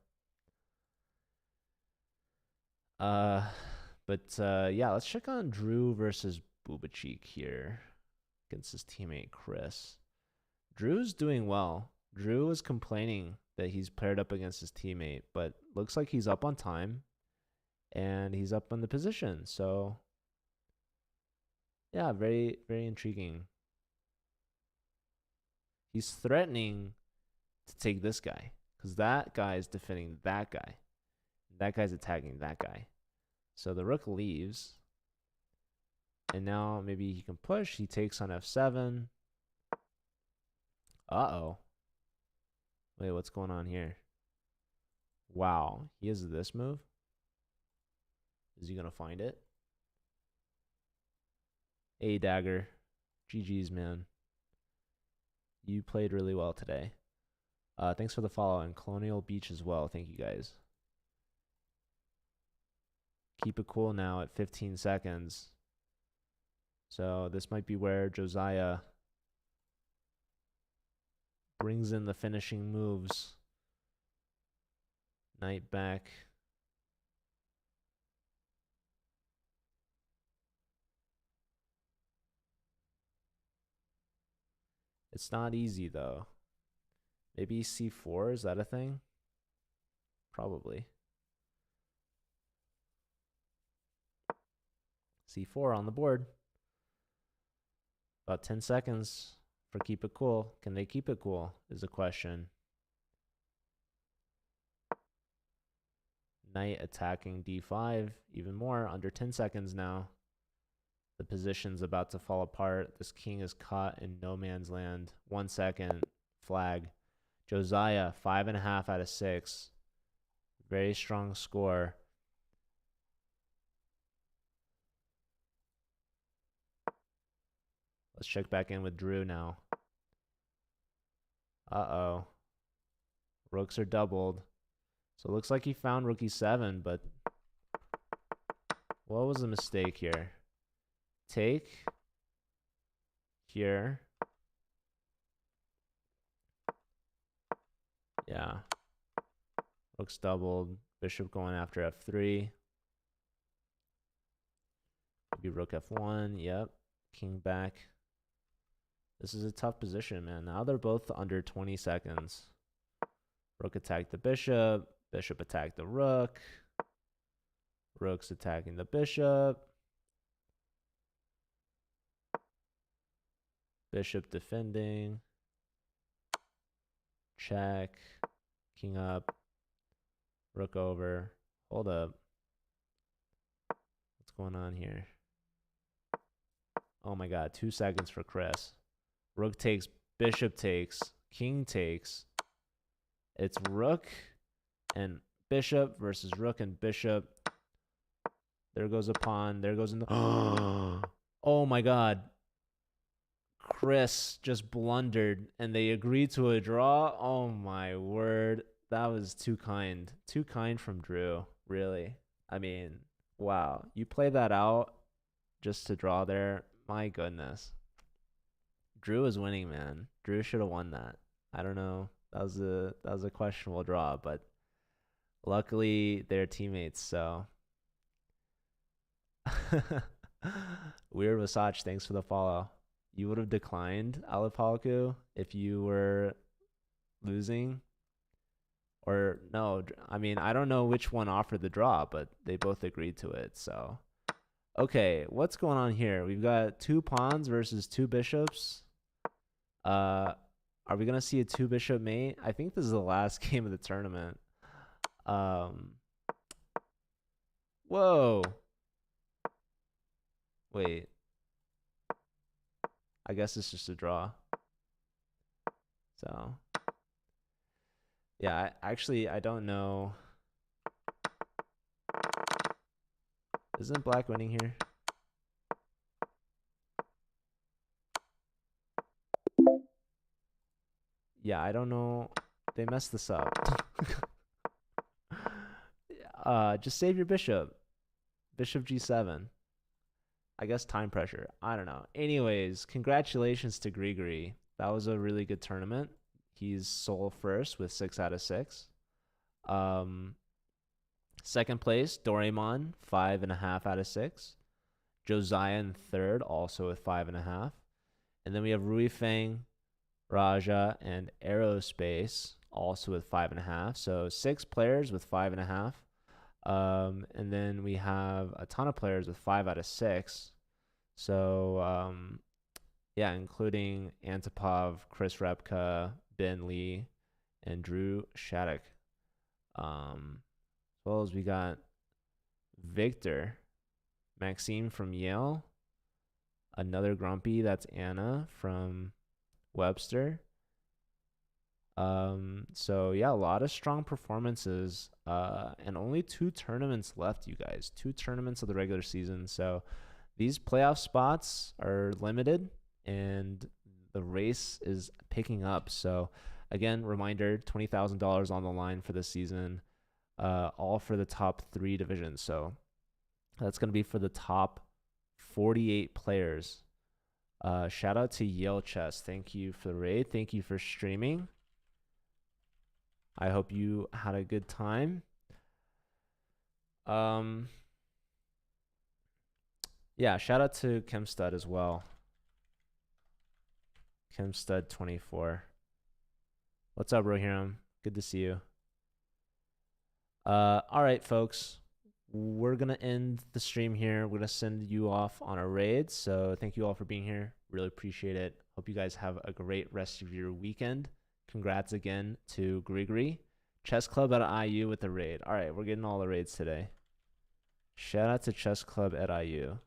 Yeah, let's check on Drew versus Bubachik here against his teammate Chris. Drew's doing well. Drew was complaining that he's paired up against his teammate, but looks like he's up on time and he's up on the position. So yeah, very, very intriguing. He's threatening to take this guy because that guy is defending that guy. That guy's attacking that guy. So the rook leaves. And now maybe he can push. He takes on f7. Uh-oh. Wait, what's going on here? Wow. He has this move? Is he going to find it? A dagger. GG's, man. You played really well today. Thanks for the follow. And Colonial Beach as well. Thank you, guys. Keep it cool now at 15 seconds. So this might be where Josiah brings in the finishing moves. Knight back. It's not easy, though. Maybe c4, is that a thing? Probably. c4 on the board. About 10 seconds for keep it cool. Can they keep it cool is a question. Knight attacking d5 even more. Under 10 seconds now. The position's about to fall apart. This king is caught in no man's land. 1 second. Flag. Josiah, 5.5 out of 6. Very strong score. Let's check back in with Drew now. Uh-oh. Rooks are doubled. So it looks like he found rook e7, but what was the mistake here? Take here. Yeah. Rook's doubled. Bishop going after f3. Maybe rook f1. Yep. King back. This is a tough position, man. Now they're both under 20 seconds. Rook attacked the bishop. Bishop attacked the rook. Rook's attacking the bishop. Bishop defending. Check. King up. Rook over. Hold up. What's going on here? Oh my god, 2 seconds for Chris. Rook takes, bishop takes, king takes. It's rook and bishop versus rook and bishop. There goes a pawn. There goes in the... Oh my god. Chris just blundered and they agreed to a draw. Oh my word. That was too kind. Too kind from Drew, really. I mean, wow. You play that out just to draw there. My goodness. Drew is winning, man. Drew should have won that. I don't know. That was a questionable draw, but luckily they're teammates, so Weird Visage, thanks for the follow. You would have declined Alipalku if you were losing? Or no, I mean, I don't know which one offered the draw, but they both agreed to it, so. Okay, what's going on here? We've got 2 pawns versus 2 bishops. Are we going to see a 2 bishop mate? I think this is the last game of the tournament. Whoa. Wait. I guess it's just a draw. So, yeah, I don't know. Isn't black winning here? Yeah, I don't know. They messed this up. Just save your bishop. Bishop g7. I guess time pressure. I don't know. Anyways, congratulations to Grigori. That was a really good tournament. He's sole first with 6 out of 6. Second place, Doraemon, 5.5 out of 6. Josiah in third, also with 5.5. And then we have Rui Feng, Raja, and Aerospace, also with 5.5. So 6 players with 5.5. And then we have a ton of players with 5 out of 6. So, yeah, including Antipov, Chris Repka, Ben Lee, and Drew Shattuck. As well as we got Victor, Maxime from Yale, another Grumpy, that's Anna from Webster. So yeah, a lot of strong performances, and only 2 tournaments left, you guys. 2 tournaments of the regular season. So these playoff spots are limited, and the race is picking up. So again, reminder, $20,000 on the line for this season, all for the top 3 divisions. So that's going to be for the top 48 players. Shout out to Yale Chess. Thank you for the raid. Thank you for streaming. I hope you had a good time. Yeah, shout out to Chemstud as well. Chemstud24. What's up, Rohirrim? Good to see you. All right, folks. We're going to end the stream here. We're going to send you off on a raid. So thank you all for being here. Really appreciate it. Hope you guys have a great rest of your weekend. Congrats again to Grigori. Chess Club at IU with the raid. All right, we're getting all the raids today. Shout out to Chess Club at IU.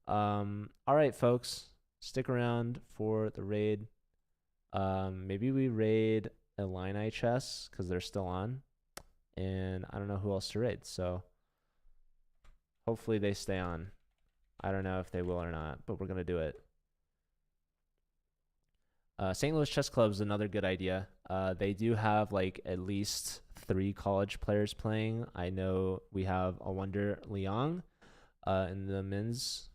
All right, folks. Stick around for the raid. Maybe we raid Illini Chess because they're still on. And I don't know who else to raid. So hopefully they stay on. I don't know if they will or not, but we're going to do it. St. Louis Chess Club is another good idea. They do have like at least 3 college players playing. I know we have Awonder Liang in the men's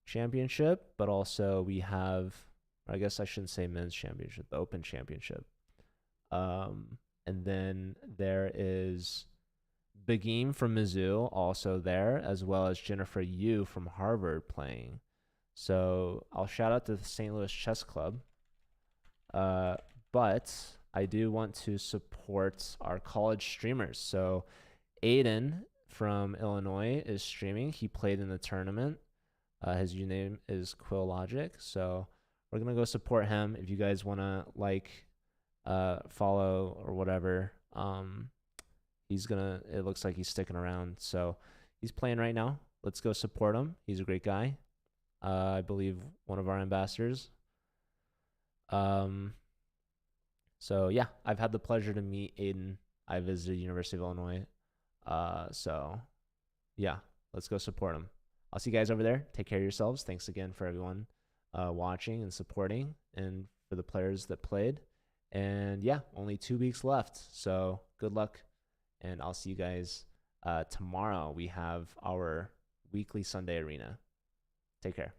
championship, but also we have, I guess I shouldn't say men's championship, the open championship. And then there is Begim from Mizzou also there, as well as Jennifer Yu from Harvard playing. So I'll shout out to the St. Louis Chess Club. But I do want to support our college streamers. So Aiden from Illinois is streaming. He played in the tournament. His username is Quillogic. So we're gonna go support him. If you guys wanna like, follow or whatever, it looks like he's sticking around. So he's playing right now. Let's go support him. He's a great guy. I believe one of our ambassadors. So yeah, I've had the pleasure to meet Aiden. I visited University of Illinois. So yeah, let's go support him. I'll see you guys over there. Take care of yourselves. Thanks again for everyone watching and supporting, and for the players that played. And yeah, only 2 weeks left. So good luck, and I'll see you guys tomorrow. We have our weekly Sunday arena. Take care.